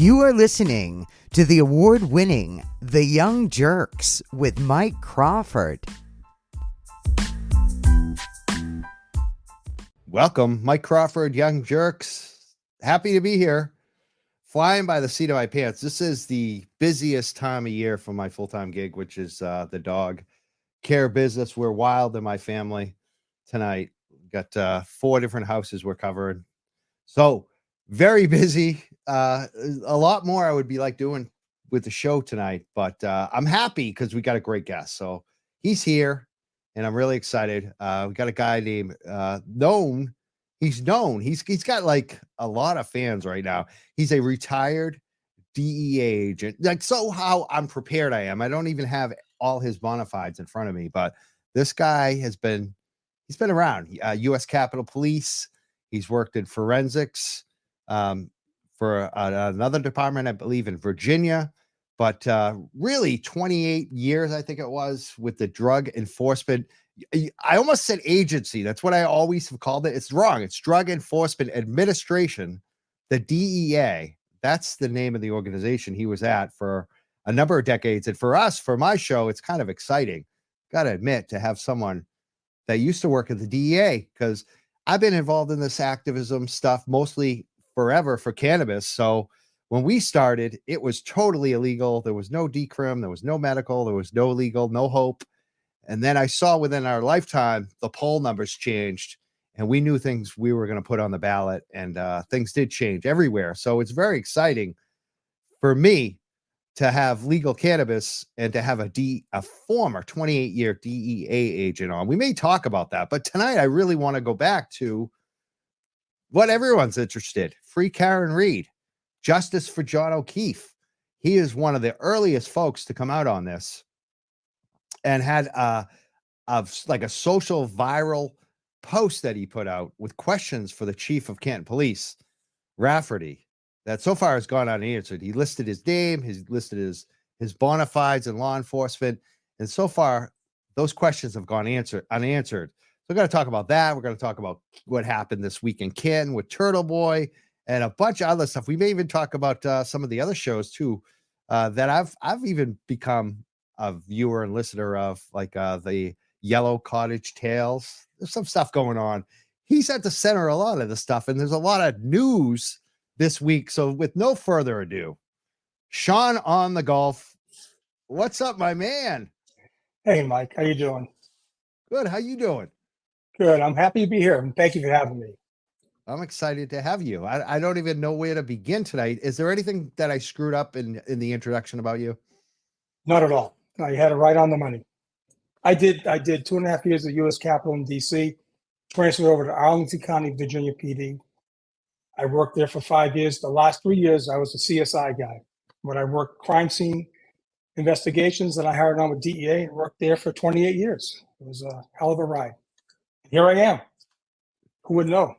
You are listening to the award-winning The Young Jurks with Mike Crawford. Welcome, Mike Crawford, Young Jurks. Happy to be here. Flying by the seat of my pants. This is the busiest time of year for my full-time gig, which is the dog care business. We're wild in my family tonight. Got 4 different houses we're covering. So very busy. A lot more I would be like doing with the show tonight, but I'm happy because we got a great guest. So he's here and I'm really excited. We got a guy named known. He's got like a lot of fans right now. He's a retired DEA agent. Like, so how unprepared I am. I don't even have all his bona fides in front of me, but this guy he's been around. U.S. Capitol Police. He's worked in forensics for another department, I believe, in Virginia. But really, 28 years, I think it was, with the Drug Enforcement. I almost said agency. That's what I always have called it. It's wrong. It's Drug Enforcement Administration, the DEA. That's the name of the organization he was at for a number of decades. And for us, for my show, it's kind of exciting, got to admit, to have someone that used to work at the DEA, because I've been involved in this activism stuff mostly forever for cannabis. So when we started, it was totally illegal. There was no decrim, there was no medical, there was no legal, no hope. And then I saw within our lifetime, the poll numbers changed and we knew things we were going to put on the ballot, and things did change everywhere. So it's very exciting for me to have legal cannabis and to have a former 28-year DEA agent on. We may talk about that, but tonight I really want to go back to what everyone's interested. Free Karen Read, justice for John O'Keefe. He is one of the earliest folks to come out on this and had like a social viral post that he put out with questions for the chief of Canton Police, Rafferty, that so far has gone unanswered. He listed his name, he's listed his bona fides in law enforcement, and so far those questions have gone unanswered. So we're going to talk about that. We're going to talk about what happened this week in Canton with Turtleboy and a bunch of other stuff. We may even talk about some of the other shows too that I've even become a viewer and listener of, like the Yellow Cottage Tales. There's some stuff going on. He's at the center of a lot of the stuff, and there's a lot of news this week. So with no further ado, Sean Onthegulf, what's up, my man? Hey, Mike, how you doing? Good. How you doing? Good. I'm happy to be here, and thank you for having me. I'm excited to have you. I don't even know where to begin tonight. Is there anything that I screwed up in the introduction about you? Not at all. No, you had it right on the money. I did 2.5 years at U.S. Capitol in D.C., transferred over to Arlington County, Virginia PD. I worked there for 5 years. The last 3 years, I was a CSI guy. When I worked crime scene investigations, and I hired on with DEA and worked there for 28 years. It was a hell of a ride. Here I am. Who would know?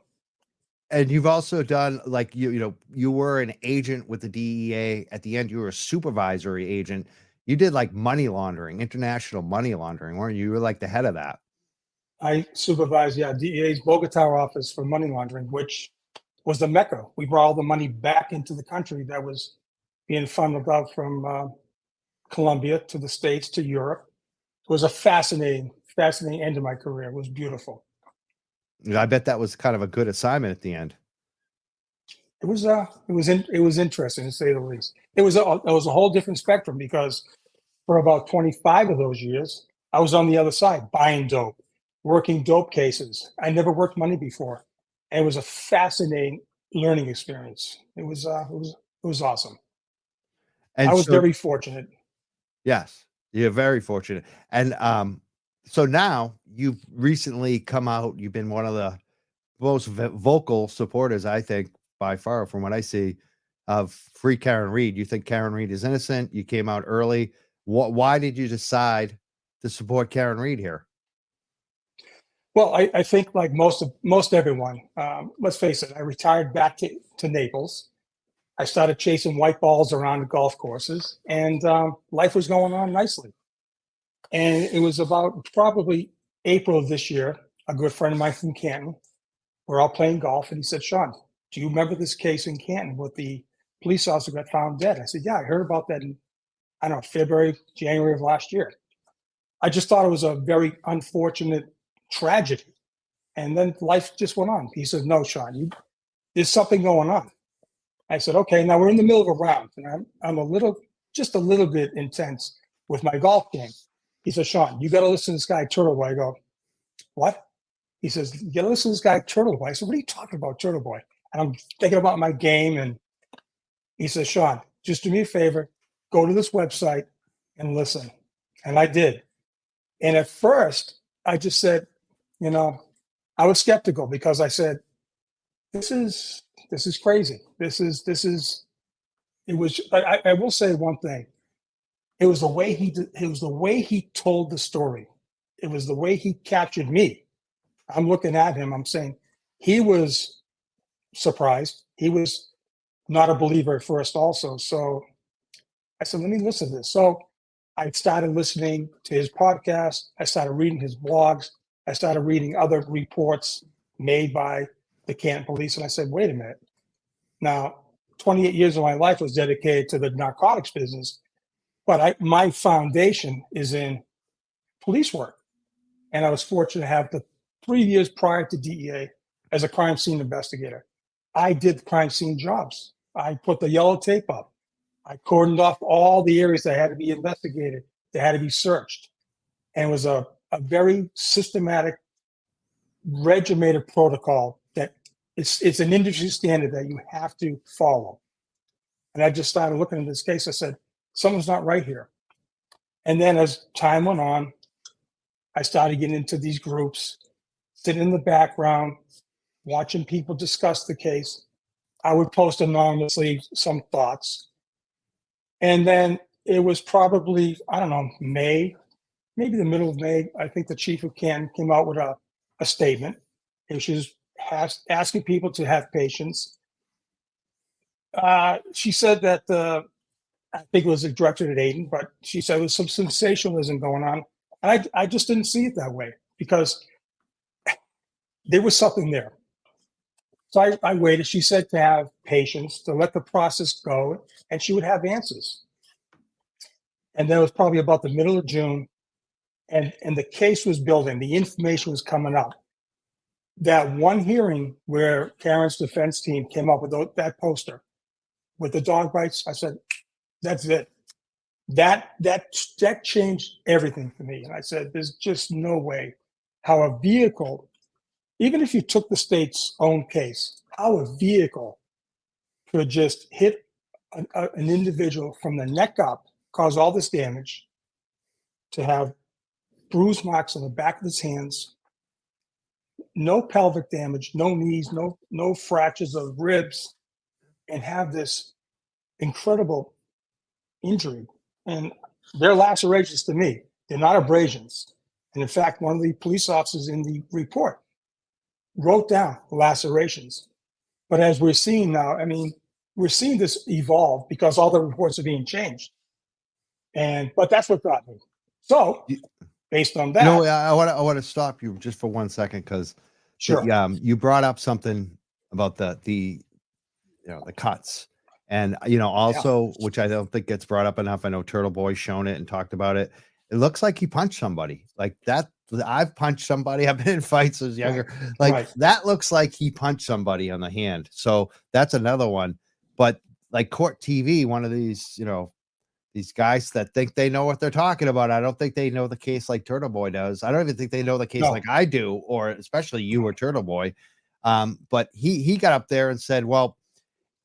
And you've also done, like, you were an agent with the DEA. At the end, you were a supervisory agent. You did like money laundering, international money laundering, weren't you? You were like the head of that. I supervised, DEA's Bogota office for money laundering, which was the mecca. We brought all the money back into the country that was being funneled out from Colombia to the States to Europe. It was a fascinating end of my career. It was beautiful. I bet that was kind of a good assignment at the end. It was interesting, to say the least. It was a whole different spectrum, because for about 25 of those years, I was on the other side, buying dope, working dope cases. I never worked money before, and it was a fascinating learning experience. It was awesome. And I was very fortunate. Yes, you're very fortunate. And so now you've recently come out. You've been one of the most vocal supporters, I think, by far, from what I see, of Free Karen Read. You think Karen Read is innocent. You came out early. Why did you decide to support Karen Read here? Well, I think, like most everyone, let's face it, I retired back to Naples. I started chasing white balls around the golf courses, and life was going on nicely. And it was about probably April of this year, a good friend of mine from Canton, we're all playing golf, and he said, "Sean, do you remember this case in Canton with the police officer got found dead. I said, yeah, I heard about that in, I don't know, February, January of last year. I just thought it was a very unfortunate tragedy. And then life just went on. He said, no, Sean, there's something going on. I said, okay, now we're in the middle of a round, and I'm just a little bit intense with my golf game. He said, Sean, you got to listen to this guy, Turtleboy. I go, what? He says, you got to listen to this guy, Turtleboy. I said, what are you talking about, Turtleboy? And I'm thinking about my game, and he says, Sean, just do me a favor, go to this website and listen. And I did. And at first, I just said, I was skeptical because I said, this is crazy. I will say one thing. It was the way he told the story. It was the way he captured me. I'm looking at him. I'm saying he was surprised. He was not a believer at first also. So I said, let me listen to this. So I started listening to his podcast. I started reading his blogs. I started reading other reports made by the Canton police. And I said, wait a minute. Now, 28 years of my life was dedicated to the narcotics business, but my foundation is in police work. And I was fortunate to have the 3 years prior to DEA as a crime scene investigator. I did crime scene jobs. I put the yellow tape up. I cordoned off all the areas that had to be investigated, that had to be searched. And it was a very systematic, regimented protocol that it's an industry standard that you have to follow. And I just started looking at this case. I said, something's not right here. And then as time went on, I started getting into these groups, sitting in the background, watching people discuss the case. I would post anonymously some thoughts. And then it was probably, I don't know, May, maybe the middle of May, I think the chief of Canton came out with a statement. She was asking people to have patience. She said that I think it was directed at Aidan, but she said there was some sensationalism going on. And I just didn't see it that way because there was something there. So I waited. She said to have patience, to let the process go, and she would have answers. And then it was probably about the middle of June, and the case was building. The information was coming up. That one hearing where Karen's defense team came up with that poster with the dog bites, I said, that's it. That changed everything for me. And I said, there's just no way how a vehicle, even if you took the state's own case, how a vehicle could just hit an individual from the neck up, cause all this damage, to have bruise marks on the back of his hands, no pelvic damage, no knees, no fractures of ribs, and have this incredible injury. And they're lacerations to me. They're not abrasions. And in fact, one of the police officers in the report wrote down the lacerations. But as we're seeing now, I mean, we're seeing this evolve because all the reports are being changed. But that's what got me. So based on that. I want to stop you just for 1 second because sure. You brought up something about the cuts. And, also, which I don't think gets brought up enough. I know Turtleboy's shown it and talked about it. It looks like he punched somebody like that. I've punched somebody. I've been in fights as younger. That looks like he punched somebody on the hand. So that's another one. But like Court TV, one of these, these guys that think they know what they're talking about. I don't think they know the case like Turtleboy does. I don't even think they know the case like I do, or especially you or Turtleboy. But he got up there and said, well,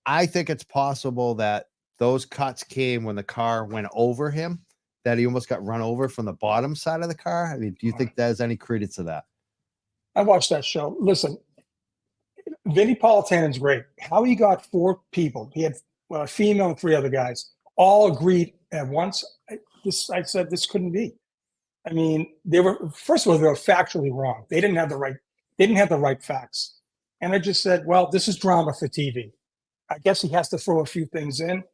I think it's possible that those cuts came when the car went over him, that he almost got run over from the bottom side of the car. I mean, do you think there's any credence to that? I watched that show. Listen, Vinnie Politanen's great. How he got 4 people, he had a female and 3 other guys, all agreed at once. I said this couldn't be. I mean, first of all, they were factually wrong. They didn't have the right facts. And I just said, well, this is drama for TV. I guess he has to throw a few things in,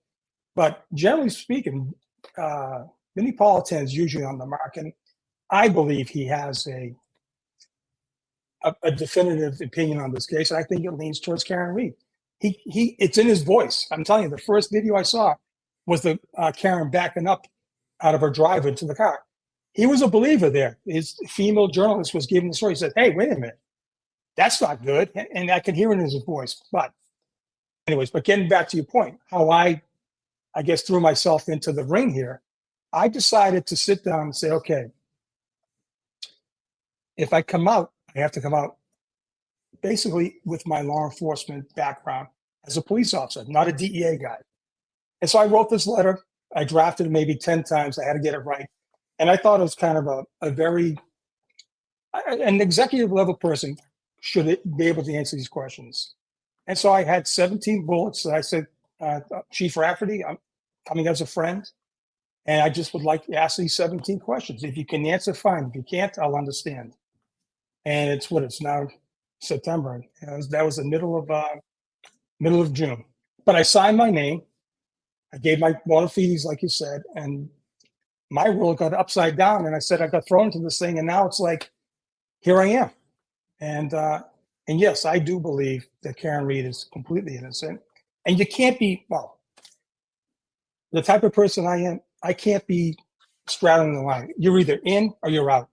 but generally speaking, Vinnie Politan is usually on the mark, and I believe he has a definitive opinion on this case. And I think it leans towards Karen Reed. it's in his voice. I'm telling you, the first video I saw was the Karen backing up out of her drive into the car. He was a believer there. His female journalist was giving the story. He said, "Hey, wait a minute, that's not good," and I could hear it in his voice. But anyways, but getting back to your point, how I guess threw myself into the ring here, I decided to sit down and say, okay, if I come out, I have to come out basically with my law enforcement background as a police officer, not a DEA guy. And so I wrote this letter. I drafted it maybe 10 times. I had to get it right. And I thought it was kind of an executive level person should be able to answer these questions. And so I had 17 bullets that I said, Chief Rafferty, I'm coming as a friend. And I just would like to ask these 17 questions. If you can answer, fine. If you can't, I'll understand. And it's now September. That was the middle of June. But I signed my name. I gave my bona fides, like you said, and my role got upside down. And I said I got thrown into this thing, and now it's like, here I am. And yes, I do believe that Karen Reed is completely innocent. And you can't be, well, the type of person I am, I can't be straddling the line. You're either in or you're out.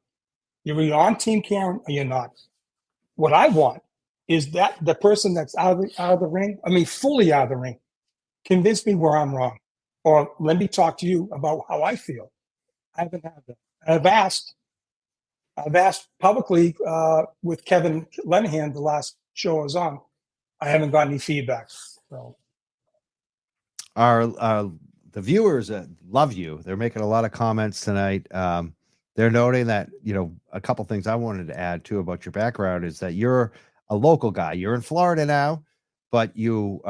You're either on Team Karen or you're not. What I want is that the person that's out of the ring, I mean, fully out of the ring, convince me where I'm wrong, or let me talk to you about how I feel. I haven't had that. I've asked publicly with Kevin Lenahan, the last show I was on. I haven't gotten any feedback. So, the viewers love you. They're making a lot of comments tonight. They're noting that, a couple things I wanted to add too about your background is that you're a local guy. You're in Florida now, but you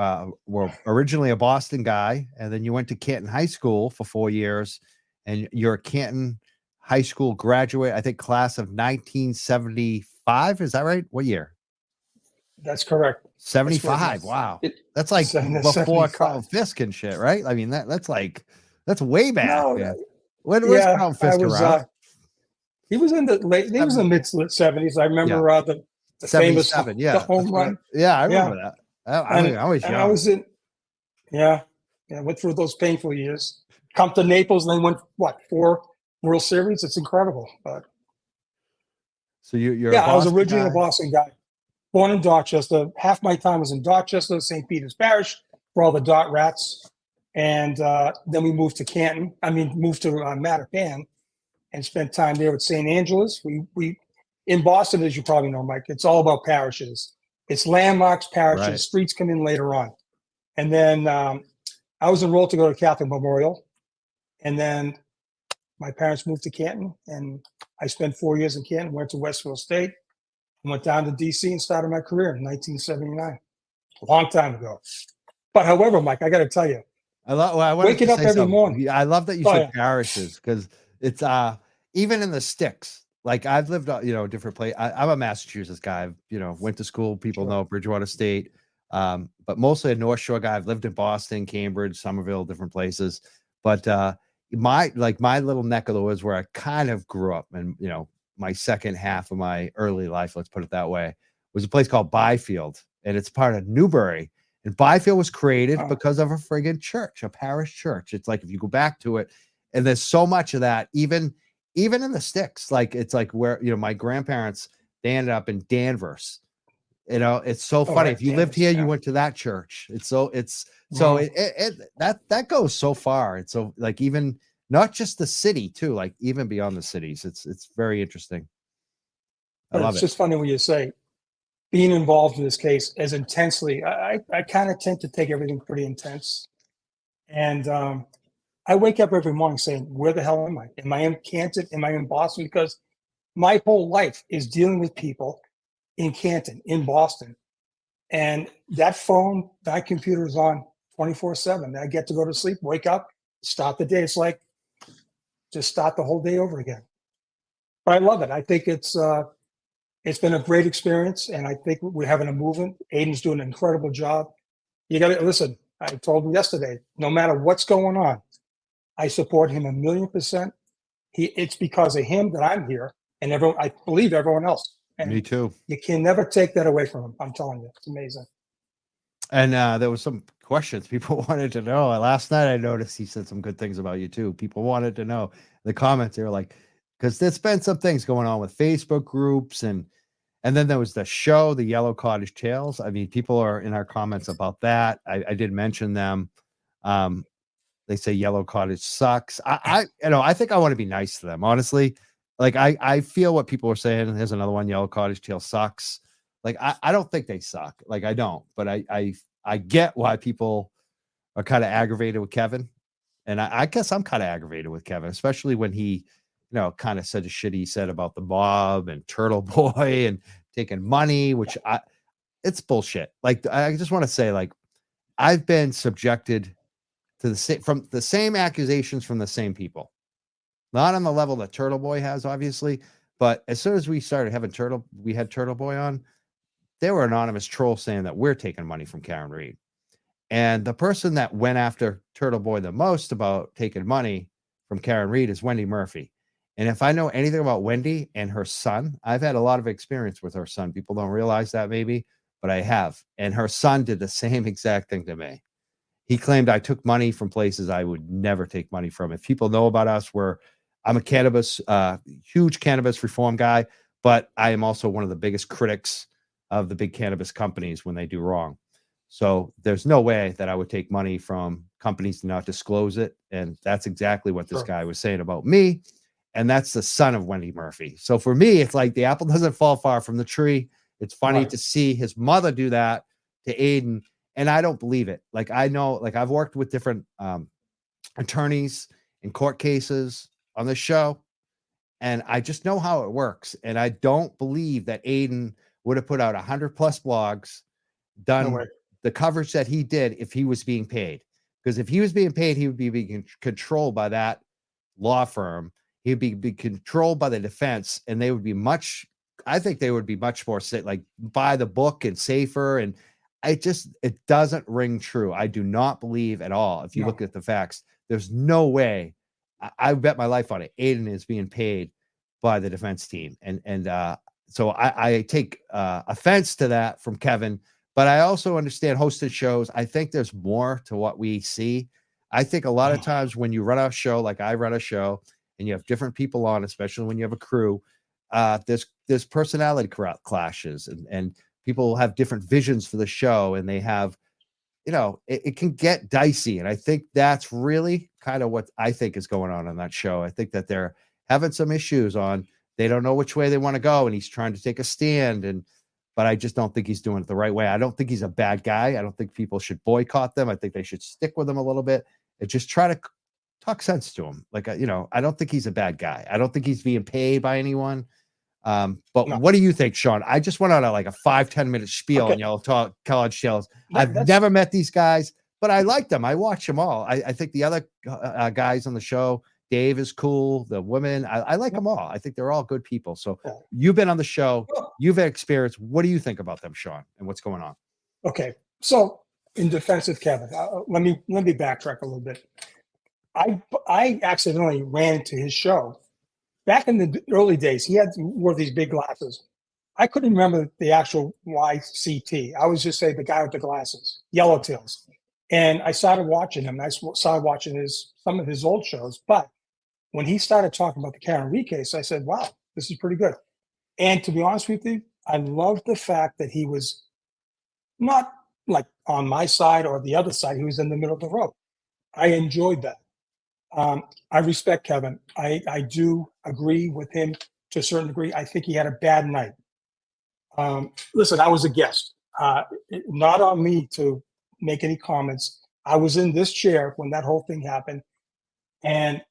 were originally a Boston guy, and then you went to Canton High School for 4 years, and you're a Canton High School graduate, I think class of 1975. Is that right? What year? That's correct. 75. Wow. That's like before Carl Fisk and shit, right? I mean, that's way back. No, when was Carl Fisk around? He was in the mid 70s. I remember the famous the home run. Yeah, I remember that. I was young. And I was in, went through those painful years. Come to Naples, and then went 4 World Series. It's incredible. But so you're I was originally a Boston guy, born in Dorchester. Half my time was in Dorchester, St. Peter's Parish, for all the Dot Rats, and then we moved to Canton. Moved to Mattapan, and spent time there with St. Angela's. We in Boston, as you probably know, Mike, it's all about parishes. It's landmarks, parishes. Right. Streets come in later on, and then I was enrolled to go to Catholic Memorial, and then my parents moved to Canton, and I spent 4 years in Canton. Went to Westfield State, and went down to DC and started my career in 1979. A long time ago. But however, Mike, I got to tell you, waking up every morning. I love that you said parishes, because it's even in the sticks. Like I've lived, different places. I'm a Massachusetts guy. I've, went to school. People know Bridgewater State, but mostly a North Shore guy. I've lived in Boston, Cambridge, Somerville, different places. But my little neck of the woods where I kind of grew up, and my second half of my early life, let's put it that way, was a place called Byfield, and it's part of Newbury. And Byfield was created because of a friggin' church, a parish church. It's like if you go back to it, and there's so much of that, even in the sticks. Like it's like where my grandparents, they ended up in Danvers. It's so funny. If you lived here, you went to that church. That goes so far. It's so like even not just the city too, like even beyond the cities. It's very interesting. I love it. It's just funny when you say being involved in this case as intensely. I kind of tend to take everything pretty intense, and I wake up every morning saying, "Where the hell am I? Am I in Canton? Am I in Boston?" Because my whole life is dealing with people in Canton, in Boston, and that phone, that computer is on 24/7. I get to go to sleep, wake up, start the day. It's like just start the whole day over again. But I love it. I think it's been a great experience, and I think we're having a movement. Aidan's doing an incredible job. You got to listen. I told him yesterday, no matter what's going on, I support him 1,000,000%. It's because of him that I'm here, and I believe everyone else. And me too. You can never take that away from him. I'm telling you, it's amazing. And there was some questions people wanted to know. Last night I noticed he said some good things about you too. People wanted to know. The comments, they were like, because there's been some things going on with Facebook groups, and then there was the show, the Yellow Cottage Tales. I mean, people are in our comments about that. I did mention them. They say Yellow Cottage sucks. I think I want to be nice to them, honestly. Like I feel what people are saying. Here's another one, Yellow Cottage Tale sucks. Like I don't think they suck. Like I don't, but I get why people are kind of aggravated with Kevin. And I guess I'm kind of aggravated with Kevin, especially when he, kind of said the shit he said about the mob and Turtleboy and taking money, which it's bullshit. Like, I just want to say, like, I've been subjected to the same accusations from the same people, not on the level that Turtleboy has, obviously, but as soon as we started having we had Turtleboy on, there were anonymous trolls saying that we're taking money from Karen Reed. And the person that went after Turtleboy the most about taking money from Karen Reed is Wendy Murphy. And if I know anything about Wendy and her son, I've had a lot of experience with her son. People don't realize that maybe, but I have. And her son did the same exact thing to me. He claimed I took money from places I would never take money from. If people know about us, I'm a huge cannabis reform guy, but I am also one of the biggest critics of the big cannabis companies when they do wrong. So there's no way that I would take money from companies to not disclose it. And that's exactly what this guy was saying about me. And that's the son of Wendy Murphy. So for me, it's like the apple doesn't fall far from the tree. It's funny to see his mother do that to Aidan. And I don't believe it. Like, I know, like, I've worked with different attorneys in court cases on the show, and I just know how it works. And I don't believe that Aidan would have put out 100+ blogs, done the coverage that he did if he was being paid. Because if he was being paid, he would be being controlled by that law firm. He'd be controlled by the defense, and they would be I think they would be much more like by the book and safer. And it doesn't ring true. I do not believe at all. If you look at the facts, there's no way. I bet my life on it. Aidan is being paid by the defense team. And so I take offense to that from Kevin, but I also understand hosted shows. I think there's more to what we see. I think a lot of times when you run a show, like I run a show, and you have different people on, especially when you have a crew, there's personality clashes, and people have different visions for the show, and they have, it can get dicey. And I think that's really kind of what I think is going on that show. I think that they're having some issues they don't know which way they want to go, and he's trying to take a stand, but I just don't think he's doing it the right way. I don't think he's a bad guy. I don't think people should boycott them. I think they should stick with him a little bit and just try to talk sense to him. Like, I don't think he's a bad guy. I don't think he's being paid by anyone. But what do you think, Sean? I just went on a 5-10 minute spiel on Yellow College Tales. I've never met these guys, but I like them. I watch them all. I think the other guys on the show, Dave is cool. The women, I like them all. I think they're all good people. So you've been on the show. You've had experience. What do you think about them, Sean, and what's going on? Okay. So in defense of Kevin, let me backtrack a little bit. I accidentally ran into his show back in the early days. He wore these big glasses. I couldn't remember the actual YCT. I was just saying the guy with the glasses, Yellowtails. And I started watching him. I started watching some of his old shows. But when he started talking about the Karen Reed case, I said, wow, this is pretty good. And to be honest with you, I loved the fact that he was not like on my side or the other side. He was in the middle of the road. I enjoyed that. I respect Kevin. I do agree with him to a certain degree. I think he had a bad night. Listen, I was a guest. Not on me to make any comments. I was in this chair when that whole thing happened, and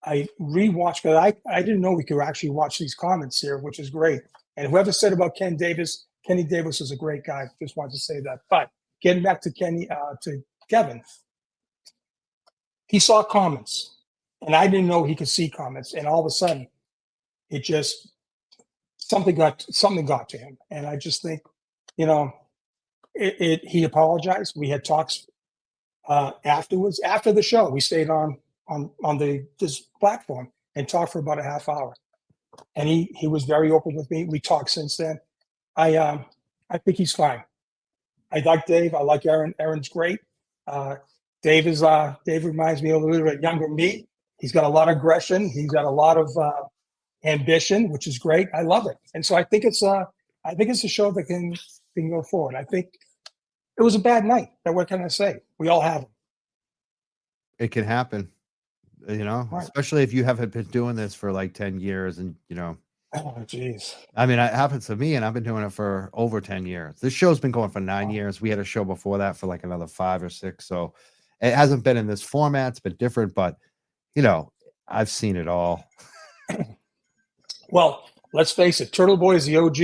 I rewatched, because I didn't know we could actually watch these comments here, which is great. And whoever said about Kenny Davis is a great guy. Just wanted to say that. But getting back to Kevin, he saw comments, and I didn't know he could see comments. And all of a sudden, it just something got to him. And I just think, he apologized. We had talks afterwards. After the show, we stayed on this platform and talked for about a half hour. And he was very open with me. We talked since then. I think he's fine. I like Dave. I like Aaron. Aaron's great. Dave reminds me a little bit of younger me. He's got a lot of aggression. He's got a lot of ambition, which is great. I love it. And so I think it's a show that can go forward. I think it was a bad night. But what can I say? We all have them. It can happen, right. Especially if you haven't been doing this for like 10 years and, Oh, geez. I mean, it happens to me and I've been doing it for over 10 years. This show's been going for 9 years. We had a show before that for like another 5 or 6. So it hasn't been in this format. It's been different, but I've seen it all. Well, let's face it. Turtleboy is the OG.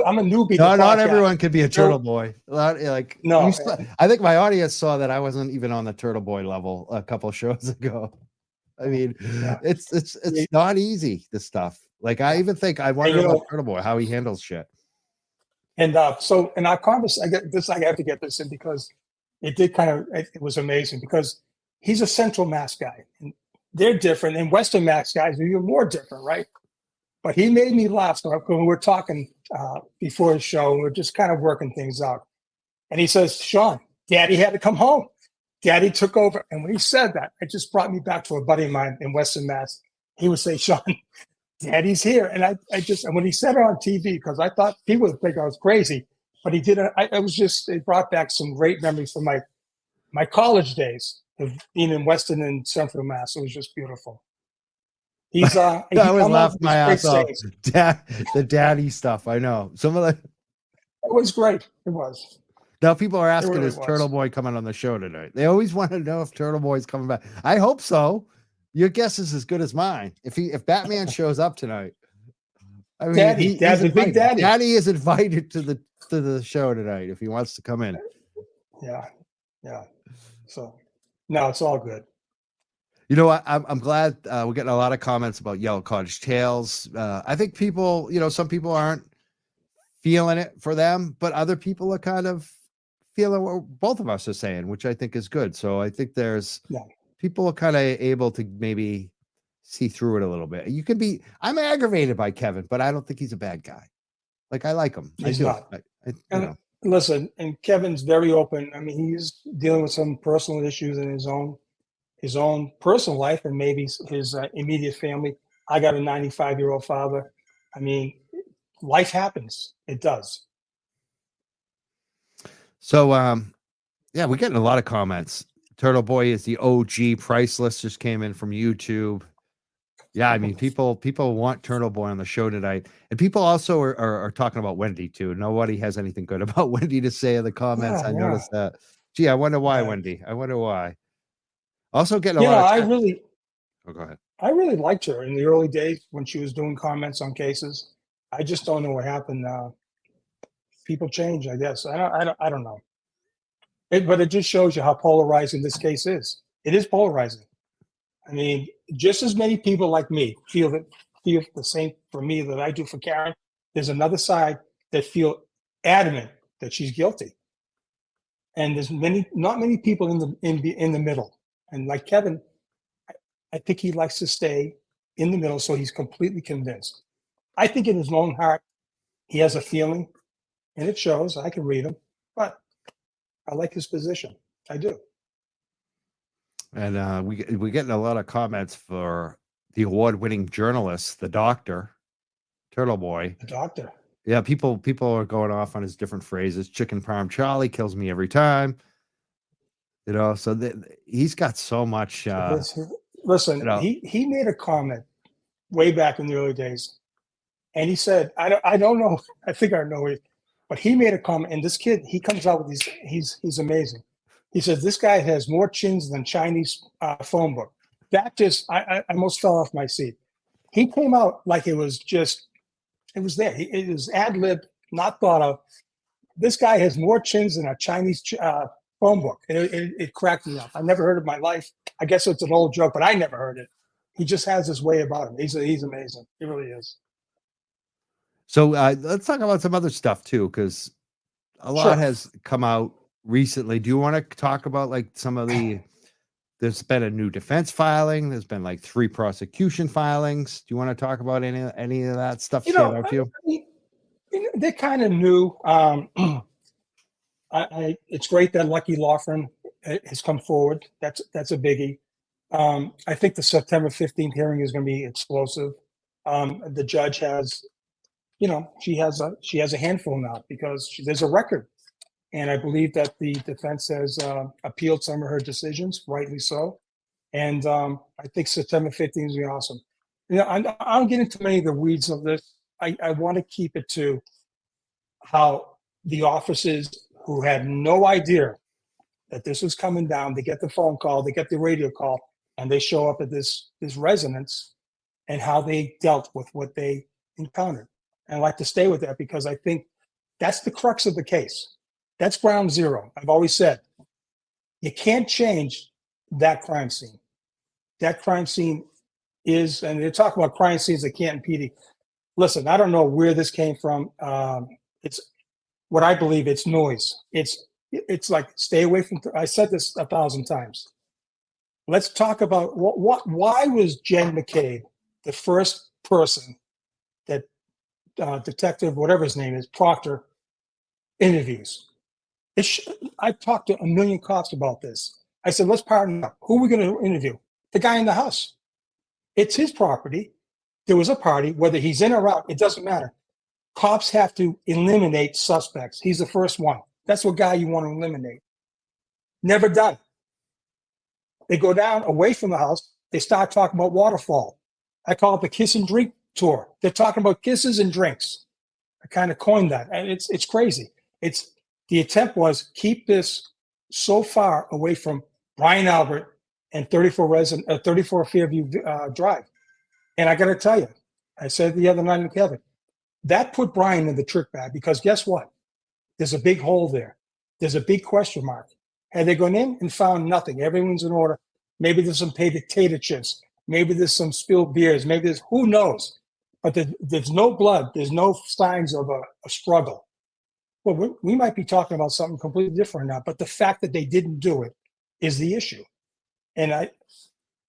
I'm a newbie. No, not everyone can be a Turtleboy. No, I think my audience saw that I wasn't even on the Turtleboy level a couple of shows ago. I mean, it's not easy, this stuff. Like, I even think I wonder about Turtleboy, how he handles shit. And so in our conversation, I have to get this in because it was amazing because he's a Central Mass guy. And they're different. And Western Mass guys are even more different, right? But he made me laugh. So when we were talking before the show, we were just kind of working things out. And he says, Sean, Daddy had to come home. Daddy took over. And when he said that, it just brought me back to a buddy of mine in Western Mass. He would say, Sean, Daddy's here. And and when he said it on TV, because I thought people would think I was crazy, but he didn't. It brought back some great memories from my college days of being in Western and Central Mass. It was just beautiful. He's I was laughing my ass off. The daddy stuff. I know. Some of the. It was great. It was. Now people are asking, is Turtleboy coming on the show tonight? They always want to know if Turtleboy's coming back. I hope so. Your guess is as good as mine. If Batman shows up tonight, I mean, Daddy, Big Daddy. Daddy is invited to the show tonight if he wants to come in. Yeah. So, no, it's all good. I'm glad we're getting a lot of comments about Yellow Cottage Tales. I think people, some people aren't feeling it for them, but other people are kind of feeling what both of us are saying, which I think is good. So I think people are kind of able to maybe see through it a little bit. I'm aggravated by Kevin, but I don't think he's a bad guy. Like, I like him. He's not. Listen, and Kevin's very open. I mean, he's dealing with some personal issues in his own personal life and maybe his immediate family. I got a 95-year-old father. I mean, life happens. It does. So, we're getting a lot of comments. Turtleboy is the OG. Priceless just came in from YouTube. Yeah, I mean, people want Turtleboy on the show tonight. And people also are talking about Wendy, too. Nobody has anything good about Wendy to say in the comments. I noticed that. Gee, I wonder why, Wendy. I wonder why. Also getting a lot of... go ahead. I really liked her in the early days when she was doing comments on cases. I just don't know what happened. People change, I guess. I don't know. But it just shows you how polarizing this case is. It is polarizing. I mean, just as many people like me feel the same for me that I do for Karen. There's another side that feel adamant that she's guilty, and there's not many people in the middle. And like Kevin, I think he likes to stay in the middle, so he's completely convinced. I think in his own heart, he has a feeling, and it shows. I can read him, but I like his position. I do. And we're getting a lot of comments for the award-winning journalist, the doctor, Turtleboy. The doctor. Yeah, people are going off on his different phrases. Chicken Parm Charlie kills me every time. So he's got so much. Listen, he made a comment way back in the early days, and he said, I don't know. I think I know it, but he made a comment. And this kid, he comes out with these. He's amazing. He says, this guy has more chins than Chinese phone book. That just, I almost fell off my seat. He came out like it was there. It was ad-lib, not thought of. This guy has more chins than a Chinese phone book. It cracked me up. I never heard it in my life. I guess it's an old joke, but I never heard it. He just has this way about him. He's amazing. He really is. So let's talk about some other stuff too, because a lot has come out recently. Do you want to talk about like some of there's been a new defense filing. There's been like 3 prosecution filings. Do you want to talk about any of that stuff? They're kind of new. It's great that Lucky Law Firm has come forward. That's a biggie. I think the September 15th hearing is going to be explosive. The judge has, she has a handful now because there's a record. And I believe that the defense has appealed some of her decisions, rightly so. And I think September 15th is going to be awesome. I don't get into many of the weeds of this. I want to keep it to how the officers who had no idea that this was coming down, they get the phone call, they get the radio call, and they show up at this residence, and how they dealt with what they encountered. And I like to stay with that because I think that's the crux of the case. That's ground zero. I've always said, you can't change that crime scene. That crime scene is, and they talk about crime scenes at Canton PD. Listen, I don't know where this came from. It's what I believe it's noise. It's like, stay away from, I said this 1,000 times. Let's talk about why was Jen McCabe the first person that detective, whatever his name is, Proctor, interviews? I've talked to a million cops about this. I said, let's partner up. Who are we going to interview? The guy in the house. It's his property. There was a party, whether he's in or out, it doesn't matter. Cops have to eliminate suspects. He's the first one. That's what guy you want to eliminate. Never done. They go down away from the house. They start talking about waterfall. I call it the kiss and drink tour. They're talking about kisses and drinks. I kind of coined that. And it's crazy. The attempt was keep this so far away from Brian Albert and 34 Fairview Drive. And I got to tell you, I said the other night in Kevin, that put Brian in the trick bag because guess what? There's a big hole there. There's a big question mark. Had they gone in and found nothing, everyone's in order. Maybe there's some potato chips. Maybe there's some spilled beers. Maybe there's, who knows? But there's no blood. There's no signs of a struggle. Well, we might be talking about something completely different now, but the fact that they didn't do it is the issue. And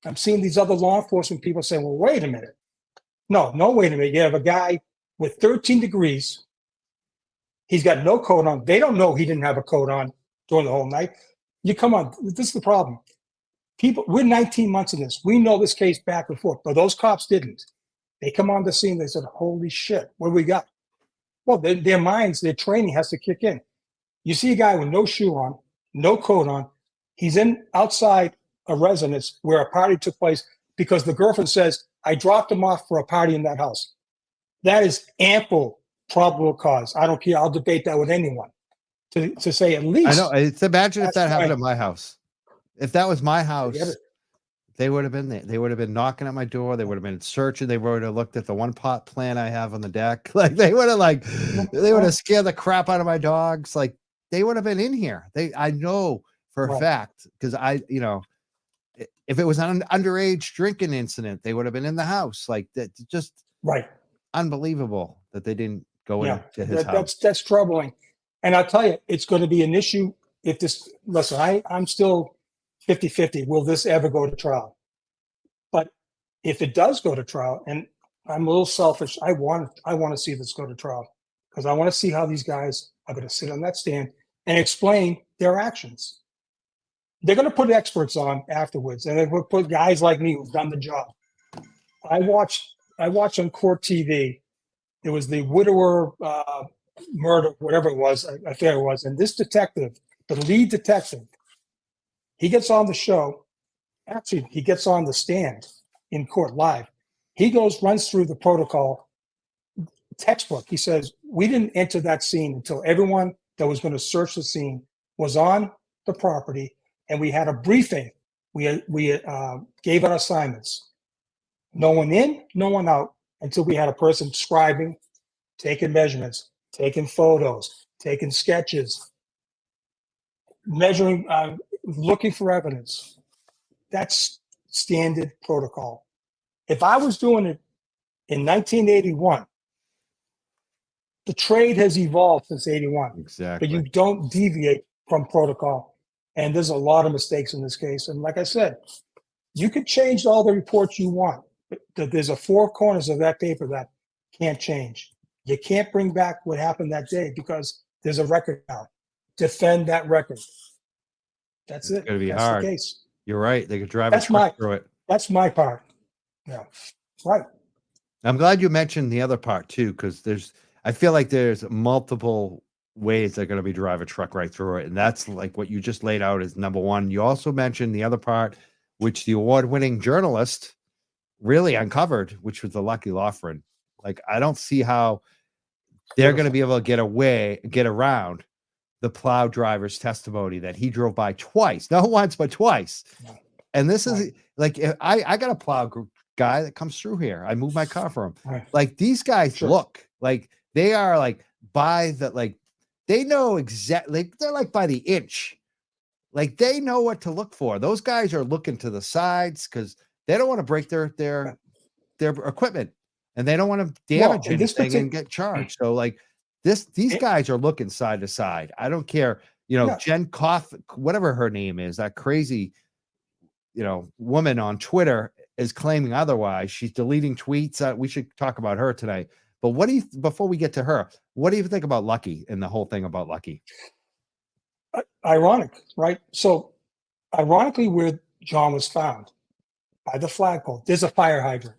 I'm seeing these other law enforcement people say, well, wait a minute. No, wait a minute. You have a guy with 13 degrees. He's got no coat on. They don't know he didn't have a coat on during the whole night. You come on. This is the problem. People, we're 19 months in this. We know this case back and forth, but those cops didn't. They come on the scene. They said, holy shit, what do we got? Well, their minds, their training has to kick in. You see a guy with no shoe on, no coat on. He's outside a residence where a party took place because the girlfriend says, I dropped him off for a party in that house. That is ample probable cause. I don't care. I'll debate that with anyone to say at least. I know. Imagine if that happened at my house. If that was my house, they would have been there. They would have been knocking at my door. They would have been searching. They would have looked at the one pot plant I have on the deck. Like they would have scared the crap out of my dogs. Like they would have been in here. I know for a fact because if it was an underage drinking incident, they would have been in the house. Like that, just unbelievable that they didn't go into his house. That's troubling. And I'll tell you, it's going to be an issue if this. Listen, I'm still 50-50. Will this ever go to trial? But if it does go to trial, and I'm a little selfish, I want to see this go to trial because I want to see how these guys are going to sit on that stand and explain their actions. They're going to put experts on afterwards, and they will put guys like me who've done the job. I watched on court TV. There was the widower murder, whatever it was, I forget it was, and this detective, the lead detective, he gets on the show. Actually, he gets on the stand in court live. He runs through the protocol textbook. He says, we didn't enter that scene until everyone that was going to search the scene was on the property, and we had a briefing. We gave out assignments. No one in, no one out, until we had a person scribing, taking measurements, taking photos, taking sketches, measuring, looking for evidence. That's standard protocol. If I was doing it in 1981, the trade has evolved since 81. Exactly. But you don't deviate from protocol. And there's a lot of mistakes in this case. And like I said, you could change all the reports you want, but there's a four corners of that paper that can't change. You can't bring back what happened that day because there's a record now. defend that record. That's It's it. gonna be That's hard. the case. You're right. They could drive That's a truck through it. That's my part. Yeah. Right. I'm glad you mentioned the other part too, because I feel like there's multiple ways they're going to be drive a truck right through it. And that's like what you just laid out as number one. You also mentioned the other part, which the award-winning journalist really uncovered, which was the Lucky Loughran. Like, I don't see how they're going to be able to get around the plow driver's testimony that he drove by twice, not once, but twice. And this is like, I got a plow guy that comes through here. I move my car for him. Right. Like, these guys look like they are like by the, like, they know exactly, they're like by the inch. Like, they know what to look for. Those guys are looking to the sides because they don't want to break their equipment, and they don't want to damage anything and get charged. So like these guys are looking side to side. I don't care. Jen Koff, whatever her name is, that crazy, woman on Twitter is claiming otherwise. She's deleting tweets. We should talk about her tonight. But before we get to her, what do you think about Lucky and the whole thing about Lucky? Ironic, right? So ironically, where John was found by the flagpole, there's a fire hydrant.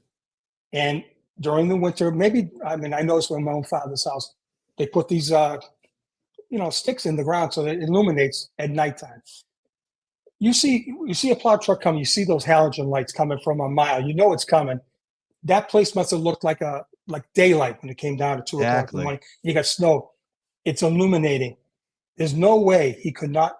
And during the winter, I noticed when my own father's house, they put these, sticks in the ground so that it illuminates at nighttime. You see a plow truck coming, you see those halogen lights coming from a mile, it's coming. That place must have looked like daylight when it came down to 2 o'clock in the morning. You got snow. It's illuminating. There's no way he could not,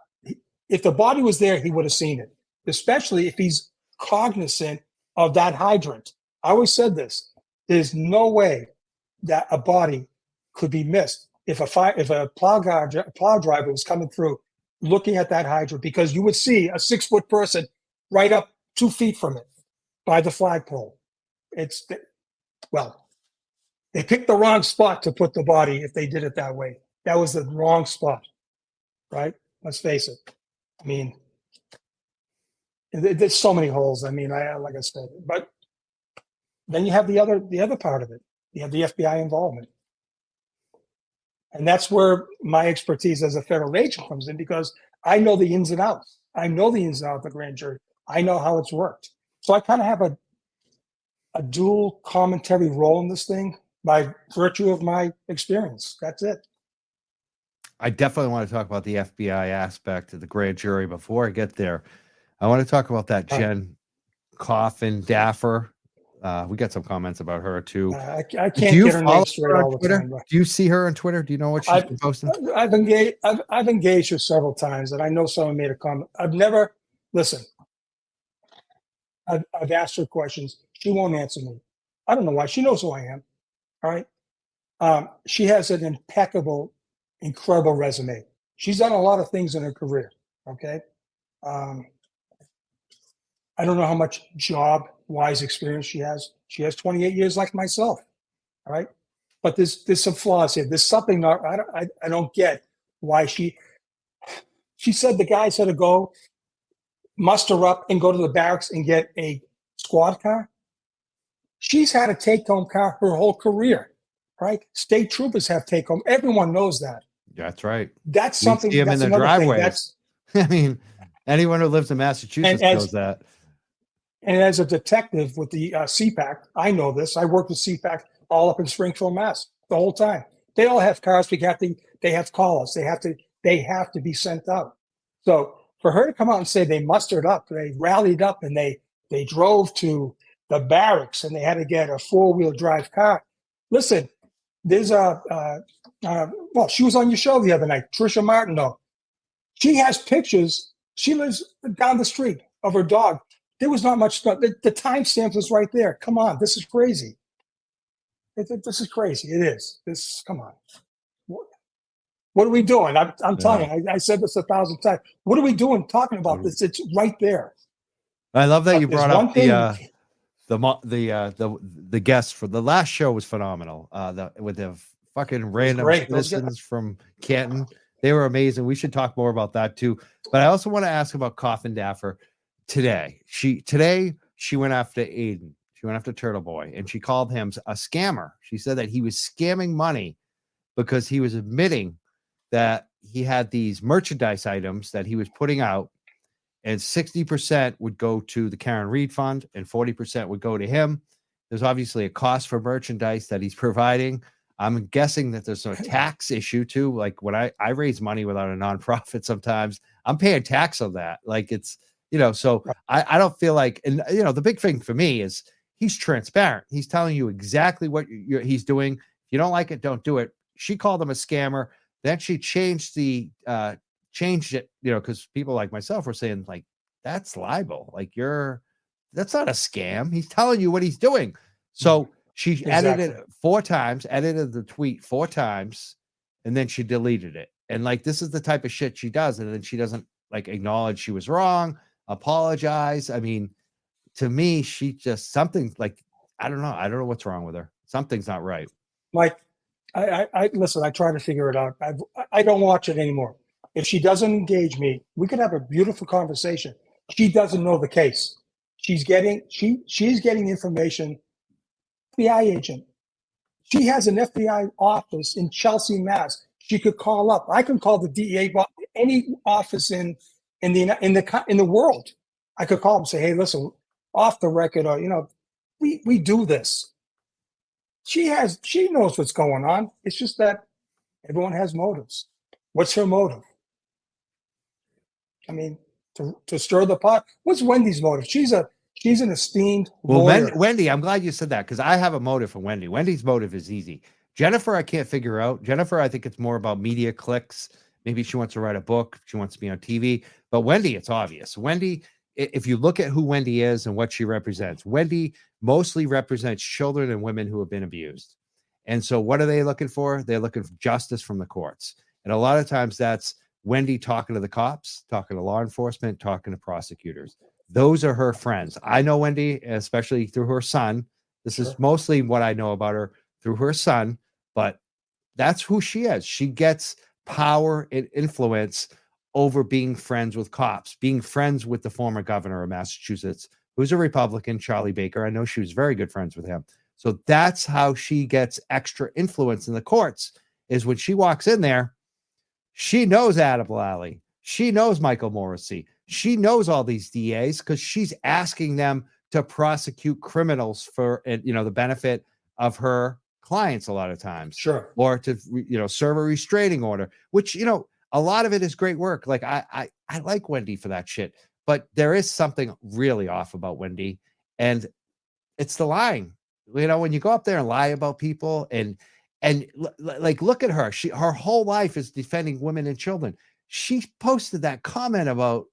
if the body was there, he would have seen it, especially if he's cognizant of that hydrant. I always said this. There's no way that a body could be missed if a plow driver was coming through looking at that hydrant, because you would see a 6-foot person right up 2 feet from it by the flagpole. They picked the wrong spot to put the body if they did it that way. That was the wrong spot, right? Let's face it. I mean, there's so many holes. I mean, like I said, but then you have the other part of it. You have the FBI involvement. And that's where my expertise as a federal agent comes in, because I know the ins and outs. I know the ins and outs of the grand jury. I know how it's worked. So I kind of have a dual commentary role in this thing by virtue of my experience. That's it. I definitely want to talk about the FBI aspect of the grand jury. Before I get there, I want to talk about that Jen Coffin Daffer. We got some comments about her too. I can't get her name straight all the time. Do you see her on Twitter? Do you know what she's been posting? I've engaged her several times, and I know someone made a comment. I've asked her questions. She won't answer me. I don't know why. She knows who I am. All right. She has an impeccable, incredible resume. She's done a lot of things in her career. Okay. I don't know how much job-wise experience she has. She has 28 years like myself. All right. But there's some flaws here. There's something I don't get why she said the guys had to go muster up and go to the barracks and get a squad car. She's had a take-home car her whole career, right? State troopers have take-home. Everyone knows that. That's right. That's something. See him in the driveway. I mean, anyone who lives in Massachusetts knows that. And as a detective with the CPAC, I know this. I worked with CPAC all up in Springfield, Mass. The whole time. They all have cars. They have call-outs. They have to be sent out. So for her to come out and say they mustered up, they rallied up, and they drove to the barracks and they had to get a 4-wheel drive car. Listen, there's she was on your show the other night, Trisha Martineau. She has pictures. She lives down the street of her dog. There was not much stuff. The timestamp was right there. Come on, this is crazy. This is crazy. It is. Come on. What are we doing? I'm telling you. I said this 1,000 times. What are we doing talking about this? It's right there. I love that you brought up the guests for the last show was phenomenal. With the fucking random citizens from Canton. They were amazing. We should talk more about that too. But I also want to ask about Coffin Daffer today. She went after Aidan. She went after Turtleboy, and she called him a scammer. She said that he was scamming money because he was admitting that he had these merchandise items that he was putting out, and 60% would go to the Karen Reed Fund and 40% would go to him. There's obviously a cost for merchandise that he's providing. I'm guessing that there's a tax issue too. Like when I raise money without a nonprofit, sometimes I'm paying tax on that. Like it's, so I don't feel like, and the big thing for me is he's transparent. He's telling you exactly what he's doing. If you don't like it, don't do it. She called him a scammer. Then she changed it, because people like myself were saying like, that's libel. Like that's not a scam. He's telling you what he's doing. So she edited it 4 times, edited the tweet 4 times, and then she deleted it. And like, this is the type of shit she does. And then she doesn't like acknowledge she was wrong, apologize. I mean, to me, she just something like, I don't know what's wrong with her. Something's not right. Mike, I listen, I try to figure it out. I don't watch it anymore. If she doesn't engage me, we could have a beautiful conversation. She doesn't know the case. She's getting information. FBI agent. She has an FBI office in Chelsea, Mass. She could call up. I can call the DEA, any office in the world. I could call them and say, hey, listen, off the record, or we do this. She knows what's going on. It's just that everyone has motives. What's her motive? I mean, to stir the pot. What's Wendy's motive? She's an esteemed lawyer. Wendy, I'm glad you said that because I have a motive for Wendy. Wendy's motive is easy. Jennifer, I can't figure out. Jennifer, I think it's more about media clicks. Maybe she wants to write a book. She wants to be on TV. But Wendy, it's obvious. Wendy, if you look at who Wendy is and what she represents, Wendy mostly represents children and women who have been abused. And so what are they looking for? They're looking for justice from the courts. And a lot of times that's Wendy talking to the cops, talking to law enforcement, talking to prosecutors. Those are her friends. I know Wendy, especially through her son. This is mostly what I know about her through her son, but that's who she is. She gets power and influence over being friends with cops, being friends with the former governor of Massachusetts, who's a Republican, Charlie Baker. I know she was very good friends with him. So that's how she gets extra influence in the courts, is when she walks in there, she knows Adam Lally. She knows Michael Morrissey. She knows all these DAs because she's asking them to prosecute criminals for, the benefit of her clients a lot of times. Sure. Or to, serve a restraining order, which, a lot of it is great work. Like I like Wendy for that shit, but there is something really off about Wendy, and it's the lying. When you go up there and lie about people and like, look at her. Her whole life is defending women and children. She posted that comment about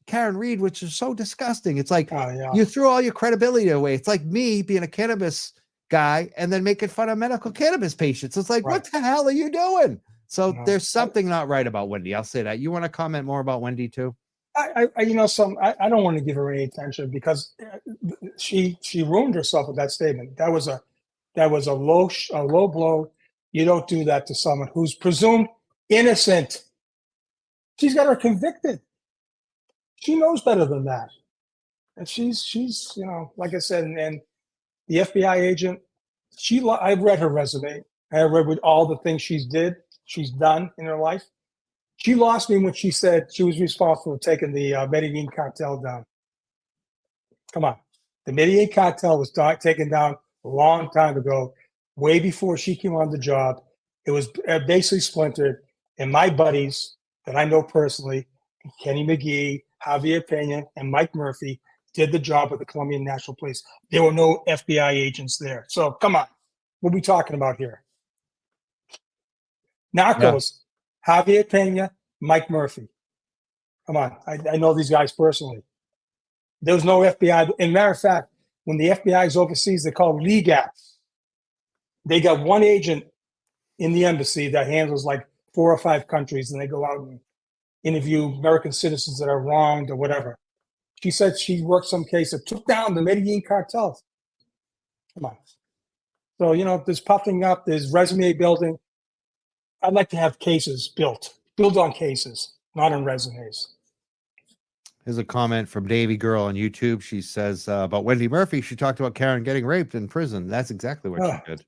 Karen Reed, which is so disgusting. It's like, you threw all your credibility away. It's like me being a cannabis guy and then making fun of medical cannabis patients. It's like, what the hell are you doing? So there's something not right about Wendy. I'll say that. You want to comment more about Wendy too? I don't want to give her any attention because she ruined herself with that statement. That was a low blow. You don't do that to someone who's presumed innocent. She's got her convicted. She knows better than that. And she's like I said, and the FBI agent, I read her resume. I read with all the things she's done in her life. She lost me when she said she was responsible for taking the Medellin cartel down. Come on. The Medellin cartel was taken down a long time ago, way before she came on the job. It was basically splintered. And my buddies that I know personally, Kenny McGee, Javier Pena, and Mike Murphy, did the job with the Colombian National Police. There were no FBI agents there. So come on. What are we talking about here? Narcos, Javier Pena, Mike Murphy. Come on. I know these guys personally. There was no FBI. And matter of fact, when the FBI is overseas, they're called legats. They got one agent in the embassy that handles like 4 or 5 countries, and they go out and interview American citizens that are wronged or whatever. She said she worked some case that took down the Medellin cartels. Come on. So, there's puffing up, there's resume building. I'd like to have cases built on cases, not on resumes. Here's a comment from Davy Girl on YouTube. She says about Wendy Murphy. She talked about Karen getting raped in prison. That's exactly what she did.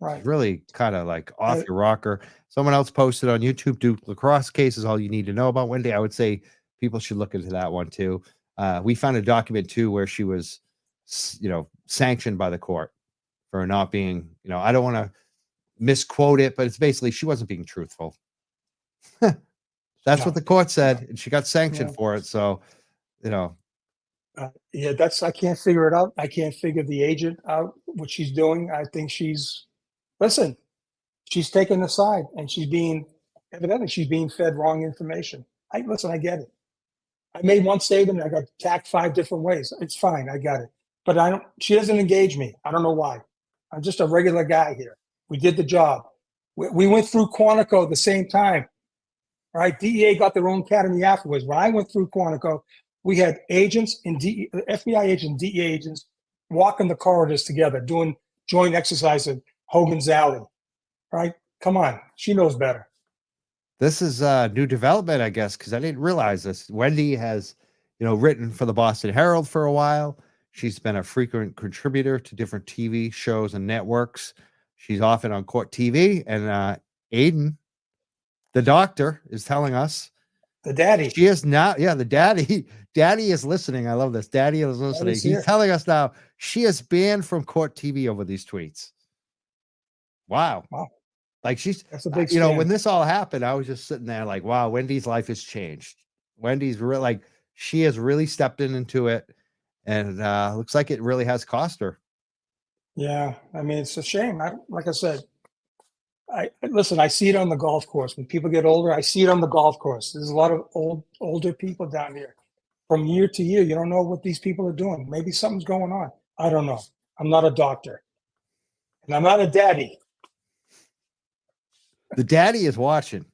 Right. Really kind of like off your rocker. Someone else posted on YouTube, Duke lacrosse case is all you need to know about Wendy. I would say people should look into that one too. We found a document too where she was, sanctioned by the court for not being, I don't want to misquote it, but it's basically she wasn't being truthful. That's what the court said, and she got sanctioned for it. So, I can't figure it out. I can't figure the agent out, what she's doing. I think she's taken aside and evidently she's being fed wrong information. I get it. I made one statement. I got attacked 5 different ways. It's fine. I got it. But she doesn't engage me. I don't know why. I'm just a regular guy here. We did the job. We went through Quantico at the same time. All right. DEA got their own academy afterwards. When I went through Quantico, we had agents and FBI agents, DEA agents walking the corridors together, doing joint exercise at Hogan's Alley. Right? Come on. She knows better. This is a new development, I guess, because I didn't realize this. Wendy has, written for the Boston Herald for a while. She's been a frequent contributor to different TV shows and networks. She's often on court TV. And Aidan, the doctor, is telling us the daddy. She is now. Yeah, the daddy. Daddy is listening. I love this. Daddy is listening. He's telling us now she is banned from court TV over these tweets. Wow. Like that's a big stand. When this all happened, I was just sitting there like, wow, Wendy's life has changed. Wendy's really she has really stepped into it, and looks like it really has cost her. Yeah, I mean, it's a shame. Like I said, I see it on the golf course. When people get older, I see it on the golf course. There's a lot of older people down here. From year to year, you don't know what these people are doing. Maybe something's going on. I don't know. I'm not a doctor, and I'm not a daddy. The daddy is watching.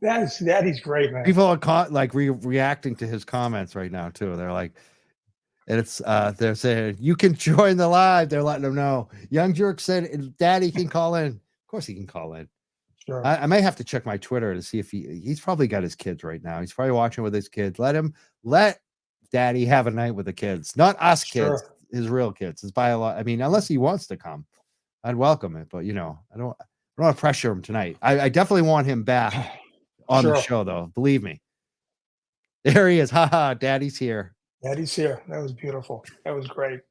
Daddy's great, man. People are reacting to his comments right now too. They're like, and it's they're saying you can join the live. They're letting them know. Young Jurks said, "Daddy can call in." Of course, he can call in. Sure. I may have to check my Twitter to see if he's probably got his kids right now. He's probably watching with his kids. Let Daddy have a night with the kids, not us kids, his real kids. His biological. I mean, unless he wants to come, I'd welcome it. But I don't want to pressure him tonight. I definitely want him back on the show, though. Believe me. There he is. Haha, Daddy's here. Daddy's here. That was beautiful. That was great.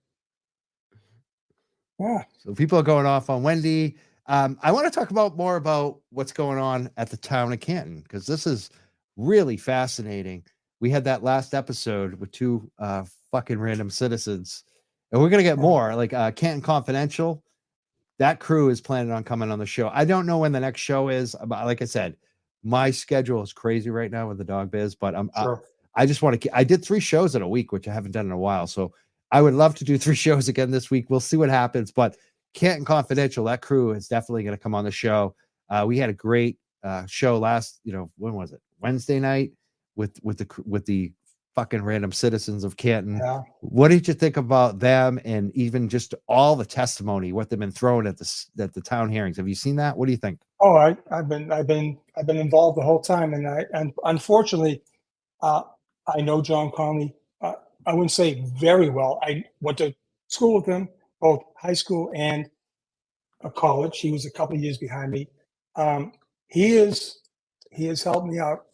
Yeah. So people are going off on Wendy. I want to talk more about what's going on at the town of Canton, because this is really fascinating. We had that last episode with 2 fucking random citizens, and we're going to get more like Canton Confidential. That crew is planning on coming on the show. I don't know when the next show is. Like I said, my schedule is crazy right now with the dog biz, but I just want to. I did 3 shows in a week, which I haven't done in a while. So I would love to do 3 shows again this week. We'll see what happens. But Canton Confidential, that crew is definitely going to come on the show. We had a great show last. When was it? Wednesday night with the fucking random citizens of Canton. Yeah. What did you think about them, and even just all the testimony, what they've been throwing at the town hearings? Have you seen that? What do you think? Oh, I've been involved the whole time, and unfortunately, I know John Conley. I wouldn't say very well. I went to school with him, both high school and college. He was a couple of years behind me. He has helped me out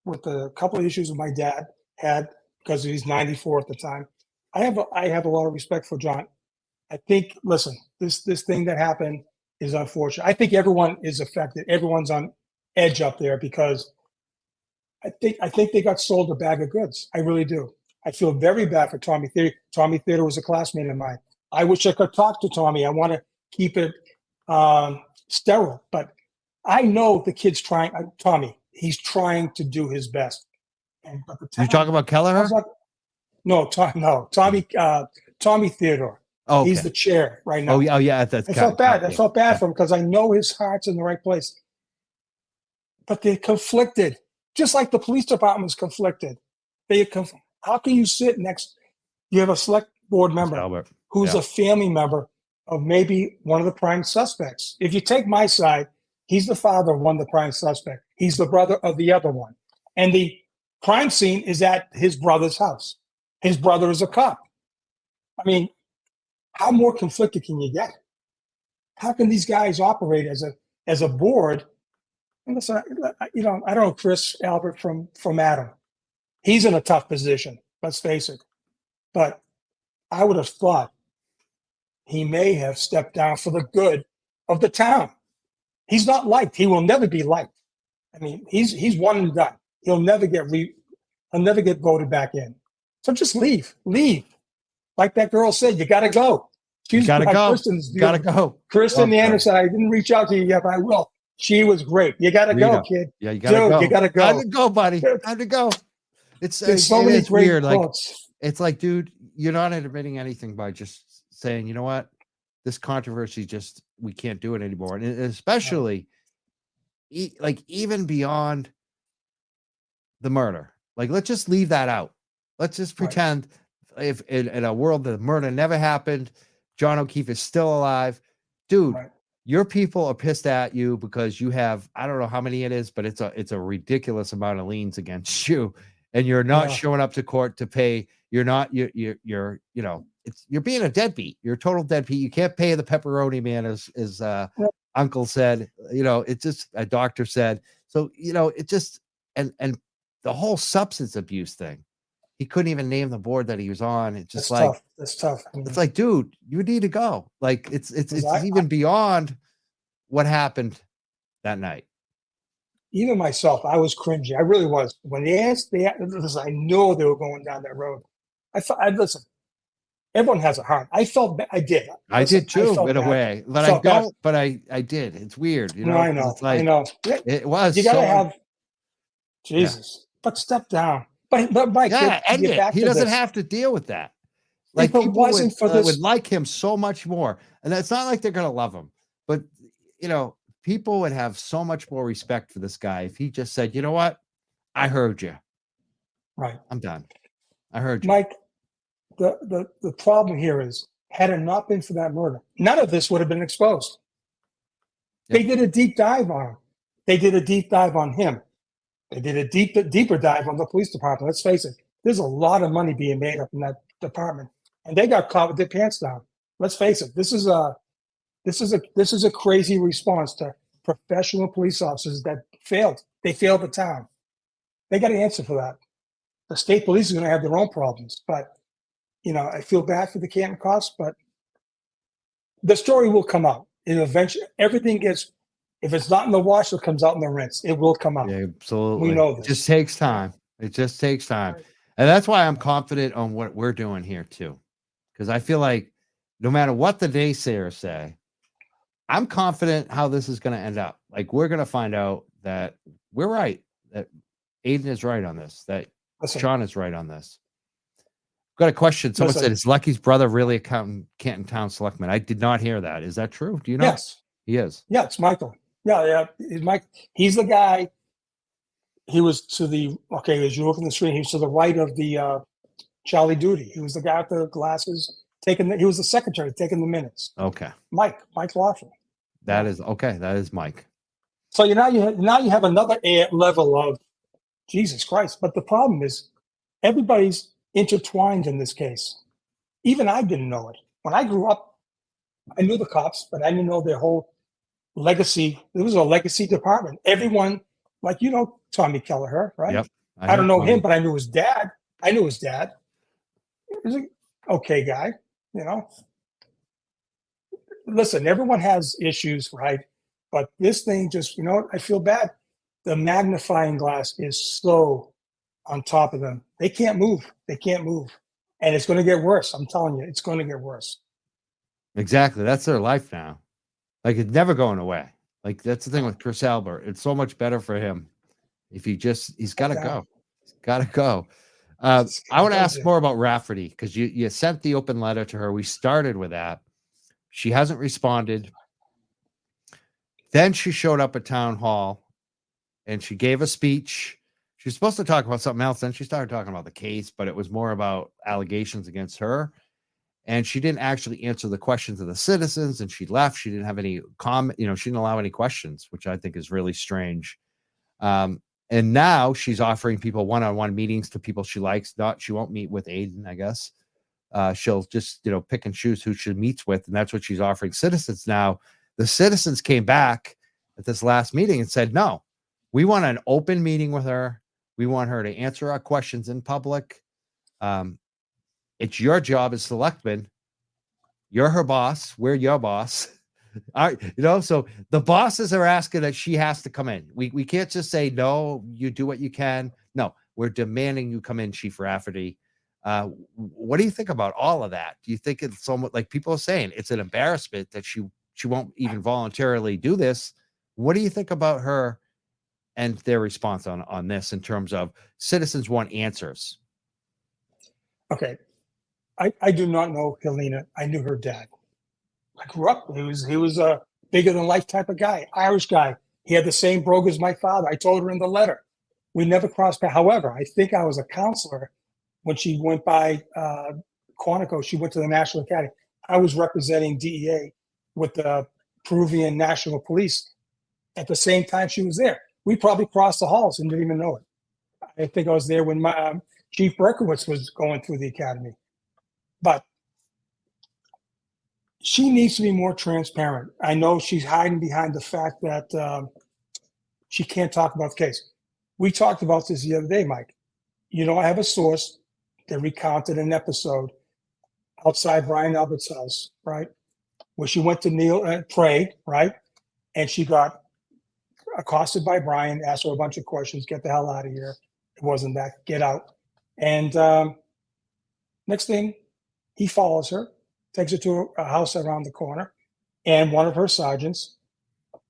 with a couple of issues my dad had, because he's 94 at the time. I have a lot of respect for John. I think, listen, this thing that happened is unfortunate. I think everyone is affected. Everyone's on edge up there, because I think they got sold a bag of goods. I really do. I feel very bad for Tommy Theodore. Tommy Theodore was a classmate of mine. I wish I could talk to Tommy. I want to keep it sterile, but I know the kid's trying. Tommy, he's trying to do his best. But you talking about Kelleher? No, Tommy Theodore. Oh, okay. He's the chair right now. Oh yeah. I felt bad. I felt bad for him, because I know his heart's in the right place. But they're conflicted, just like the police department's conflicted. How can you sit next? You have a select board member who's a family member of maybe one of the prime suspects. If you take my side, he's the father of one of the prime suspects. He's the brother of the other one. And the crime scene is at his brother's house. His brother is a cop. I mean, how more conflicted can you get? How can these guys operate as a board? And listen, I don't know Chris Albert from Adam. He's in a tough position. Let's face it. But I would have thought he may have stepped down for the good of the town. He's not liked. He will never be liked. I mean, he's one and done. He'll never get voted back in. So just leave. Like that girl said, you got to go. You got to go. Got to go. Kristen Anderson, I didn't reach out to you yet, but I will. She was great. You got to go, kid. Yeah, you got to go. You got to go. Time to go, buddy. Time to go. It's so many great weird. quotes. Like, it's like, dude, you're not admitting anything by just saying, you know what, this controversy we can't do it anymore. And especially, even beyond the murder. Like, let's just leave that out. Let's just pretend if in a world that murder never happened, John O'Keefe is still alive. Dude, your people are pissed at you because you have, I don't know how many it is, but it's a ridiculous amount of liens against you. And you're not showing up to court to pay. You're being a deadbeat. You're a total deadbeat. You can't pay the pepperoni man, as uncle said, it's just a doctor said. So, it just, and the whole substance abuse thing, he couldn't even name the board that he was on. It's just That's tough. I mean, it's like, dude, you need to go. Like, it's even beyond what happened that night. Even myself, I was cringing. I really was. When they asked, I know they were going down that road. Listen, everyone has a heart. I felt bad. I did. I did too, in a way. But I don't, but I did. It's weird. No, I know. It's like, I know. It was. You got to have, Jesus, but step down. But Mike, end it. He doesn't have to deal with that. Like, people would like him so much more. And it's not like they're going to love him. But, people would have so much more respect for this guy if he just said, you know what? I heard you. Right. I'm done. I heard you. Mike, the problem here is, had it not been for that murder, none of this would have been exposed. Yep. They did a deep dive on him. They did a deep dive on him. They did a deeper dive on the police department. Let's face it. There's a lot of money being made up in that department, and they got caught with their pants down. Let's face it. This is a crazy response to professional police officers that failed. They failed the town. They got to answer for that. The state police is going to have their own problems, but I feel bad for the Canton cops, but the story will come out. And eventually, everything gets. If it's not in the wash, it comes out in the rinse. It will come out. Yeah, absolutely. We know this. It just takes time. It just takes time. And that's why I'm confident on what we're doing here too. Because I feel like no matter what the naysayers say, I'm confident how this is going to end up. Like, we're going to find out that we're right, that Aidan is right on this, that Sean is right on this. Got a question. Someone said, is Lucky's brother really a Canton Town selectman? I did not hear that. Is that true? Do you know? Yes. He is. Yeah, it's Michael. Yeah. Mike. He's the guy. He was to the, as you look on the screen, he was to the right of the Charlie Duty. He was the guy with the glasses he was the secretary taking the minutes. Okay. Mike Laughlin. That is okay. That is Mike. So now you have another level of Jesus Christ. But the problem is everybody's intertwined in this case. Even I didn't know it. When I grew up, I knew the cops, but I didn't know their whole legacy. There was a legacy department. Everyone, like, Tommy Kelleher, right? Yep. I don't know him, but I knew his dad. He was an okay guy, Listen, everyone has issues, right? But this thing just, I feel bad. The magnifying glass is so on top of them. They can't move. And it's going to get worse. I'm telling you, it's going to get worse. Exactly. That's their life now. Like, it's never going away. Like, that's the thing with Chris Albert. It's so much better for him if he's got to go. He's got to go. I want to ask more about Rafferty, because you sent the open letter to her. We started with that. She hasn't responded. Then she showed up at town hall and she gave a speech. She was supposed to talk about something else. Then she started talking about the case, but it was more about allegations against her. And she didn't actually answer the questions of the citizens, and she left. She didn't have any comment. She didn't allow any questions, which I think is really strange. And now she's offering people one-on-one meetings to people she likes. She won't meet with Aidan, I guess. She'll just, pick and choose who she meets with. And that's what she's offering citizens now. the citizens came back at this last meeting and said, no, we want an open meeting with her. We want her to answer our questions in public. It's your job as selectman. You're her boss. We're your boss. So the bosses are asking that she has to come in. We can't just say, no, you do what you can. No, we're demanding you come in, Chief Rafferty. What do you think about all of that? Do you think it's somewhat like people are saying it's an embarrassment that she won't even voluntarily do this? What do you think about her and their response on this in terms of citizens want answers? Okay. I do not know Helena. I knew her dad. I grew up. He was a bigger than life type of guy, Irish guy. He had the same brogue as my father. I told her in the letter. We never crossed paths. However, I think I was a counselor when she went by Quantico. She went to the National Academy. I was representing DEA with the Peruvian National Police at the same time she was there. We probably crossed the halls and didn't even know it. I think I was there when my Chief Berkowitz was going through the academy. But she needs to be more transparent. I know she's hiding behind the fact that she can't talk about the case. We talked about this the other day, Mike. I have a source that recounted an episode outside Brian Albert's house, right? Where she went to kneel and pray, right? And she got accosted by Brian, asked her a bunch of questions, get the hell out of here. It wasn't that, get out. And next thing, he follows her, takes her to a house around the corner, and one of her sergeants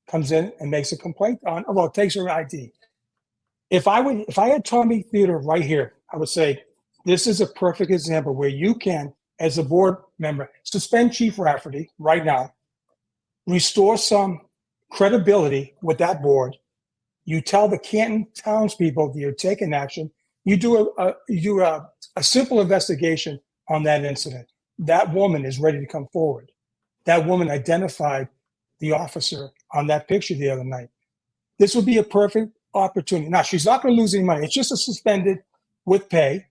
comes in and makes a complaint takes her ID. If I had Tommy Theodore right here, I would say, this is a perfect example where you can, as a board member, suspend Chief Rafferty right now, restore some credibility with that board. You tell the Canton townspeople that you're taking action. You do a simple investigation on that incident. That woman is ready to come forward. That woman identified the officer on that picture the other night. This would be a perfect opportunity. Now, she's not going to lose any money. It's just a suspended with pay,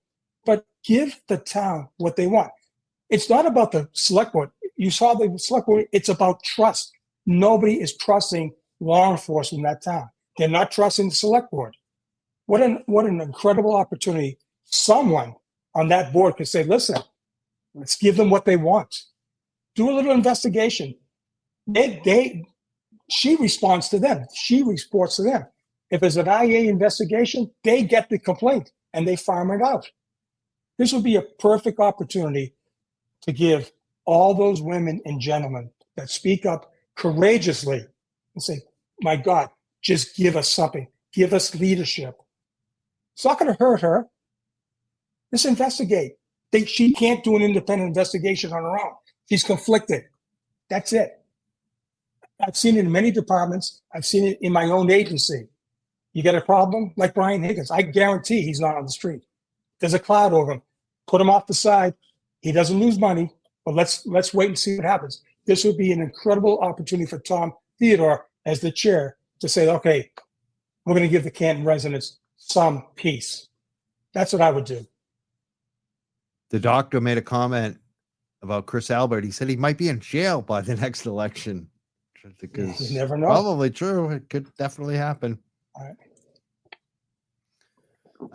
but give the town what they want. It's not about the select board. You saw the select board. It's about trust. Nobody is trusting law enforcement in that town. They're not trusting the select board. What an incredible opportunity. Someone on that board could say, listen, let's give them what they want. Do a little investigation. She responds to them. She reports to them. If there's an IA investigation, they get the complaint and they farm it out. This would be a perfect opportunity to give all those women and gentlemen that speak up courageously and say, my God, just give us something. Give us leadership. It's not going to hurt her. Just investigate. She can't do an independent investigation on her own. She's conflicted. That's it. I've seen it in many departments. I've seen it in my own agency. You get a problem like Brian Higgins. I guarantee he's not on the street. There's a cloud over him. Put him off the side. He doesn't lose money, but let's wait and see what happens. This would be an incredible opportunity for Tom Theodore as the chair to say, okay, we're going to give the Canton residents some peace. That's what I would do. The doctor made a comment about Chris Albert. He said he might be in jail by the next election. Which I think is you never know. Probably true. It could definitely happen. All right.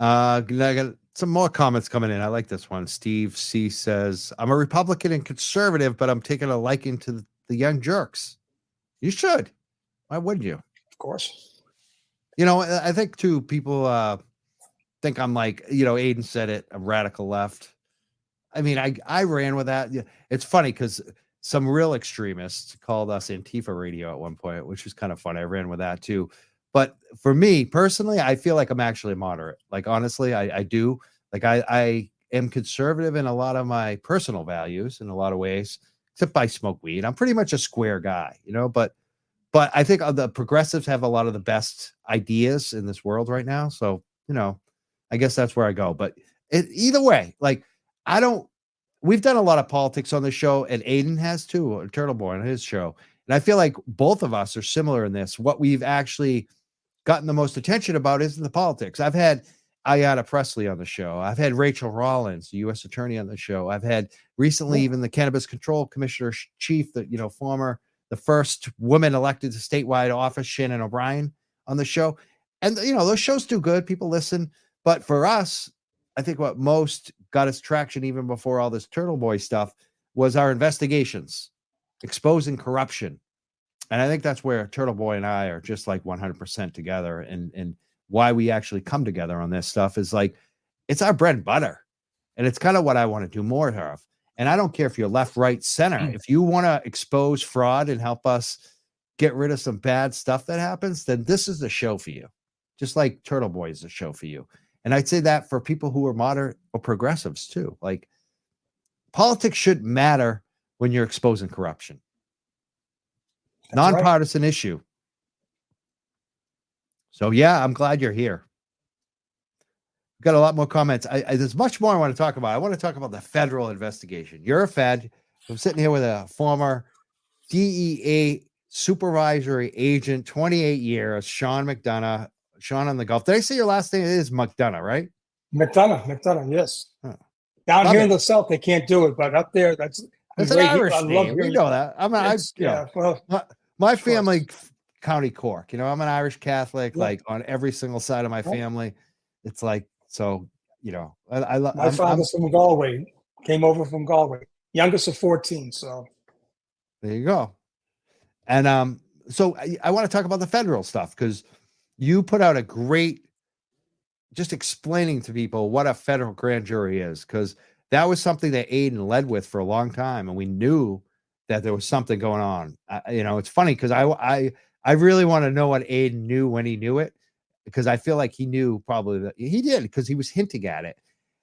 I got some more comments coming in. I like this one. Steve C says, I'm a Republican and conservative, but I'm taking a liking to the young Jurks. You should. Why wouldn't you? Of course. I think too, people think I'm like, Aidan said it, a radical left. I mean, I ran with that. It's funny because some real extremists called us Antifa radio at one point, which was kind of fun. I ran with that too. But for me personally, I feel like I'm actually moderate. Like, honestly, I do. Like, I am conservative in a lot of my personal values in a lot of ways, except I smoke weed. I'm pretty much a square guy, but I think the progressives have a lot of the best ideas in this world right now. So, I guess that's where I go. But either way, like, we've done a lot of politics on the show, and Aidan has too, Turtleboy on his show. And I feel like both of us are similar in this. What we've actually gotten the most attention about isn't the politics. I've had Ayanna Pressley on the show. I've had Rachel Rollins, the U.S. attorney, on the show. I've had recently even the Cannabis Control Commissioner chief, the former the first woman elected to statewide office, Shannon O'Brien, on the show. And, those shows do good. People listen. But for us, I think what most got us traction even before all this Turtleboy stuff was our investigations, exposing corruption. And I think that's where Turtleboy and I are just like 100% together. And why we actually come together on this stuff is like, it's our bread and butter. And it's kind of what I want to do more of. And I don't care if you're left, right, center. If you want to expose fraud and help us get rid of some bad stuff that happens, then this is the show for you. Just like Turtleboy is a show for you. And I'd say that for people who are moderate or progressives too. Like, politics shouldn't matter when you're exposing corruption. That's nonpartisan issue. So yeah, I'm glad you're here. We've got a lot more comments. There's much more I want to talk about. I want to talk about the federal investigation. You're a Fed. I'm sitting here with a former DEA supervisory agent, 28 years, Sean Onthegulf. Did I say your last name? It is McDonough, right? McDonough, yes. Huh. Down here in the South, they can't do it, but up there, that's an Irish name. We know that. My family, County Cork. I'm an Irish Catholic. Like on every single side of my family, it's like so. My father's from Galway. Came over from Galway. Youngest of 14. So there you go. And so I want to talk about the federal stuff because you put out a great, just explaining to people what a federal grand jury is, because that was something that Aidan led with for a long time, and we knew that there was something going on. It's funny because I really want to know what Aidan knew when he knew it, because I feel like he knew probably that he did because he was hinting at it.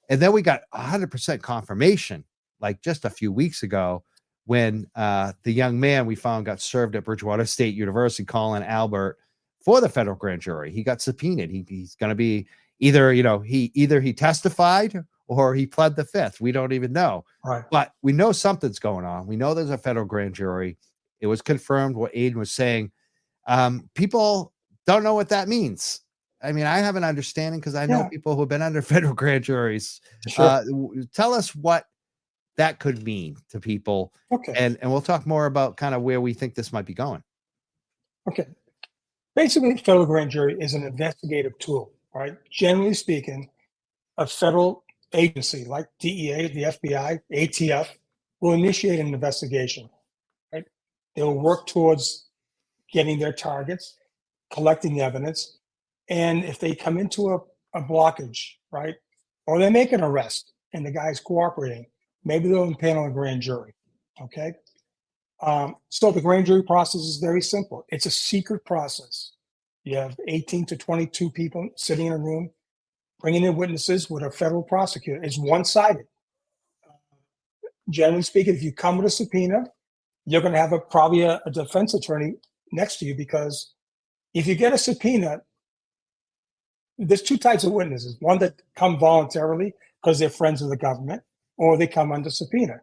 And then we got 100% confirmation, like just a few weeks ago, when the young man we found got served at Bridgewater State University, Colin Albert, for the federal grand jury. He got subpoenaed. He's going to be either he testified or he pled the fifth. We don't even know. Right. But we know something's going on. We know there's a federal grand jury. It was confirmed what Aidan was saying. People don't know what that means. I mean, I have an understanding because I know people who have been under federal grand juries. Sure. Tell us what that could mean to people. Okay. And we'll talk more about kind of where we think this might be going. Okay. Basically, federal grand jury is an investigative tool, right? Generally speaking, a federal agency like DEA, the FBI, ATF will initiate an investigation, right? They will work towards getting their targets, collecting evidence, and if they come into a blockage, right, or they make an arrest and the guy's cooperating, maybe they'll impanel a grand jury, okay? So the grand jury process is very simple. It's a secret process. You have 18 to 22 people sitting in a room, bringing in witnesses with a federal prosecutor. It's one-sided. Generally speaking, if you come with a subpoena, you're going to have probably a defense attorney next to you, because if you get a subpoena, there's two types of witnesses. One that come voluntarily because they're friends of the government, or they come under subpoena.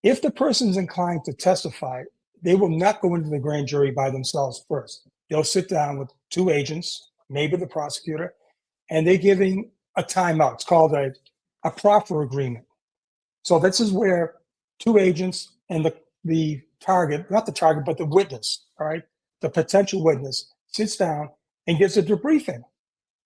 If the person's inclined to testify, they will not go into the grand jury by themselves first. They'll sit down with two agents, maybe the prosecutor, and they're giving a timeout. It's called a proffer agreement. So this is where two agents and the target, not the target, but the witness, all right, the potential witness sits down and gives a debriefing.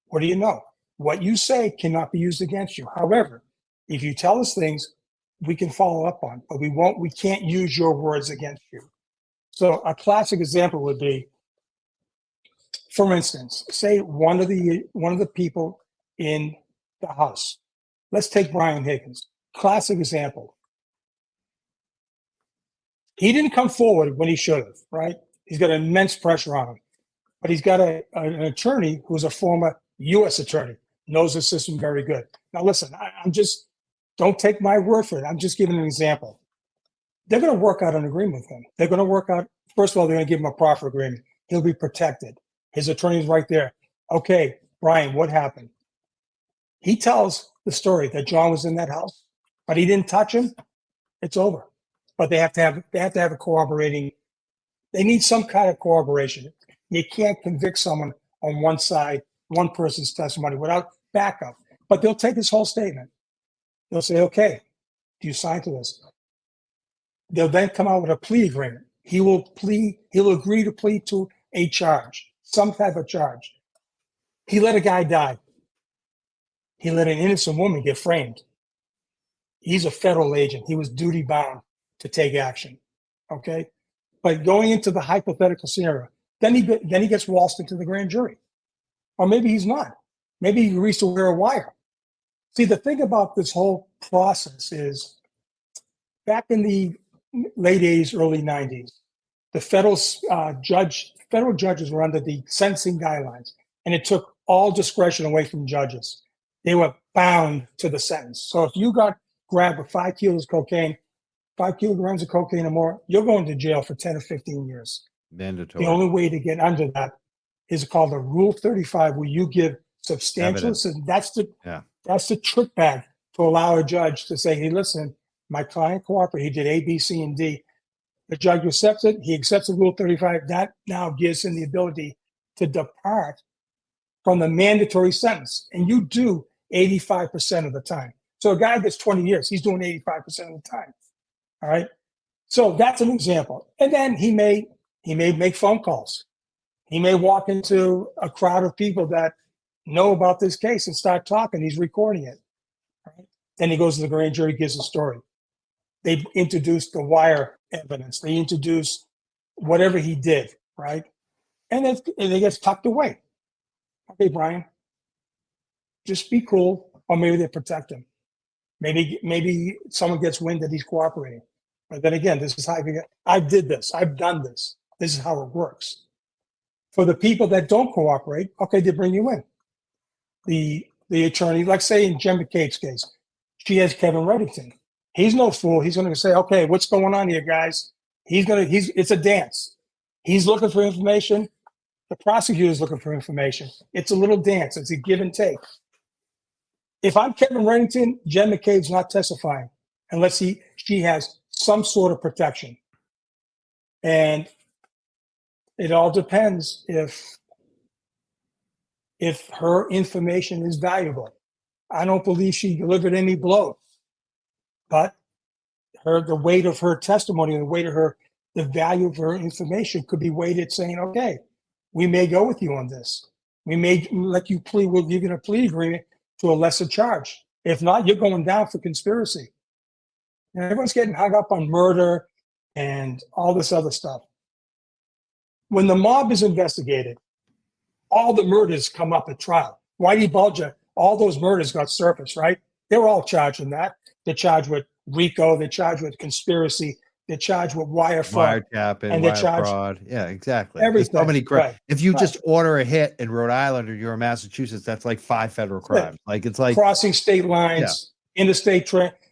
What do you know? What you say cannot be used against you. However, if you tell us things, we can follow up on, but we can't use your words against you. So a classic example would be, for instance, say one of the people in the House. Let's take Brian Higgins. Classic example. He didn't come forward when he should have, right? He's got immense pressure on him. But he's got an attorney who's a former U.S. attorney, knows the system very good. Now, listen, don't take my word for it. I'm just giving an example. They're going to work out an agreement with him. They're going to work out, first of all, they're going to give him a proffer agreement. He'll be protected. His attorney's right there. Okay, Brian, what happened? He tells the story that John was in that house, but he didn't touch him. It's over. But they have to have a corroborating. They need some kind of corroboration. You can't convict someone on one side, one person's testimony without backup. But they'll take his whole statement. They'll say, okay, do you sign to this? They'll then come out with a plea agreement. He'll agree to plead to a charge, some type of charge. He let a guy die. He let an innocent woman get framed. He's a federal agent. He was duty bound to take action. Okay. But going into the hypothetical scenario, then he gets waltzed into the grand jury. Or maybe he's not. Maybe he agrees to wear a wire. See, the thing about this whole process is back in the late 80s, early 90s, the federal judges were under the sentencing guidelines, and it took all discretion away from judges. They were bound to the sentence. So if you got grabbed with 5 kilograms of cocaine or more, you're going to jail for 10 or 15 years. Mandatory. The only way to get under that is called a Rule 35, where you give substantial. That's the trick bag to allow a judge to say, hey, listen, my client cooperated. He did A, B, C, and D. The judge accepts it. He accepts the Rule 35. That now gives him the ability to depart from the mandatory sentence. And you do 85% of the time. So a guy gets 20 years. He's doing 85% of the time. All right. So that's an example. And then he may make phone calls. He may walk into a crowd of people that know about this case and start talking. He's recording it. Right? Then he goes to the grand jury, gives a story. They introduced the wire evidence. They introduced whatever he did, right? And it gets tucked away. Okay, Brian, just be cool, or maybe they protect him. Maybe someone gets wind that he's cooperating. But then again, this is how I did this. I've done this. This is how it works. For the people that don't cooperate, okay, they bring you in. The attorney, like say in Jen McCabe's case, she has Kevin Reddington. He's no fool. He's going to say, okay, what's going on here, guys? It's a dance. He's looking for information. The prosecutor's looking for information. It's a little dance. It's a give and take. If I'm Kevin Reddington, Jen McCabe's not testifying unless she has some sort of protection. And it all depends if her information is valuable. I don't believe she delivered any blows, but the weight of her testimony and the value of her information could be weighted saying, okay, we may go with you on this. We may let you plea. We'll give you a plea agreement to a lesser charge. If not, you're going down for conspiracy. And everyone's getting hung up on murder and all this other stuff. When the mob is investigated, all the murders come up at trial. Whitey Bulger, all those murders got surfaced, right? They were all charged in that. They're charged with RICO. They're charged with conspiracy. They're charged with wire fraud. Wiretapping, and wire fraud. Yeah, exactly. Everything. There's so many crimes. Right. If you just order a hit in Rhode Island or you're in Massachusetts, that's like 5 federal crimes. Yeah. Like it's like crossing state lines, interstate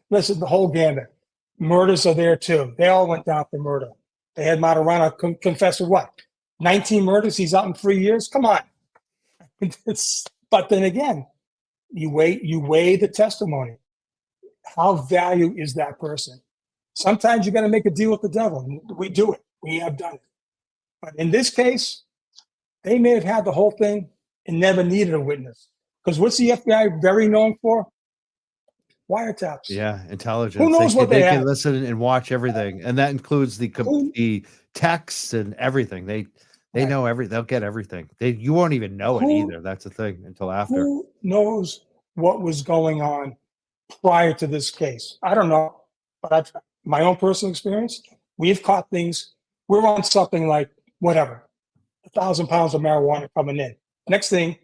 listen, the whole gambit. Murders are there too. They all went down for murder. They had Maturana confess to what? 19 murders. He's out in 3 years. Come on. But then again, you weigh the testimony. How value is that person? Sometimes you got to make a deal with the devil. We do it. We have done it. But in this case, they may have had the whole thing and never needed a witness. Because what's the FBI very known for? Wiretaps. Yeah, intelligence. Who knows what they can have? listen and watch everything, and that includes the texts and everything. They know everything. They'll get everything. You won't even know it either. That's the thing until after. Who knows what was going on prior to this case? I don't know, but my own personal experience, we've caught things. We're on something like whatever, 1,000 pounds of marijuana coming in. Next thing,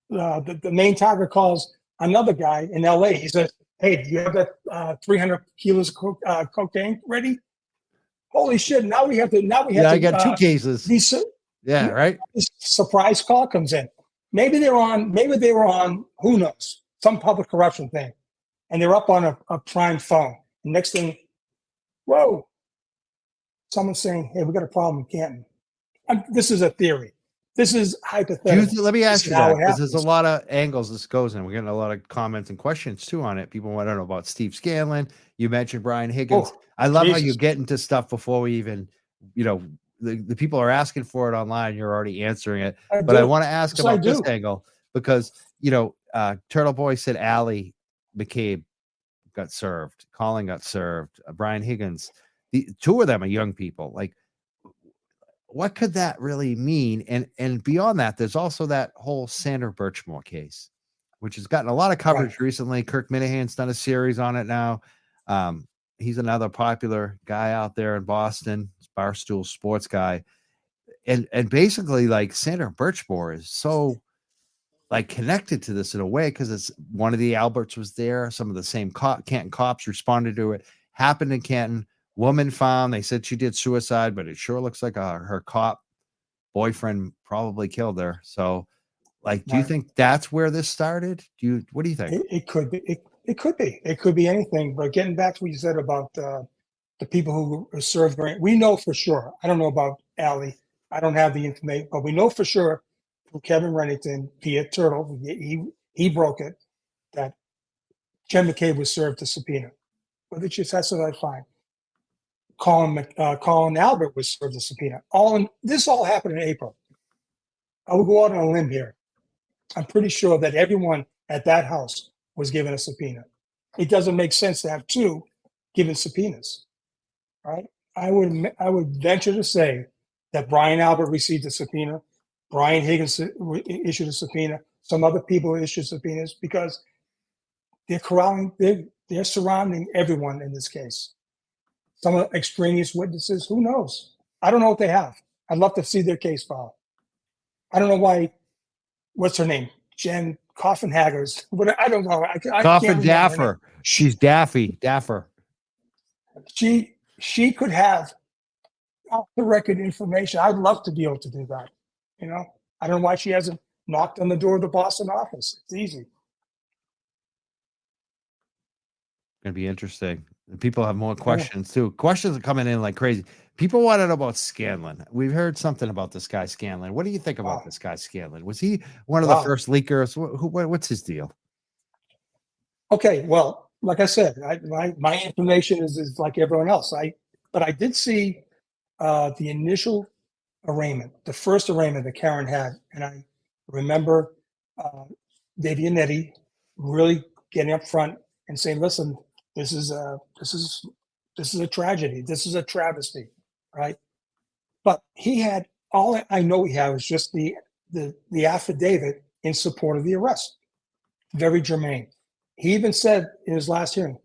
the main target calls another guy in LA. He says, "Hey, do you have that 300 kilos of cocaine ready?" Holy shit! Now we have to. I got 2 cases. Right. This surprise call comes in. Maybe they were on. Who knows? Some public corruption thing, and they're up on a prime phone. And next thing, whoa! Someone's saying, "Hey, we got a problem in Canton." This is a theory. This is hypothetical. Let me ask you that, because there's a lot of angles this goes in. We're getting a lot of comments and questions too on it. People want to know about Steve Scanlon. You mentioned Brian Higgins. I love how you get into stuff before we even, the people are asking for it online. You're already answering it. But I want to ask about this angle because, Turtleboy said Allie McCabe got served. Colin got served. Brian Higgins. the two of them are young people. Like, what could that really mean? And beyond that, there's also that whole Sandra Birchmore case, which has gotten a lot of coverage recently. Kirk Minahan's done a series on it now. He's another popular guy out there in Boston, Barstool Sports guy. And basically, like, Sandra Birchmore is so like connected to this in a way, because it's one of the Alberts was there. Some of the same Canton cops responded to it. Happened in Canton. Woman found. They said she did suicide, but it sure looks like her cop boyfriend probably killed her. So, like, do you think that's where this started? What do you think? It could be. It could be. It could be anything. But getting back to what you said about the people who served grant, we know for sure. I don't know about Allie. I don't have the information, but we know for sure from Kevin Rennington via Turtle, he broke it, that Jen McCabe was served a subpoena. Whether she says so, that's fine. Colin Albert was served a subpoena. This all happened in April. I will go out on a limb here. I'm pretty sure that everyone at that house was given a subpoena. It doesn't make sense to have two given subpoenas, right? I would venture to say that Brian Albert received a subpoena, Brian Higgins issued a subpoena, some other people issued subpoenas, because they're surrounding everyone in this case. Some extraneous witnesses, who knows? I don't know what they have. I'd love to see their case file. I don't know why. What's her name? Jen Coffin-Haggers. I don't know. Coffin Daffer. She's Daffer. She could have off the record information. I'd love to be able to do that. You know, I don't know why she hasn't knocked on the door of the Boston office. It's easy. Gonna be interesting. People have more questions too. Questions are coming in like crazy. People want to know about Scanlon. We've heard something about this guy Scanlon. What do you think about this guy Scanlon? Was he one of the first leakers? What's his deal? Okay, well, like I said, my information is like everyone else. But I did see the initial arraignment, the first arraignment that Karen had, and I remember deviated really getting up front and saying, "Listen, this is a tragedy. This is a travesty." Right. But he had, all I know he had was just the affidavit in support of the arrest. Very germane. He even said in his last hearing,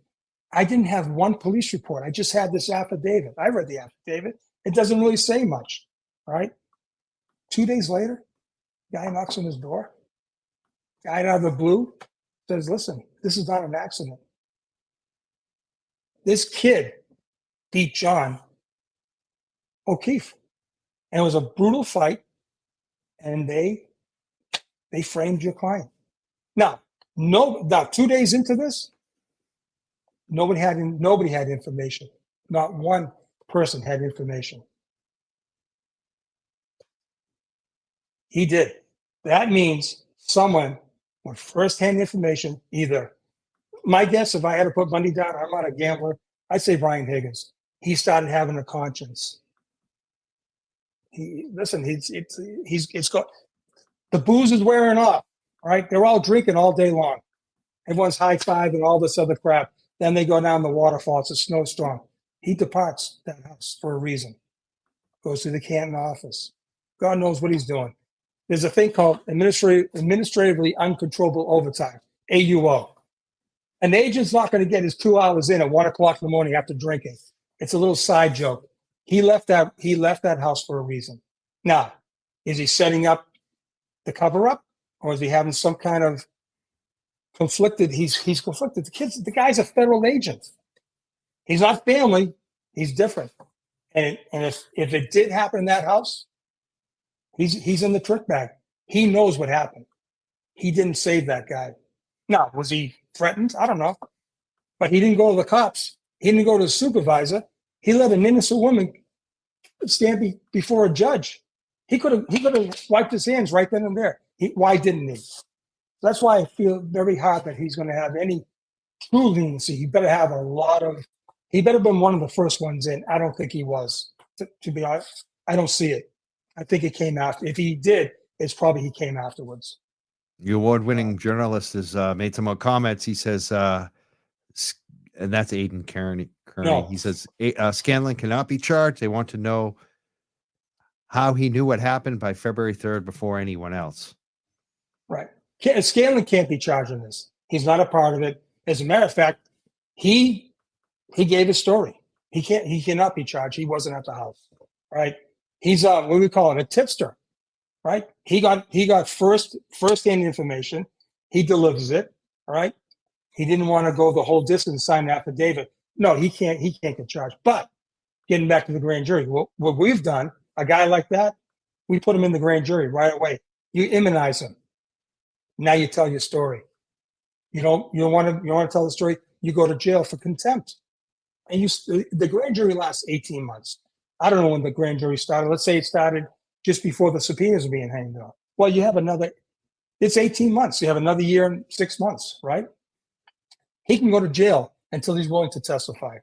I didn't have one police report. I just had this affidavit. I read the affidavit. It doesn't really say much. Right. 2 days later, guy knocks on his door. Guy out of the blue says, "Listen, this is not an accident. This kid beat John O'Keefe, and it was a brutal fight, and they framed your client." Now, 2 days into this, nobody had information. Not one person had information. He did. That means someone with firsthand information, either, my guess, if I had to put money down, I'm not a gambler, I'd say Brian Higgins. He started having a conscience. It's got, the booze is wearing off, right? They're all drinking all day long. Everyone's high-fiving and all this other crap. Then they go down the waterfall. It's a snowstorm. He departs that house for a reason. Goes to the Canton office. God knows what he's doing. There's a thing called administratively uncontrollable overtime, AUO. An agent's not going to get his 2 hours in at 1 o'clock in the morning after drinking. It's a little side joke. He left that house for a reason. Now, is he setting up the cover up, or is he having some kind of conflicted? He's conflicted. The guy's a federal agent. He's not family. He's different. And if it did happen in that house, he's in the trick bag. He knows what happened. He didn't save that guy. Now, was he threatened? I don't know. But he didn't go to the cops. He didn't go to the supervisor. He let an innocent woman stand before a judge. He could have wiped his hands right then and there. Why didn't he? That's why I feel very hard that he's going to have any true leniency. He better have he better been one of the first ones in. I don't think he was. To be honest, I don't see it. I think it came after. If he did, it's probably he came afterwards. The award-winning journalist has made some more comments. He says, and that's Aidan Kearney. No. He says Scanlon cannot be charged. They want to know how he knew what happened by February 3rd before anyone else. Right. Scanlon can't be charged in this. He's not a part of it. As a matter of fact, he gave his story. He cannot be charged. He wasn't at the house. Right. He's what do we call it? A tipster. Right. He got first-hand information. He delivers it. All right. He didn't want to go the whole distance and sign an affidavit. No, he can't get charged. But getting back to the grand jury, what we've done, a guy like that, we put him in the grand jury right away. You immunize him. Now you tell your story. You don't want to tell the story. You go to jail for contempt. And the grand jury lasts 18 months. I don't know when the grand jury started. Let's say it started just before the subpoenas were being hanged out. Well, you have it's 18 months. You have another year and 6 months, right? He can go to jail until he's willing to testify.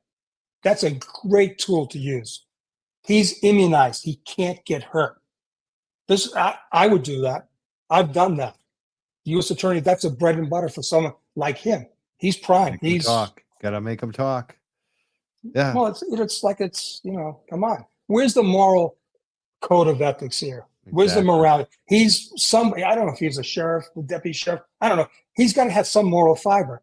That's a great tool to use. He's immunized. He can't get hurt. I would do that. I've done that. The U.S. attorney, that's a bread and butter for someone like him. He's prime. Gotta make him talk. Yeah. Well, it's like come on. Where's the moral code of ethics here? Where's the morality? He's somebody, I don't know if he's a sheriff, the deputy sheriff. I don't know. He's got to have some moral fiber.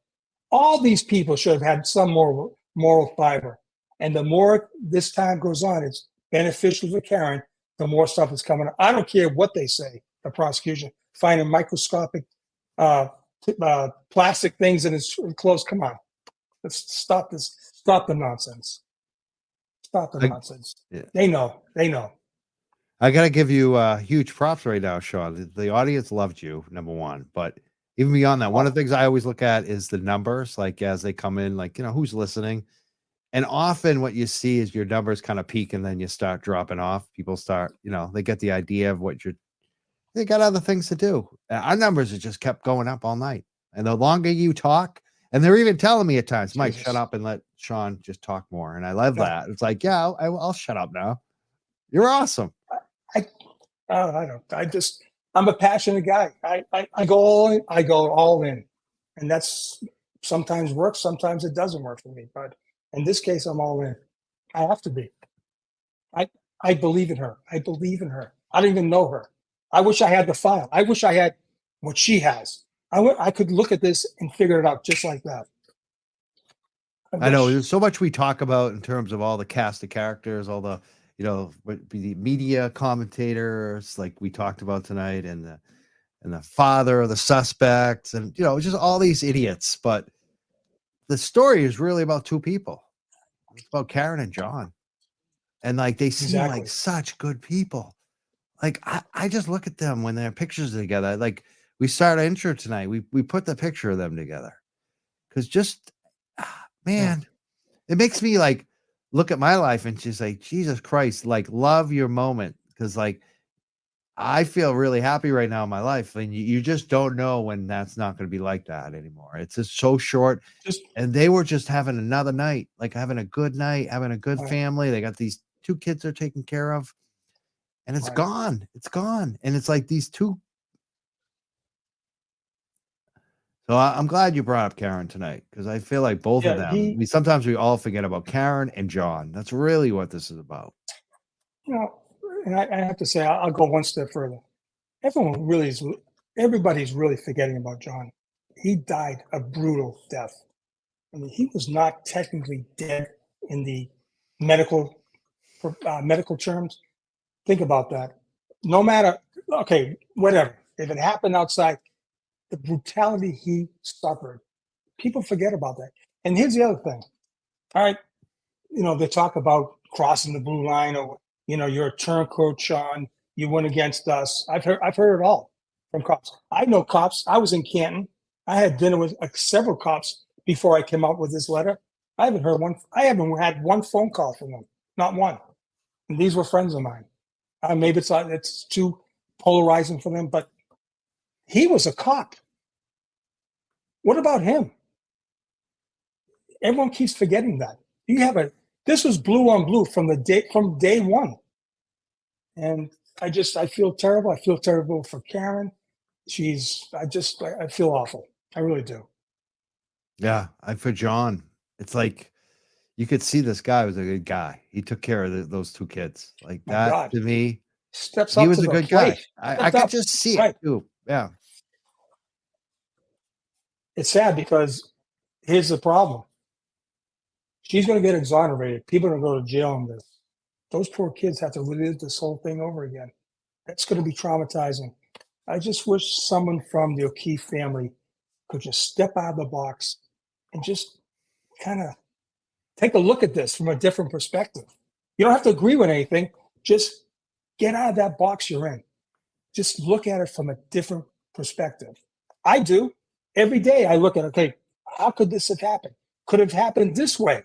All these people should have had some moral fiber. And the more this time goes on, it's beneficial for Karen, the more stuff is coming up. I don't care what they say, the prosecution, finding microscopic plastic things in his clothes. Come on. Let's stop this. Stop the nonsense. Stop the nonsense. Yeah. They know. I got to give you huge props right now, Sean. The audience loved you, number one. But even beyond that, one of the things I always look at is the numbers, like as they come in, like, who's listening. And often what you see is your numbers kind of peak and then you start dropping off. People start, they get the idea of they got other things to do. Our numbers have just kept going up all night. And the longer you talk, and they're even telling me at times, Mike, shut up and let Sean just talk more. And I love that. It's like, yeah, I'll shut up now. You're awesome. I'm a passionate guy. I go all in. And that's sometimes works. Sometimes it doesn't work for me. But in this case, I'm all in. I have to be. I believe in her. I believe in her. I don't even know her. I wish I had the file. I wish I had what she has. I could look at this and figure it out just like that. I know there's so much we talk about in terms of all the cast of characters, all the, the media commentators like we talked about tonight, and the father of the suspects, and, just all these idiots. But the story is really about two people. It's about Karen and John. And like, they seem like such good people. Like, I just look at them when they're pictures together. Like, we start our intro tonight. We put the picture of them together because it makes me like look at my life and just like, Jesus Christ, like, love your moment. Because like, I feel really happy right now in my life, and you just don't know when that's not going to be like that anymore. It's just so short. And they were just having another night, like having a good night, having a good family. They got these 2 kids they're taking care of, and it's gone. It's gone. And it's like these two. So I'm glad you brought up Karen tonight, because I feel like both of them. Sometimes we all forget about Karen and John. That's really what this is about. And I have to say, I'll go one step further. Everybody's really forgetting about John. He died a brutal death. I mean, he was not technically dead in the medical terms. Think about that. No matter, whatever. If it happened outside, the brutality he suffered, people forget about that. And here's the other thing. All right, they talk about crossing the blue line, or you're a turncoat, Sean. You went against us. I've heard it all from cops. I know cops. I was in Canton. I had dinner with several cops before I came out with this letter. I haven't had one phone call from them, not one. And these were friends of mine. Maybe it's too polarizing for them, but he was a cop. What about him? Everyone keeps forgetting that. This was blue on blue from day one. And I feel terrible. I feel terrible for Karen. I feel awful. I really do. Yeah. For John, It's like you could see this guy was a good guy. He took care of those two kids. Like My that God. to me, Steps he up was to a the good guy. plate. I Stepped could up. just see Right. it too. Yeah. It's sad because here's the problem. She's going to get exonerated. People are going to go to jail on this. Those poor kids have to relive this whole thing over again. That's going to be traumatizing. I just wish someone from the O'Keefe family could just step out of the box and just kind of take a look at this from a different perspective. You don't have to agree with anything. Just get out of that box you're in. Just look at it from a different perspective. I do. Every day I look at, okay, how could this have happened? Could have happened this way.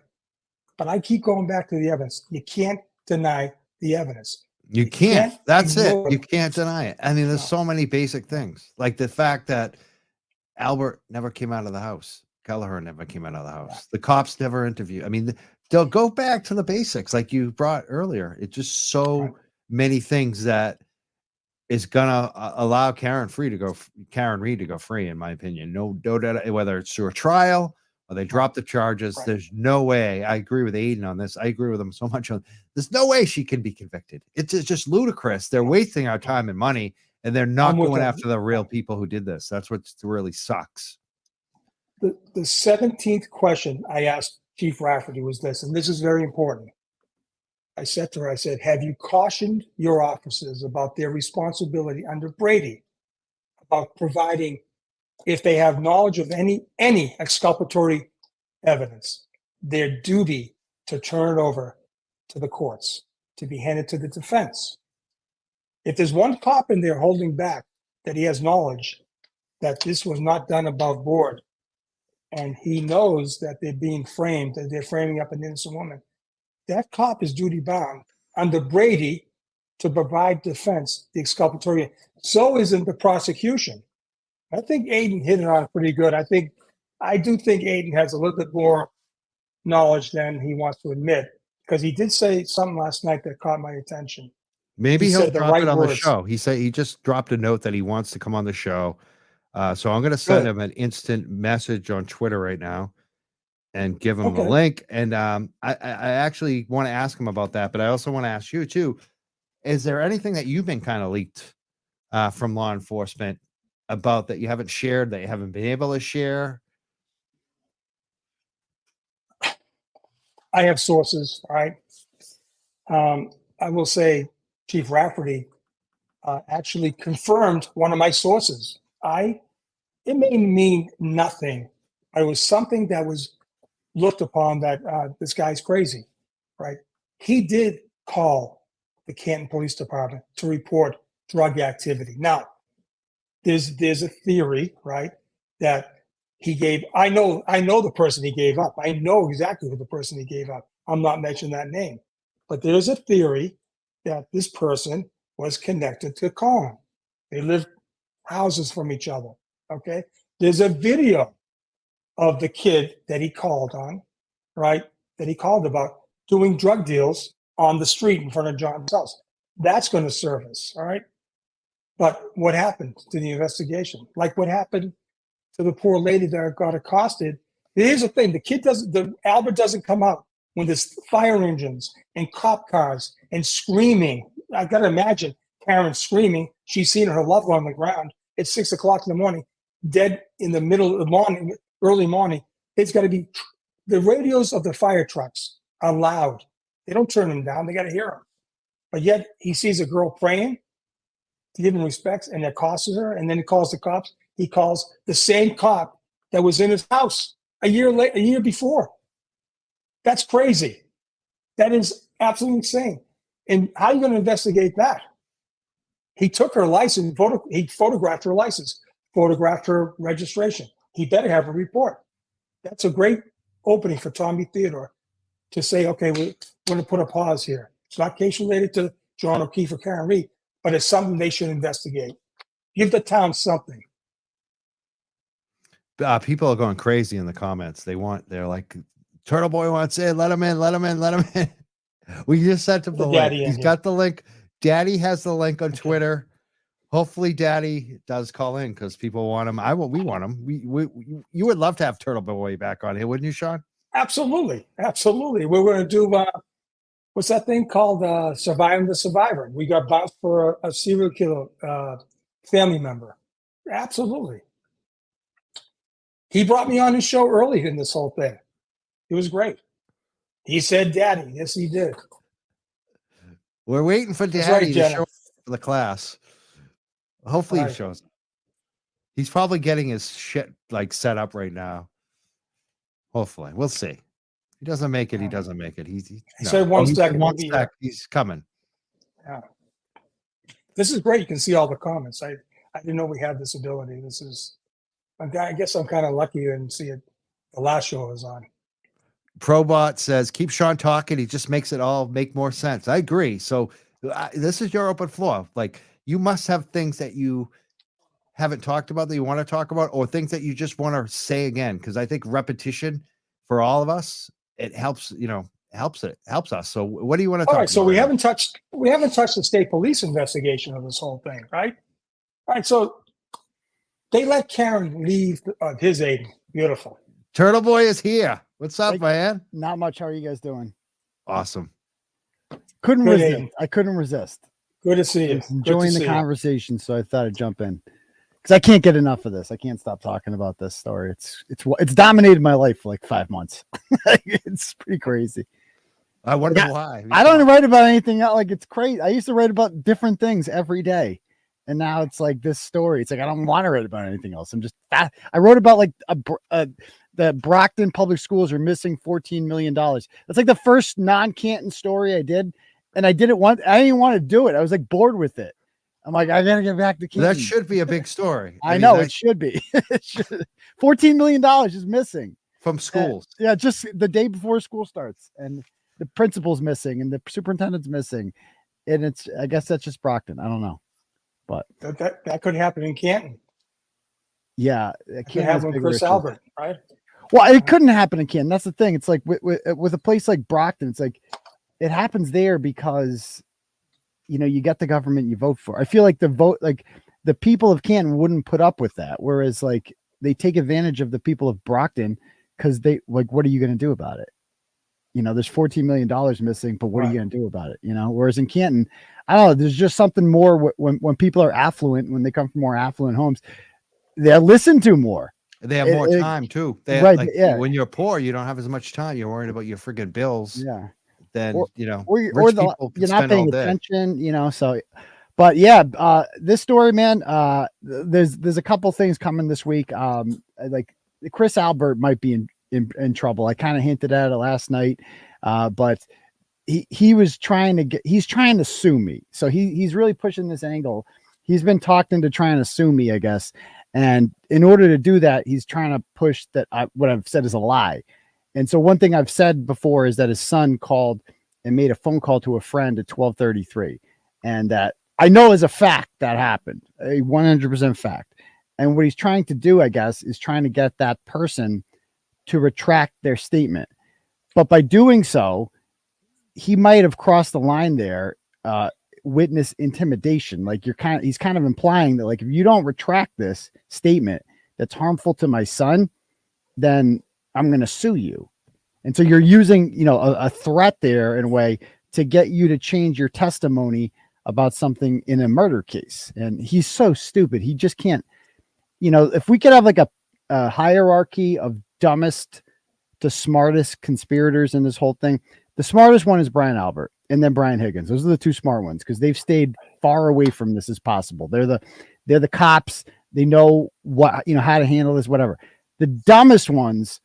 But I keep going back to the evidence. You can't deny the evidence. You can't. That's it. ignore You can't deny it. I mean, there's so many basic things, like the fact that Albert never came out of the house. Kelleher never came out of the house. The cops never interviewed. I mean, they'll go back to the basics, like you brought earlier. It's just so many things that is gonna allow Karen Reed to go free, in my opinion. No doubt, whether it's through a trial or they drop the charges. There's no way. I agree with Aidan on this. I agree with him so much on. There's no way she can be convicted. It's just ludicrous. They're wasting our time and money, and they're not going after the real people who did this. That's what really sucks. The 17th question I asked Chief Rafferty was this, and this is very important. I said to her, I said, have you cautioned your officers about their responsibility under Brady about providing, if they have knowledge of any exculpatory evidence, their duty to turn it over to the courts, to be handed to the defense? If there's one cop in there holding back that he has knowledge that this was not done above board, and he knows that they're being framed, that they're framing up an innocent woman, that cop is duty bound under Brady to provide defense, the exculpatory. So isn't the prosecution. I think Aidan hit it on pretty good. I do think Aidan has a little bit more knowledge than he wants to admit, because he did say something last night that caught my attention. Maybe he'll drop it on the show. He said he just dropped a note that he wants to come on the show. So I'm going to send him an instant message on Twitter right now and give him the link. And I actually want to ask him about that, but I also want to ask you too. Is there anything that you've been kind of leaked from law enforcement about that you haven't shared, that you haven't been able to share? I have sources, all right? I will say Chief Rafferty actually confirmed one of my sources. It may mean nothing. It was something that was looked upon that this guy's crazy, right? He did call the Canton Police Department to report drug activity. Now, there's a theory, right, that he gave. I know the person he gave up. I know exactly who the person he gave up. I'm not mentioning that name, but there's a theory that this person was connected to Colin. They lived houses from each other. Okay. There's a video of the kid that he called on, right? That he called about doing drug deals on the street in front of John's house. That's going to surface. All right. But what happened to the investigation? Like what happened to the poor lady that got accosted? Here's the thing. Albert doesn't come out when there's fire engines and cop cars and screaming. I got to imagine Karen screaming. She's seen her loved one on the ground. It's 6 o'clock in the morning, dead in the middle of the morning, early morning. It's got to be the radios of the fire trucks are loud. They don't turn them down. They got to hear them. But yet he sees a girl praying to give him respects and accosts her, and then he calls the cops. He calls the same cop that was in his house a year before. That's crazy. That is absolutely insane. And how are you going to investigate that? He took her license, he photographed her license, photographed her registration. He better have a report. That's a great opening for Tommy Theodore to say, okay, we're going to put a pause here. It's not case related to John O'Keefe or Karen Reed, but it's something they should investigate. Give the town something. People are going crazy in the comments. They're like, Turtleboy wants in. Let him in. We just sent him the link. He's got the link. Daddy has the link on Twitter. Hopefully Daddy does call in because people want him. We want him. You would love to have Turtleboy back on here, wouldn't you, Sean? Absolutely. We're going to do what's that thing called? Surviving the Survivor. We got bounced for a serial killer family member. Absolutely. He brought me on his show early in this whole thing. It was great. He said, "Daddy." Yes, he did. We're waiting for That's Daddy right, to Jenna. show up for the class. Hopefully he shows up. He's probably getting his shit like set up right now. Hopefully. We'll see. He doesn't make it. He doesn't make it. He said one second. One sec. He's coming. Yeah. This is great. You can see all the comments. I didn't know we had this ability. I guess I'm kind of lucky and see it. The last show I was on. Probot says, keep Sean talking. He just makes it all make more sense. I agree. So this is your open floor. Like, you must have things that you haven't talked about that you want to talk about, or things that you just want to say again. Because I think repetition for all of us, it helps, helps us. So what do you want to talk about? All right. So we haven't touched the state police investigation of this whole thing, right? All right. So they let Karen leave his Aidan. Beautiful. Turtleboy is here. What's up, man? Not much. How are you guys doing? Awesome. Couldn't resist. I couldn't resist. Good to see you. Enjoying the conversation, so I thought I'd jump in because I can't get enough of this. I can't stop talking about this story. It's dominated my life for like 5 months. It's pretty crazy. I wonder why. I don't write about anything else. Like, it's crazy. I used to write about different things every day, and now it's like this story. It's like I don't want to write about anything else. I'm just I wrote about like that Brockton public schools are missing $14 million. That's like the first non-Canton story I did. And I didn't even want to do it. I was like bored with it. I'm like, I gotta get back to Canton. That should be a big story. I know it should be. $14 million is missing from schools. Yeah, just the day before school starts, and the principal's missing, and the superintendent's missing, and I guess that's just Brockton. I don't know, but that could happen in Canton. Yeah, it could happen with Chris Albert, right? Well, it couldn't happen in Canton. That's the thing. It's like with a place like Brockton, it's like it happens there because you get the government you vote for. I feel like the people of Canton wouldn't put up with that, whereas like they take advantage of the people of Brockton because they like, what are you going to do about it? There's $14 million missing, but what are you going to do about it? Whereas in Canton, I don't know. There's just something more when people are affluent, when they come from more affluent homes, they're listened to more. They have more time too. When you're poor, you don't have as much time. You're worried about your friggin' bills. Yeah. Then or you're not paying attention. So, but yeah, this story, man. There's a couple things coming this week. Like Chris Albert might be in trouble. I kind of hinted at it last night, but he's trying to sue me. So he's really pushing this angle. He's been talked into trying to sue me, I guess. And in order to do that, he's trying to push that what I've said is a lie. And so one thing I've said before is that his son called and made a phone call to a friend at 12:33, and that I know as a fact that happened, a 100% fact. And what he's trying to do, I guess, is trying to get that person to retract their statement. But by doing so, he might have crossed the line there. Witness intimidation. Like he's kind of implying that like, if you don't retract this statement that's harmful to my son, then I'm going to sue you. And so you're using, a threat there in a way to get you to change your testimony about something in a murder case. And he's so stupid. He just can't, if we could have like a hierarchy of dumbest to smartest conspirators in this whole thing, the smartest one is Brian Albert and then Brian Higgins. Those are the two smart ones because they've stayed far away from this as possible. They're the cops. They know what, how to handle this, whatever. The dumbest ones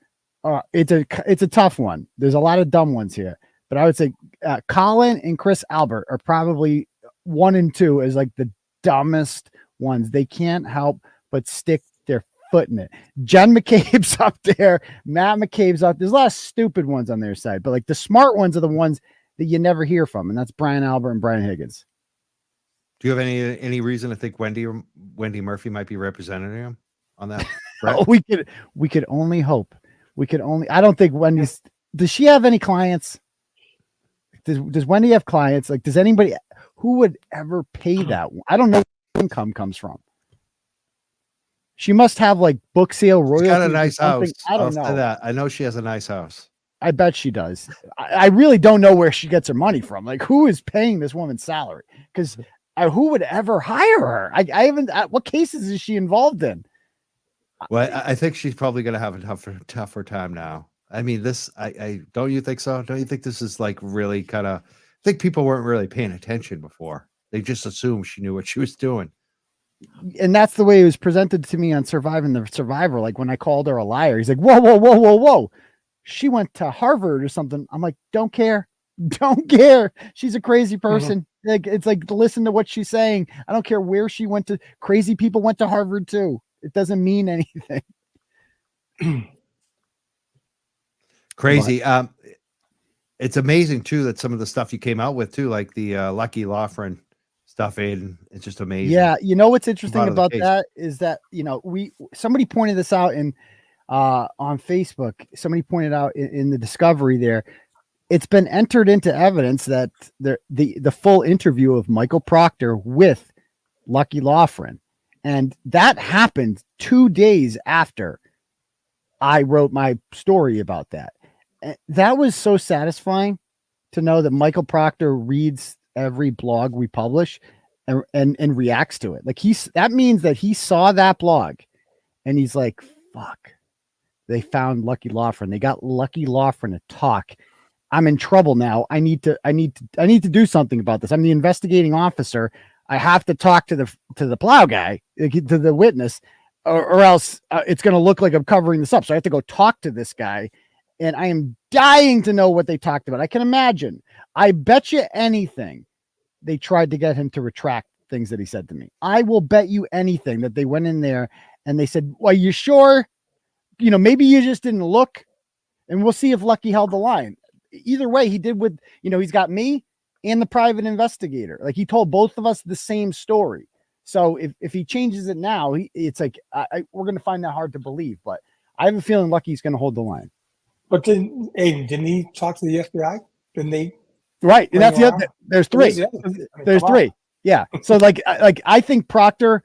it's a tough one. There's a lot of dumb ones here, but I would say Colin and Chris Albert are probably 1 and 2 as like the dumbest ones. They can't help but stick their foot in it. Jen McCabe's up there. Matt McCabe's up. There's a lot of stupid ones on their side, but like the smart ones are the ones that you never hear from, and that's Brian Albert and Brian Higgins. Do you have any reason to think Wendy Murphy might be representing him on that? Oh, we could only hope. I don't think Wendy's. Does she have any clients? Does Wendy have clients? Like, does anybody who would ever pay that? I don't know where income comes from. She must have like book sale royalties. She's got a nice house. I don't know that. I know she has a nice house. I bet she does. I really don't know where she gets her money from. Like, who is paying this woman's salary? Because who would ever hire her? I haven't. What cases is she involved in? Well, I think she's probably going to have a tougher time now. I mean, I don't you think so? Don't you think this is like really kind of? I think people weren't really paying attention before. They just assumed she knew what she was doing. And that's the way it was presented to me on Surviving the Survivor. Like when I called her a liar, he's like, whoa, whoa, whoa, whoa, whoa. She went to Harvard or something. I'm like, don't care. Don't care. She's a crazy person. Like, it's like, listen to what she's saying. I don't care where she went to. Crazy people went to Harvard too. It doesn't mean anything. Crazy. It's amazing too that some of the stuff you came out with too, like the Lucky Loughran stuff, Aidan. It's just amazing. Yeah, you know what's interesting about that is that somebody pointed this out on Facebook. Somebody pointed out in the discovery there. It's been entered into evidence that the full interview of Michael Proctor with Lucky Loughran, and that happened 2 days after I wrote my story about that. That was so satisfying to know that Michael Proctor reads every blog we publish and reacts to it. Like that means that he saw that blog and he's like, fuck, they found Lucky Loughran. They got Lucky Loughran to talk. I'm in trouble now. I need to do something about this. I'm the investigating officer. I have to talk to the plow guy, to the witness, or else it's going to look like I'm covering this up. So I have to go talk to this guy. And I am dying to know what they talked about. I can imagine. I bet you anything they tried to get him to retract things that he said to me. I will bet you anything that they went in there and they said, well, you sure? Maybe you just didn't look, and we'll see if Lucky held the line. Either way, he did with, he's got me and the private investigator. Like, he told both of us the same story. So if he changes it now, it's like, we're going to find that hard to believe, but I have a feeling Lucky's going to hold the line. But didn't he talk to the FBI? Didn't they? Right. And that's the other. There's three. There's three. Yeah. So like I think Proctor,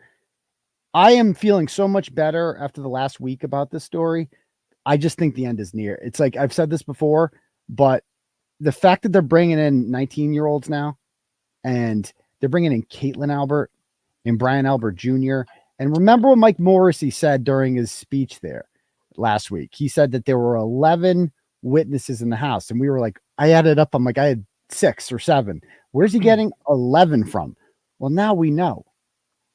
I am feeling so much better after the last week about this story. I just think the end is near. It's like, I've said this before, but the fact that they're bringing in 19-year-olds now, and they're bringing in Caitlin Albert and Brian Albert Jr. And remember what Mike Morrissey said during his speech there last week. He said that there were 11 witnesses in the house, and we were like, I added up. I'm like, I had 6 or 7. Where's he getting 11 from? Well, now we know.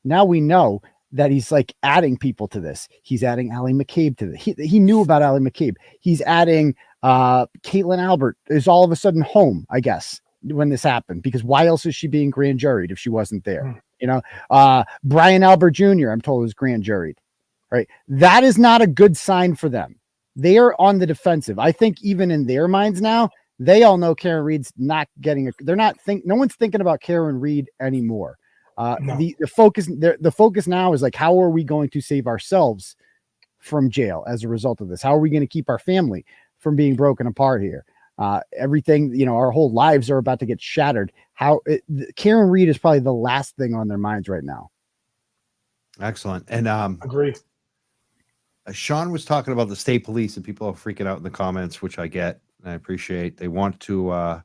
Now we know that he's like adding people to this. He's adding Allie McCabe to this. He knew about Allie McCabe. He's adding Caitlin Albert is all of a sudden home, I guess, when this happened, because why else is she being grand juried if she wasn't there? Brian Albert Jr., I'm told, was grand juried. Right. That is not a good sign for them. They are on the defensive. I think even in their minds now, they all know Karen Reed's not getting no one's thinking about Karen Reed anymore. No. The focus now is like, how are we going to save ourselves from jail as a result of this? How are we going to keep our family from being broken apart here? Everything, our whole lives are about to get shattered. Karen Reed is probably the last thing on their minds right now. Excellent. And agree. Sean was talking about the state police, and people are freaking out in the comments, which I get and I appreciate. They want to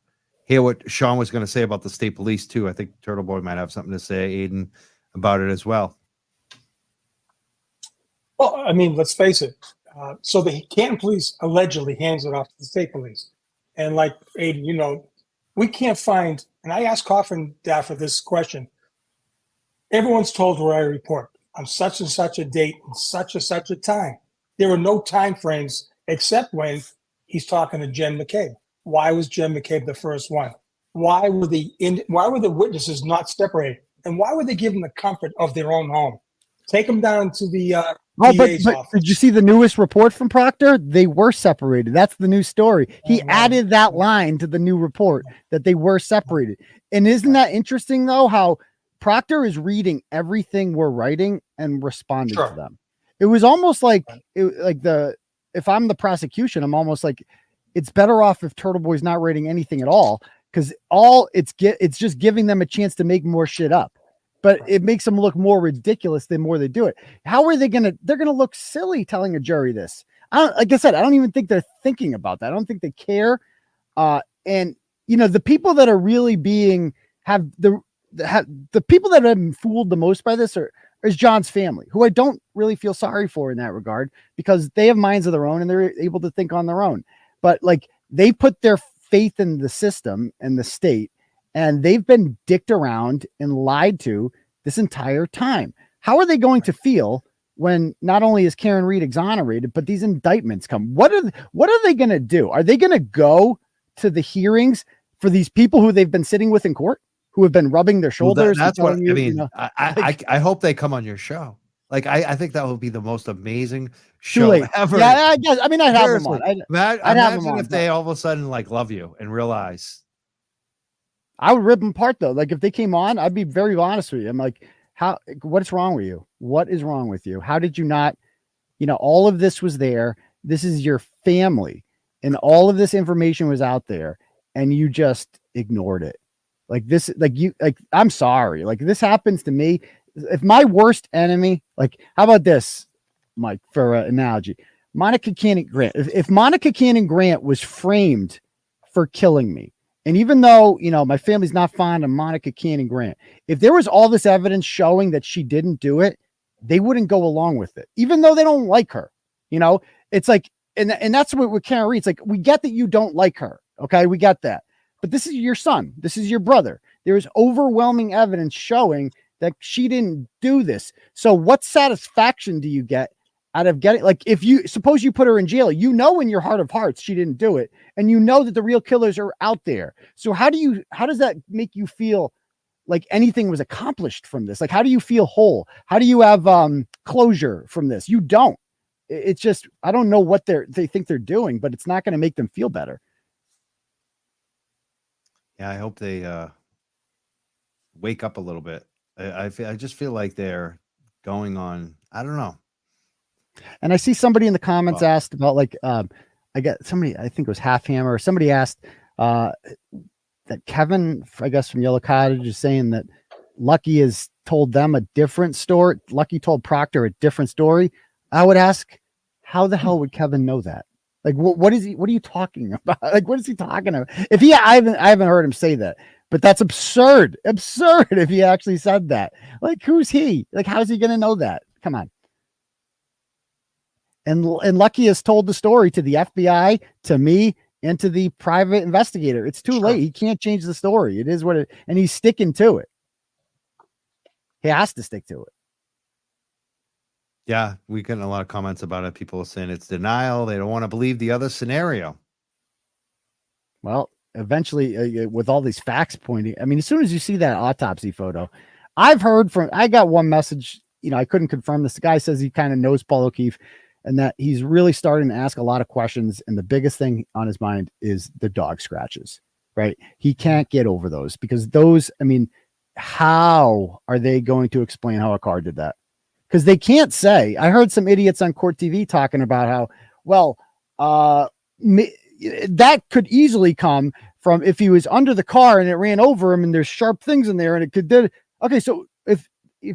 hear what Sean was going to say about the state police too. I think Turtleboy might have something to say, Aidan, about it as well. Well, I mean, let's face it. So the Canton police allegedly hands it off to the state police. And like Aidan, we can't find, and I asked Coffin Daffer this question. Everyone's told where I report on such and such a date and such a time. There were no time frames except when he's talking to Jen McCabe. Why was Jen McCabe the first one? Why were the witnesses not separated? And why were they given the comfort of their own home? Take them down to the DA's office. Did you see the newest report from Proctor? They were separated. That's the new story. He added that line to the new report that they were separated. And isn't that interesting though, how Proctor is reading everything we're writing and responding to them. It was almost like if I'm the prosecution, I'm almost like, it's better off if Turtleboy's not writing anything at all, because it's just giving them a chance to make more shit up. But it makes them look more ridiculous the more they do it. How are they they're gonna look silly telling a jury this? like I said, I don't even think they're thinking about that. I don't think they care. And the people that are really the people that have been fooled the most by this is John's family, who I don't really feel sorry for in that regard, because they have minds of their own and they're able to think on their own. But like, they put their faith in the system and the state, and they've been dicked around and lied to this entire time. How are they going to feel when not only is Karen Reed exonerated, but these indictments come? What are they going to do? Are they going to go to the hearings for these people who they've been sitting with in court, who have been rubbing their shoulders? Well, that's what I mean. I hope they come on your show. Like, I think that would be the most amazing show ever. Yeah, I guess. I mean, I'd have them on. Imagine if they all of a sudden like love you and realize. I would rip them apart though. Like, if they came on, I'd be very honest with you. I'm like, what's wrong with you? What is wrong with you? How did you not, all of this was there. This is your family, and all of this information was out there, and you just ignored it. I'm sorry. Like, this happens to me. If my worst enemy, like, how about this, Mike, for an analogy, Monica Cannon Grant, if Monica Cannon Grant was framed for killing me, and even though, my family's not fond of Monica Cannon Grant, if there was all this evidence showing that she didn't do it, they wouldn't go along with it, even though they don't like her. It's like, and that's what with Karen Reed, it's like, we get that you don't like her. Okay. We get that, but this is your son. This is your brother. There is overwhelming evidence showing that she didn't do this. So what satisfaction do you get out of getting, like, if you suppose you put her in jail, in your heart of hearts, she didn't do it. And that the real killers are out there. So how does that make you feel like anything was accomplished from this? Like, how do you feel whole? How do you have closure from this? You don't. It's just, I don't know what they think they're doing, but it's not going to make them feel better. Yeah. I hope they wake up a little bit. I just feel like they're going on. I don't know. And I see somebody in the comments asked about, like, I got somebody, I think it was Half Hammer, or somebody asked that Kevin, I guess from Yellow Cottage, is saying that Lucky has told them a different story. Lucky told Proctor a different story. I would ask, how the hell would Kevin know that? Like, what are you talking about? Like, what is he talking about? I haven't heard him say that. But that's absurd if he actually said that. Like, who's he? Like, how's he going to know that? Come on. And Lucky has told the story to the FBI, to me, and to the private investigator. It's too late. He can't change the story. It is what it, and he's sticking to it. He has to stick to it. Yeah, we get a lot of comments about it. People are saying it's denial. They don't want to believe the other scenario. Well, eventually, with all these facts pointing, I mean, as soon as you see that autopsy photo, I got one message, I couldn't confirm this. The guy says he kind of knows Paul O'Keefe and that he's really starting to ask a lot of questions. And the biggest thing on his mind is the dog scratches, right? He can't get over those, because those, I mean, how are they going to explain how a car did that? Because they can't say. I heard some idiots on Court TV talking about how, that could easily come from if he was under the car and it ran over him and there's sharp things in there and it could do. Okay, so if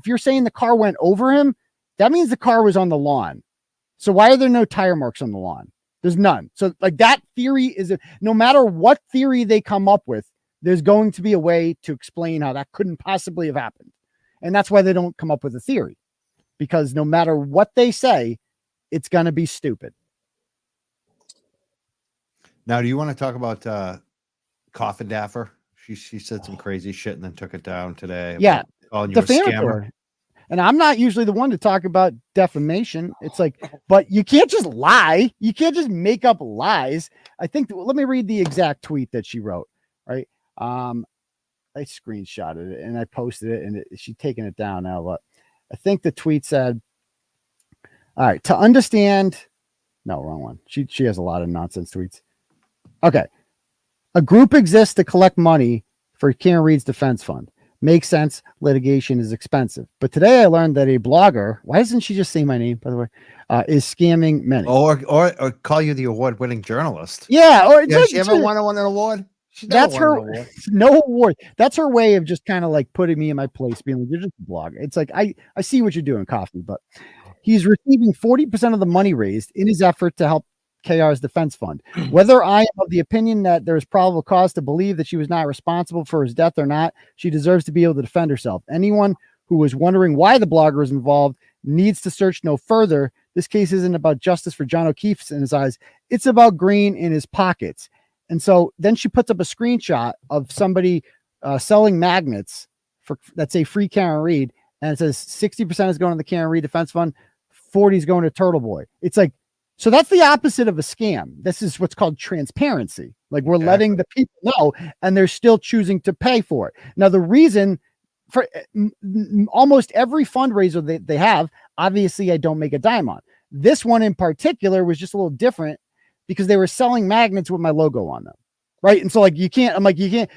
you're saying the car went over him, that means the car was on the lawn. So why are there no tire marks on the lawn? There's none. So like, that theory is, no matter what theory they come up with, there's going to be a way to explain how that couldn't possibly have happened. And that's why they don't come up with a theory, because no matter what they say, it's going to be stupid. Now, do you want to talk about Coffin Daffer? She said some crazy shit and then took it down today. Yeah, calling you a scammer. And I'm not usually the one to talk about defamation. It's like, but you can't just lie. You can't just make up lies. I think, let me read the exact tweet that she wrote, right? I screenshotted it and I posted it, and she's taking it down now. But I think the tweet said, all right, to understand, no, wrong one. She has a lot of nonsense tweets. Okay. A group exists to collect money for Karen Reed's defense fund. Makes sense. Litigation is expensive. But today I learned that a blogger, why doesn't she just say my name, by the way, is scamming many. Or call you the award-winning journalist. Yeah. Or she ever won an award? That's her no award. That's her way of just kind of like putting me in my place, being like, you're just a blogger. It's like, I see what you're doing, Coffee, but He's receiving 40% of the money raised in his effort to help KR's defense fund. Whether I am of the opinion that there is probable cause to believe that she was not responsible for his death or not, she deserves to be able to defend herself. Anyone who was wondering why the blogger was involved needs to search no further. This case isn't about justice for John O'Keefe in his eyes. It's about green in his pockets. And so then she puts up a screenshot of somebody selling magnets for that say free Karen Reed. And it says 60% is going to the Karen Reed Defense Fund, 40 is going to Turtleboy. It's like, so that's the opposite of a scam. This is what's called transparency. Like we're letting the people know, and they're still choosing to pay for it. Now, the reason for almost every fundraiser they have, obviously I don't make a dime on. This one in particular was just a little different because they were selling magnets with my logo on them. Right. And so like, you can't, I'm like, you can't,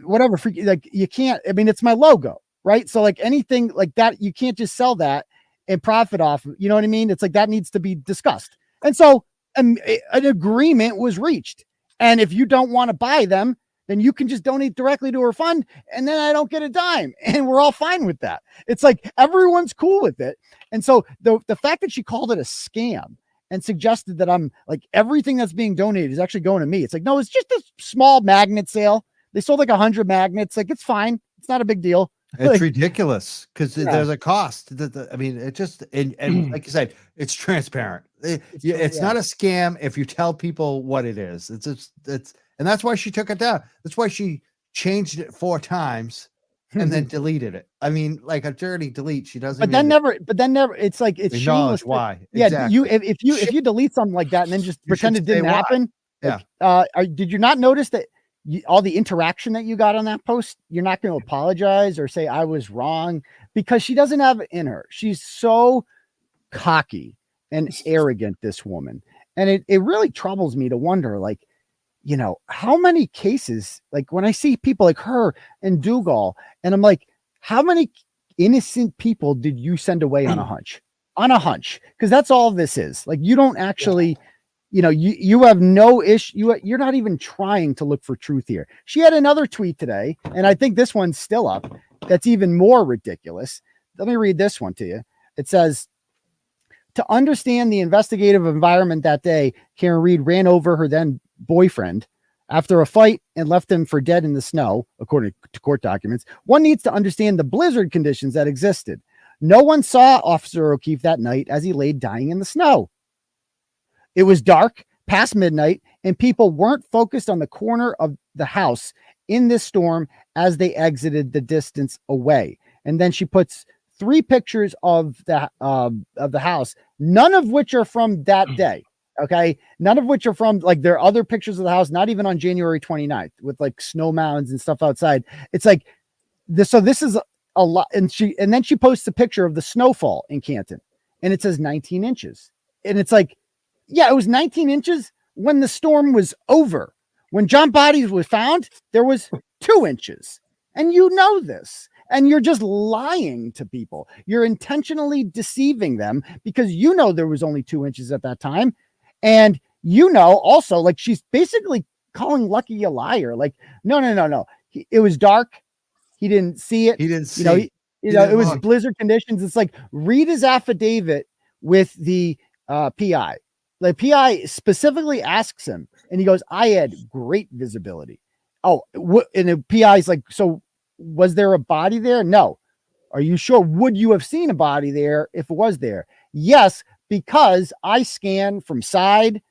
whatever, like you can't, I mean, it's my logo. Right. So like anything like that, you can't just sell that and profit off. You know what I mean? It's like that needs to be discussed. And so an agreement was reached. And if you don't want to buy them, then you can just donate directly to her fund. And then I don't get a dime. And we're all fine with that. It's like everyone's cool with it. And so the fact that she called it a scam and suggested that I'm like everything that's being donated is actually going to me. It's like, no, it's just a small magnet sale. They sold like 100 magnets. Like, it's fine. It's not a big deal. It's like, ridiculous because there's a cost. I mean, it just, and like you said, it's transparent. It's not a scam if you tell people what it is. And that's why she took it down. That's why she changed it 4 times and then deleted it. I mean, like a dirty delete. She doesn't. But then never. It's like it's shameless. Why? Yeah. Exactly. If you delete something like that and then just pretend it didn't happen. Yeah. Like, did you not notice that? All the interaction that you got on that post, you're not going to apologize or say I was wrong because she doesn't have it in her. She's so cocky and arrogant, this woman. And it really troubles me to wonder, like, you know, how many cases, like when I see people like her and Dougal, and I'm like, how many innocent people did you send away on a hunch? On a hunch. Because that's all this is. Like, you don't actually... You know, you have no issue. You're not even trying to look for truth here. She had another tweet today, and I think this one's still up. That's even more ridiculous. Let me read this one to you. It says, to understand the investigative environment that day, Karen Reed ran over her then boyfriend after a fight and left him for dead in the snow, according to court documents. One needs to understand the blizzard conditions that existed. No one saw Officer O'Keefe that night as he lay dying in the snow. It was dark, past midnight, and people weren't focused on the corner of the house in this storm as they exited the distance away. And then she puts 3 pictures of the house, none of which are from that day. Okay. None of which are from, like, there are other pictures of the house, not even on January 29th with like snow mounds and stuff outside. It's like this. So this is a lot. And then she posts a picture of the snowfall in Canton and it says 19 inches. And it's like, yeah, it was 19 inches when the storm was over. When John Bodies was found, there was 2 inches. And you know this. And you're just lying to people. You're intentionally deceiving them because you know there was only 2 inches at that time. And you know also, like, she's basically calling Lucky a liar. Like, no. It was dark. He didn't see it. He didn't see it was blizzard conditions. It's like, read his affidavit with the PI. The PI specifically asks him, and he goes, I had great visibility. Oh, and the PI is like, so was there a body there? No. Are you sure? Would you have seen a body there if it was there? Yes, because I scanned from side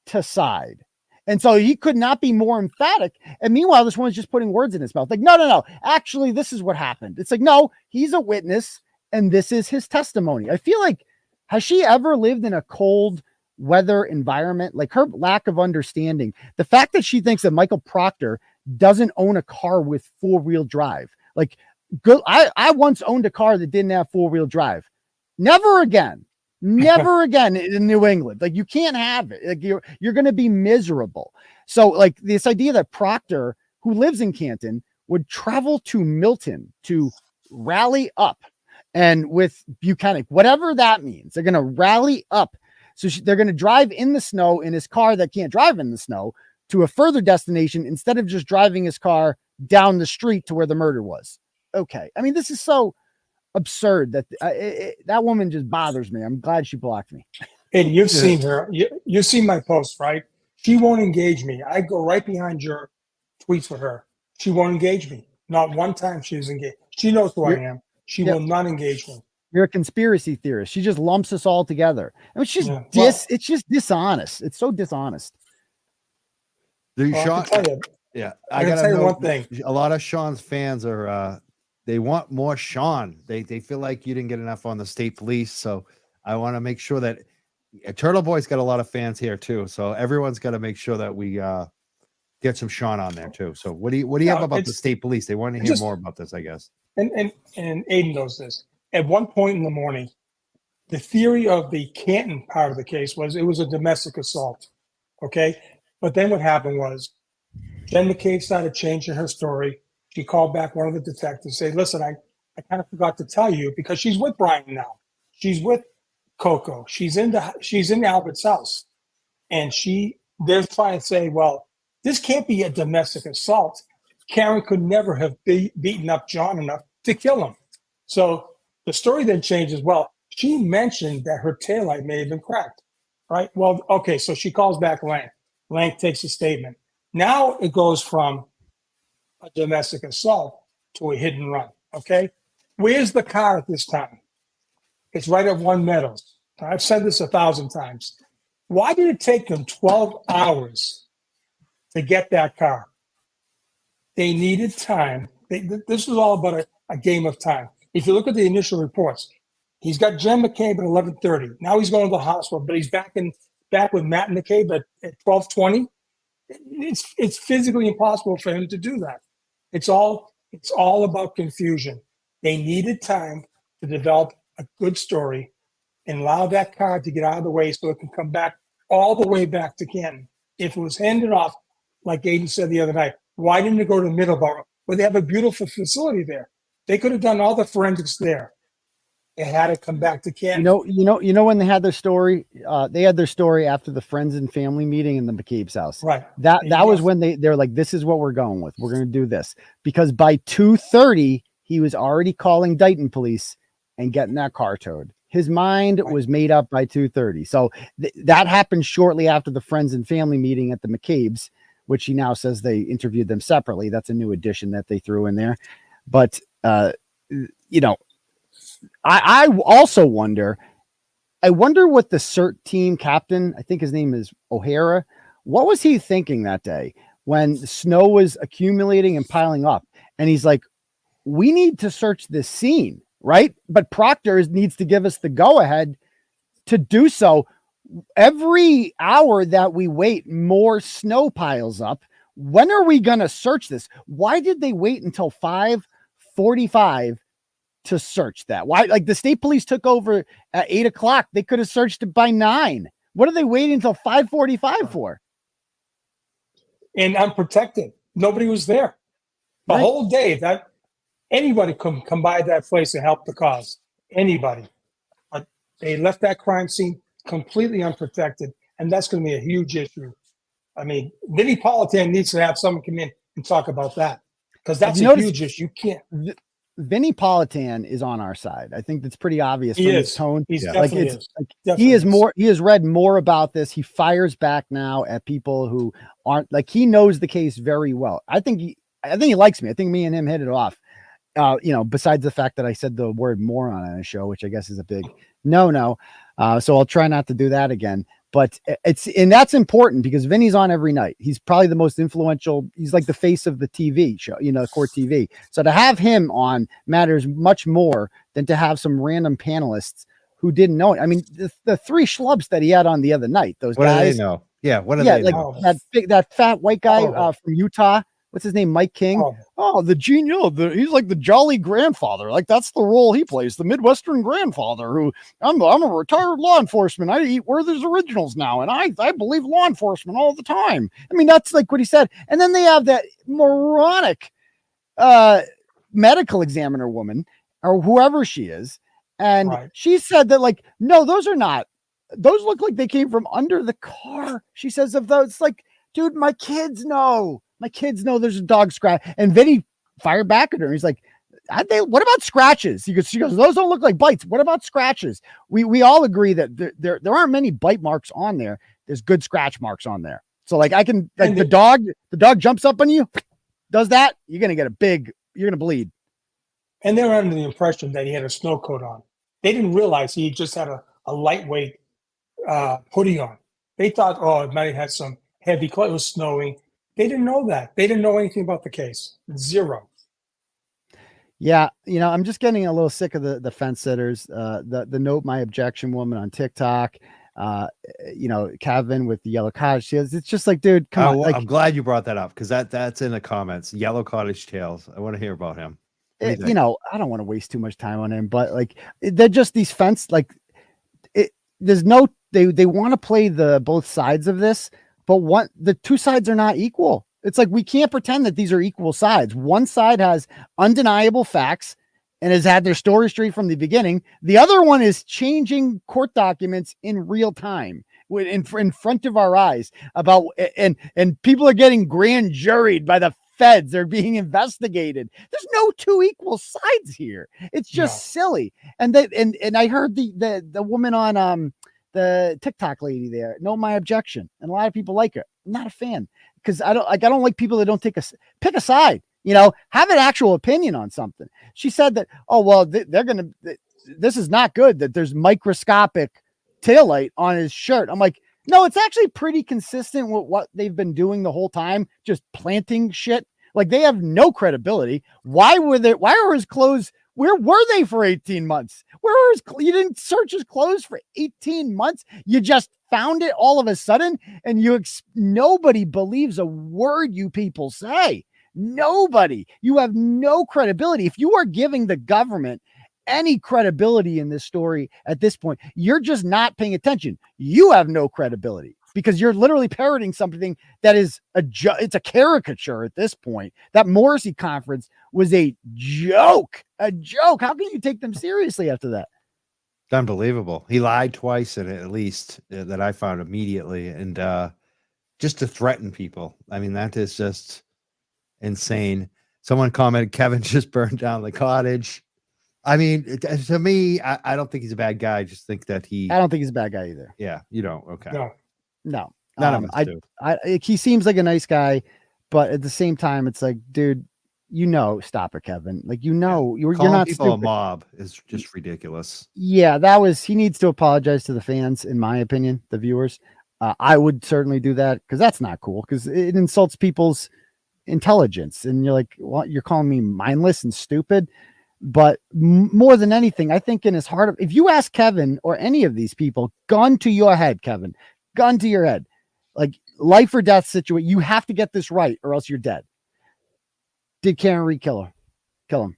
to side. And so he could not be more emphatic. And meanwhile, this one's just putting words in his mouth. Like, no. Actually, this is what happened. It's like, no, he's a witness, and this is his testimony. I feel like, has she ever lived in a cold weather environment? Like, her lack of understanding, the fact that she thinks that Michael Proctor doesn't own a car with 4-wheel drive. Like, I once owned a car that didn't have 4-wheel drive. Never again in New England. Like, you can't have it. Like, you're going to be miserable. So, like, this idea that Proctor, who lives in Canton, would travel to Milton to rally up, and with Buchanan, whatever that means, they're going to rally up. So they're going to drive in the snow in his car that can't drive in the snow to a further destination instead of just driving his car down the street to where the murder was. Okay. I mean, this is so absurd that that woman just bothers me. I'm glad she blocked me. And you've seen her. You've seen my post, right? She won't engage me. I go right behind your tweets with her. She won't engage me. Not one time she was engaged. She knows who I am. She will not engage me. You're a conspiracy theorist. She just lumps us all together. I mean, it's just dishonest. It's so dishonest. I gotta tell you one thing. A lot of Sean's fans are they want more Sean. They feel like you didn't get enough on the state police. So I want to make sure that Turtleboy's got a lot of fans here too. So everyone's got to make sure that we get some Sean on there too. So what do you have about the state police? They want to hear more about this, I guess. And Aidan knows this. At one point in the morning, the theory of the Canton part of the case was it was a domestic assault. Okay. But then what happened was Jen McCabe started changing her story. She called back one of the detectives, say, listen, I kind of forgot to tell you, because she's with Brian now. She's with Coco. She's in Albert's house. And they're trying to say, well, this can't be a domestic assault. Karen could never have beaten up John enough to kill him. So the story then changes. Well, she mentioned that her taillight may have been cracked, right? Well, okay, so she calls back Lang. Lang takes a statement. Now it goes from a domestic assault to a hit and run, okay? Where's the car at this time? It's right at One Meadows. I've said this 1,000 times. Why did it take them 12 hours to get that car? They needed time. This was all about a game of time. If you look at the initial reports, he's got Jen McCabe at 11:30. Now he's going to the hospital, but he's back with Matt McCabe at 12:20. It's physically impossible for him to do that. It's all about confusion. They needed time to develop a good story and allow that car to get out of the way so it can come back all the way back to Canton. If it was handed off, like Aidan said the other night, why didn't it go to Middleborough, where they have a beautiful facility there? They could have done all the forensics there. It had to come back to Canton. You know when they had their story, after the friends and family meeting in the McCabe's house. Right. That was when they're like, this is what we're going with. We're going to do this. Because by 2:30, he was already calling Dighton police and getting that car towed. His mind was made up by 2:30. So that happened shortly after the friends and family meeting at the McCabe's, which he now says they interviewed them separately. That's a new addition that they threw in there. But, I also wonder what the CERT team captain, I think his name is O'Hara, what was he thinking that day when the snow was accumulating and piling up? And he's like, we need to search this scene, right? But Proctor needs to give us the go ahead to do so. Every hour that we wait, more snow piles up. When are we going to search this? Why did they wait until 5:45 to search that? Why? Like, the state police took over at 8 o'clock. They could have searched it by 9. What are they waiting until 5:45 for? And unprotected. Nobody was there. The whole day, that anybody could come by that place and help the cause. Anybody. But they left that crime scene completely unprotected, and that's going to be a huge issue. I mean, Vinnie Politan needs to have someone come in and talk about that, because that's a huge issue. You can't. Vinnie Politan is on our side. I think that's pretty obvious from his tone. He has read more about this. He fires back now at people who aren't, like, he knows the case very well. I think he likes me. I think me and him hit it off. Besides the fact that I said the word moron on a show, which I guess is a big no. So I'll try not to do that again. But that's important because Vinny's on every night. He's probably the most influential. He's like the face of the TV show, Court TV. So to have him on matters much more than to have some random panelists who didn't know it. I mean, the 3 schlubs that he had on the other night, those guys. What do they know? Yeah. What do they know? That fat white guy from Utah. What's his name? Mike King. The genius. He's like the jolly grandfather. Like, that's the role he plays, the Midwestern grandfather who I'm a retired law enforcement. I eat Werther's Originals now. And I believe law enforcement all the time. I mean, that's like what he said. And then they have that moronic medical examiner woman or whoever she is. And she said that, like, no, those look like they came from under the car. She says of those, like, dude, my kids know there's a dog scratch. And Vinny fired back at her. He's like, what about scratches? She goes, those don't look like bites. What about scratches? We all agree that there aren't many bite marks on there. There's good scratch marks on there. So like I can, like the dog jumps up on you, does that, you're going to bleed. And they were under the impression that he had a snow coat on. They didn't realize he just had a lightweight hoodie on. They thought, oh, it might have had some heavy clothes. It was snowing. They didn't know that. They didn't know anything about the case. Zero. Yeah, I'm just getting a little sick of the fence sitters. The note my objection woman on TikTok. Kevin with the yellow cottage tales. It's just like, dude, come on. Like, I'm glad you brought that up because that's in the comments. Yellow cottage tales. I want to hear about him. I don't want to waste too much time on him, but like they're just these fence. Like there's no. They want to play the both sides of this, but the two sides are not equal. It's like we can't pretend that these are equal sides. One side has undeniable facts and has had their story straight from the beginning. The other one is changing court documents in real time in front of our eyes about, and people are getting grand juried by the feds. They're being investigated. There's no two equal sides here. It's just silly. And I heard the woman on the TikTok lady there. No, my objection. And a lot of people like her. I'm not a fan because I don't like people that don't pick a side. Have an actual opinion on something. She said that, oh, well, this is not good that there's microscopic taillight on his shirt. I'm like, no, it's actually pretty consistent with what they've been doing the whole time, just planting shit. Like they have no credibility. Why were his clothes? Where were they for 18 months? You didn't search his clothes for 18 months. You just found it all of a sudden. And nobody believes a word you people say. Nobody. You have no credibility. If you are giving the government any credibility in this story at this point, you're just not paying attention. You have no credibility because you're literally parroting something that is it's a caricature at this point. That Morrissey conference was a joke. How can you take them seriously after that? Unbelievable. He lied twice in it, at least that I found immediately. And just to threaten people. I mean, that is just insane. Someone commented, Kevin just burned down the cottage. I mean, to me, I don't think he's a bad guy. I just think that I don't think he's a bad guy either. Yeah, you don't. Okay. No. None of us do. He seems like a nice guy, but at the same time, it's like, dude, stop it, Kevin. Like, you're not people stupid. A mob is just ridiculous. Yeah, he needs to apologize to the fans, in my opinion, the viewers. I would certainly do that because that's not cool because it insults people's intelligence. And you're like, what? You're calling me mindless and stupid? But more than anything, I think in his heart, if you ask Kevin or any of these people, gun to your head, Kevin, gun to your head, like life or death situation, you have to get this right or else you're dead. Did Karen Reed kill him?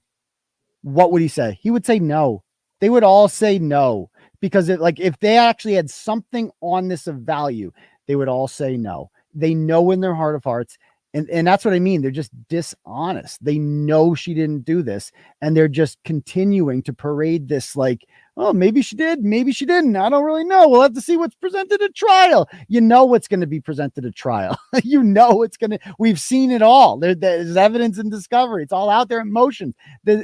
What would he say? He would say no. They would all say no because if they actually had something on this of value, they would all say no. They know in their heart of hearts. And that's what I mean. They're just dishonest. They know she didn't do this. And they're just continuing to parade this like, oh, maybe she did. Maybe she didn't. I don't really know. We'll have to see what's presented at trial. What's going to be presented at trial. We've seen it all. There's evidence and discovery. It's all out there in motion. The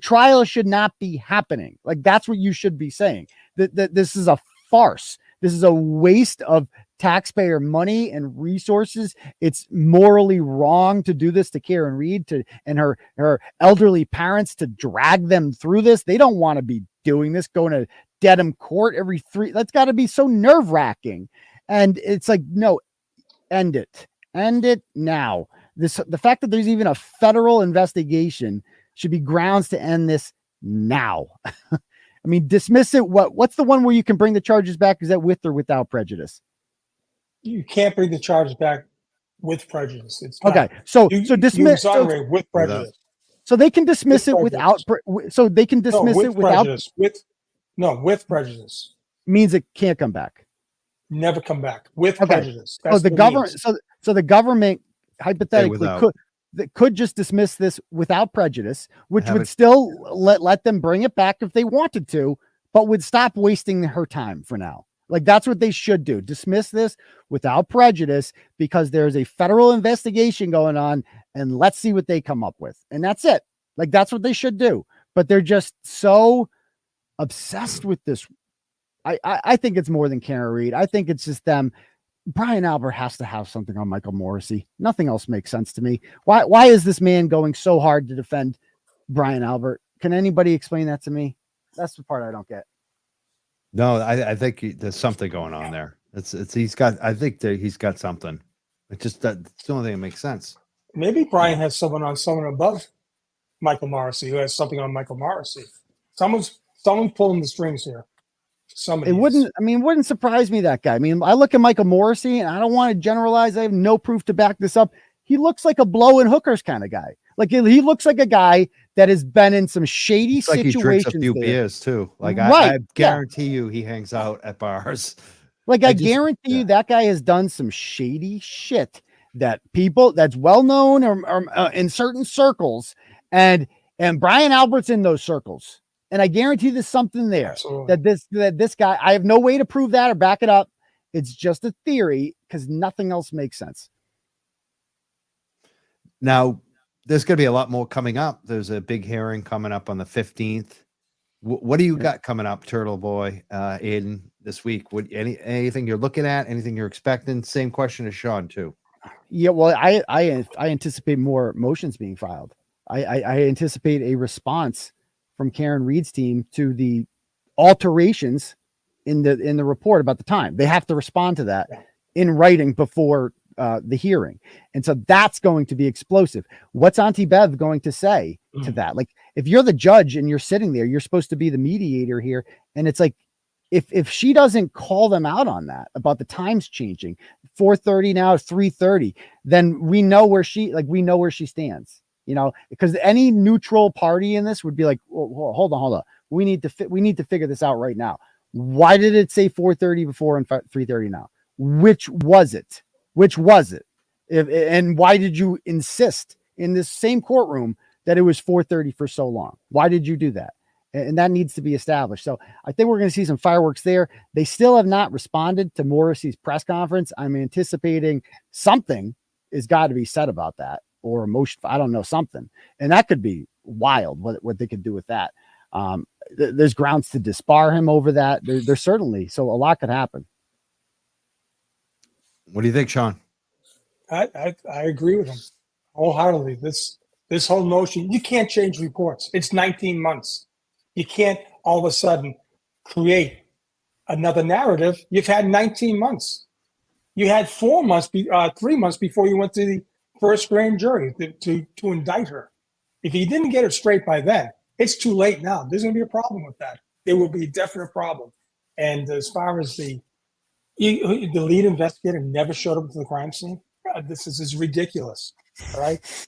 trial should not be happening. Like, that's what you should be saying. This is a farce. This is a waste of taxpayer money and resources. It's morally wrong to do this to Karen Reed and her elderly parents, to drag them through this. They don't want to be doing this, going to Dedham court every that's got to be so nerve-wracking. And it's like, no, end it now. The fact that there's even a federal investigation should be grounds to end this now. I mean, dismiss it. What's the one where you can bring the charges back? Is that with or without prejudice? You can't bring the charges back with prejudice. It's okay. So dismiss. You exonerate with prejudice. So they can dismiss it without. So they can dismiss it without prejudice. With prejudice means it can't come back. Never come back with prejudice. That's the government. So the government hypothetically could just dismiss this without prejudice, which would still let them bring it back if they wanted to, but would stop wasting her time for now. Like, that's what they should do. Dismiss this without prejudice because there's a federal investigation going on, and let's see what they come up with. And that's it. Like that's what they should do. But they're just so obsessed with this. I think it's more than Karen Reed. I think it's just them. Brian Albert has to have something on Michael Morrissey. Nothing else makes sense to me. Why is this man going so hard to defend Brian Albert? Can anybody explain that to me? That's the part I don't get. No, I think there's something going on there. He's got something. It just that's the only thing that makes sense. Maybe Brian has someone above Michael Morrissey who has something on Michael Morrissey. Someone's pulling the strings here. Somebody. It wouldn't surprise me, that guy. I mean, I look at Michael Morrissey and I don't want to generalize. I have no proof to back this up. He looks like a blow and hookers kind of guy. Like he looks like a guy that has been in some shady situations. He drinks a few beers too. Like I guarantee you, he hangs out at bars. Like I guarantee you, that guy has done some shady shit that that's well known or in certain circles, and Brian Albert's in those circles. And I guarantee there's something there. Absolutely. that this guy, I have no way to prove that or back it up. It's just a theory because nothing else makes sense. Now, there's going to be a lot more coming up. There's a big hearing coming up on the 15th. What do you got coming up, Turtleboy, Aidan, this week? Anything you're looking at? Anything you're expecting? Same question as Sean, too. Yeah, well, I anticipate more motions being filed. I anticipate a response from Karen Reed's team to the alterations in the report about the time. They have to respond to that in writing before the hearing. And so that's going to be explosive. What's Auntie Bev going to say to that? Like, if you're the judge and you're sitting there, you're supposed to be the mediator here. And it's like, if she doesn't call them out on that, about the times changing, 4:30 now is 3:30, then we know where she stands. You know, because any neutral party in this would be like, well, hold on. We need to figure this out right now. Why did it say 4:30 before and 3:30 now? Which was it? And why did you insist in this same courtroom that it was 4:30 for so long? Why did you do that? And that needs to be established. So I think we're going to see some fireworks there. They still have not responded to Morrissey's press conference. I'm anticipating something has got to be said about that. Or emotion, I don't know, something. And that could be wild what they could do with that. There's grounds to disbar him over that. There's certainly, so a lot could happen. What do you think, Sean? I agree with him wholeheartedly. This whole notion, you can't change reports. It's 19 months. You can't all of a sudden create another narrative. You've had 19 months. You had 3 months before you went to the first grand jury to indict her. If he didn't get it straight by then, it's too late now. There's going to be a problem with that. There will be a definite problem. And as far as the lead investigator never showed up to the crime scene, this is ridiculous. All right?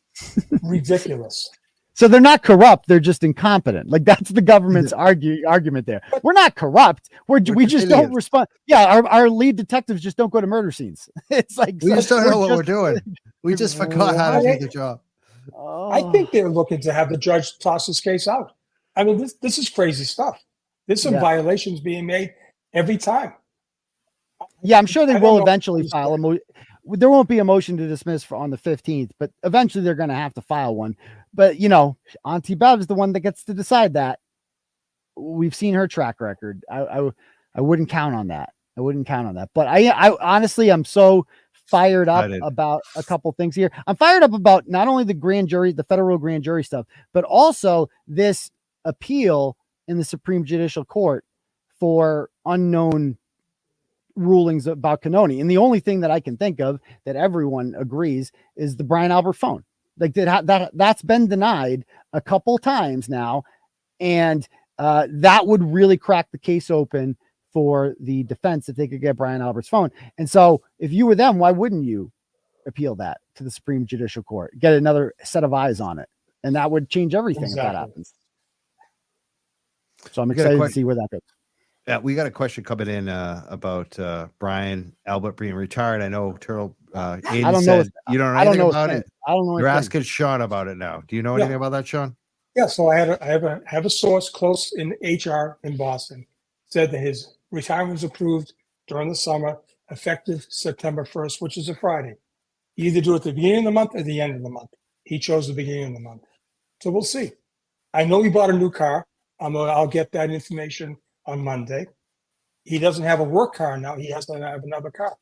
Ridiculous. So they're not corrupt. They're just incompetent. Like that's the government's argument there. We're not corrupt. We just don't respond. Yeah. Our lead detectives just don't go to murder scenes. It's like, we just don't know what we're doing. We just forgot how to do the job. I think they're looking to have the judge toss this case out. I mean, this is crazy stuff. There's some violations being made every time. Yeah, I'm sure they will eventually file there won't be a motion to dismiss on the 15th, but eventually they're going to have to file one. But, you know, Auntie Bev is the one that gets to decide that. We've seen her track record. I wouldn't count on that. But I honestly, I'm so fired up about a couple things here. I'm fired up about not only the grand jury, the federal grand jury stuff, but also this appeal in the Supreme Judicial Court for unknown rulings about Canoni. And the only thing that I can think of that everyone agrees is the Brian Albert phone. Like that's been denied a couple times now. And that would really crack the case open for the defense if they could get Brian Albert's phone. And so if you were them, why wouldn't you appeal that to the Supreme Judicial Court, get another set of eyes on it? And that would change everything if that happens. So I'm excited to see where that goes. Yeah, we got a question coming in about Brian Albert being retired. I know Turtle Aidan said you don't know anything about it. I don't know. You're asking Sean about it now. Do you know anything about that, Sean? Yeah, so I have a source close in HR in Boston said that his retirement was approved during the summer, effective September 1st, which is a Friday. You either do it at the beginning of the month or the end of the month. He chose the beginning of the month. So we'll see. I know he bought a new car. I'll get that information on Monday. He doesn't have a work car now. He has to have another car.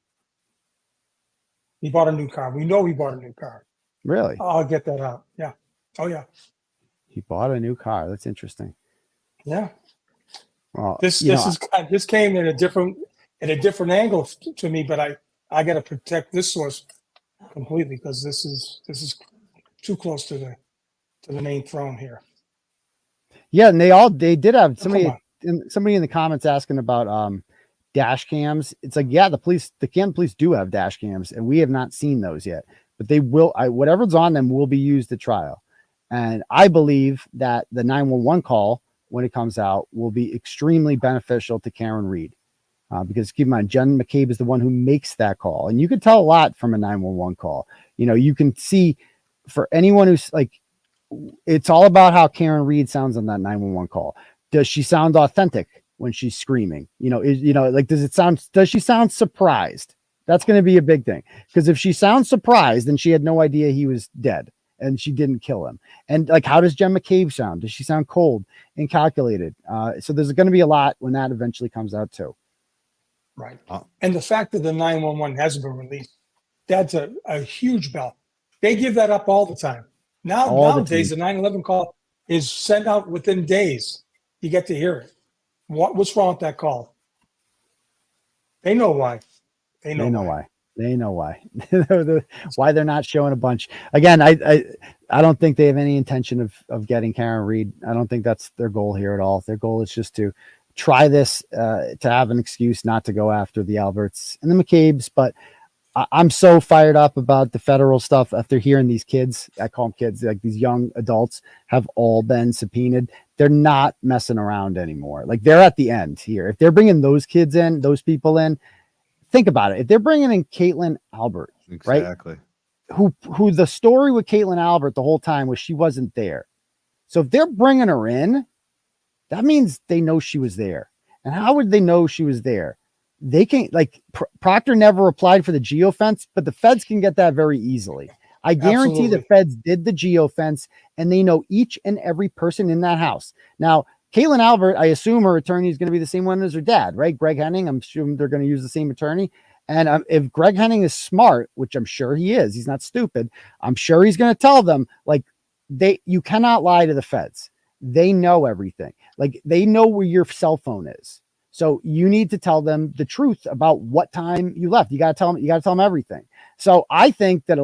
He bought a new car. We know he bought a new car. Really? I'll get that out. Yeah. Oh yeah. He bought a new car. That's interesting. Yeah. Well, This came in a different angle to me, but I got to protect this source completely because this is too close to the main throne here. Yeah, and they did have somebody in the comments asking about dash cams. It's like, yeah, the Canton police do have dash cams, and we have not seen those yet. But they will. Whatever's on them will be used at trial, and I believe that the 911 call, when it comes out, will be extremely beneficial to Karen Reed. Because keep in mind, Jen McCabe is the one who makes that call. And you can tell a lot from a 911 call. You can see for anyone who's like, it's all about how Karen Reed sounds on that 911 call. Does she sound authentic when she's screaming? Does she sound surprised? That's going to be a big thing. Because if she sounds surprised, then she had no idea he was dead and she didn't kill him. And like, how does Jen McCabe sound? Does she sound cold and calculated? So there's going to be a lot when that eventually comes out too. Right. And the fact that the 911 hasn't been released, that's a huge bell. They give that up all the time. Nowadays, the 911 call is sent out within days. You get to hear it. What's wrong with that call? They know why. They know why. They know why. Why they're not showing a bunch. Again, I don't think they have any intention of getting Karen Reed. I don't think that's their goal here at all. Their goal is just to try this, to have an excuse not to go after the Alberts and the McCabes. But I'm so fired up about the federal stuff after hearing these kids. I call them kids, like these young adults have all been subpoenaed. They're not messing around anymore. Like, they're at the end here. If they're bringing those kids in, those people in, think about it. If they're bringing in Caitlin Albert, exactly, right? Who the story with Caitlin Albert the whole time was she wasn't there. So if they're bringing her in, that means they know she was there. And how would they know she was there? They can, like, Proctor never applied for the geofence, but the feds can get that very easily. I guarantee Absolutely. the feds did the geofence and they know each and every person in that house. Now, Caitlin Albert, I assume her attorney is going to be the same one as her dad, right? Greg Henning. I'm assuming they're going to use the same attorney. And if Greg Henning is smart, which I'm sure he is, he's not stupid. I'm sure he's going to tell them, like, you cannot lie to the feds. They know everything. Like, they know where your cell phone is. So you need to tell them the truth about what time you left. You got to tell them everything. So I think that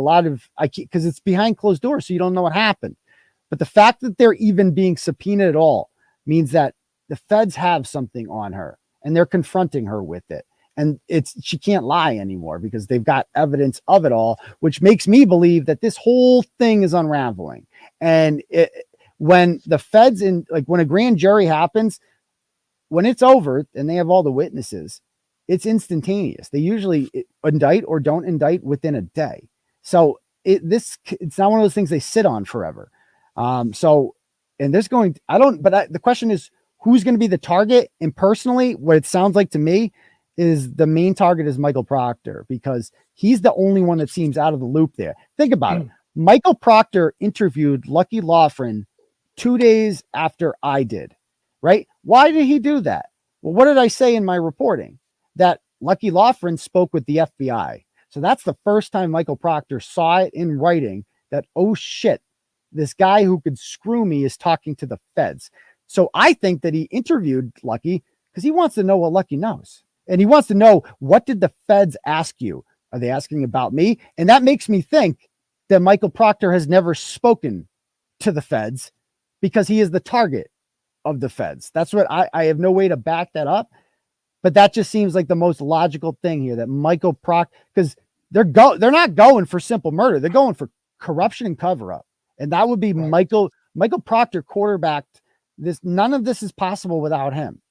because it's behind closed doors, so you don't know what happened. But the fact that they're even being subpoenaed at all means that the feds have something on her and they're confronting her with it. And she can't lie anymore because they've got evidence of it all, which makes me believe that this whole thing is unraveling. And when the feds when a grand jury happens, when it's over and they have all the witnesses, it's instantaneous. They usually indict or don't indict within a day. So it's not one of those things they sit on forever. The question is, who's going to be the target? And personally, what it sounds like to me is the main target is Michael Proctor, because he's the only one that seems out of the loop there. Think about it. Michael Proctor interviewed Lucky Loughran 2 days after I did, right? Why did he do that? Well, what did I say in my reporting? That Lucky Loughran spoke with the FBI. So that's the first time Michael Proctor saw it in writing that, oh shit, this guy who could screw me is talking to the feds. So I think that he interviewed Lucky because he wants to know what Lucky knows. And he wants to know, what did the feds ask you? Are they asking about me? And that makes me think that Michael Proctor has never spoken to the feds because he is the target of the feds. That's what I have no way to back that up. But that just seems like the most logical thing here, that Michael Proctor, because they're not going for simple murder. They're going for corruption and cover up. And that would be right. Michael Proctor quarterbacked this. None of this is possible without him.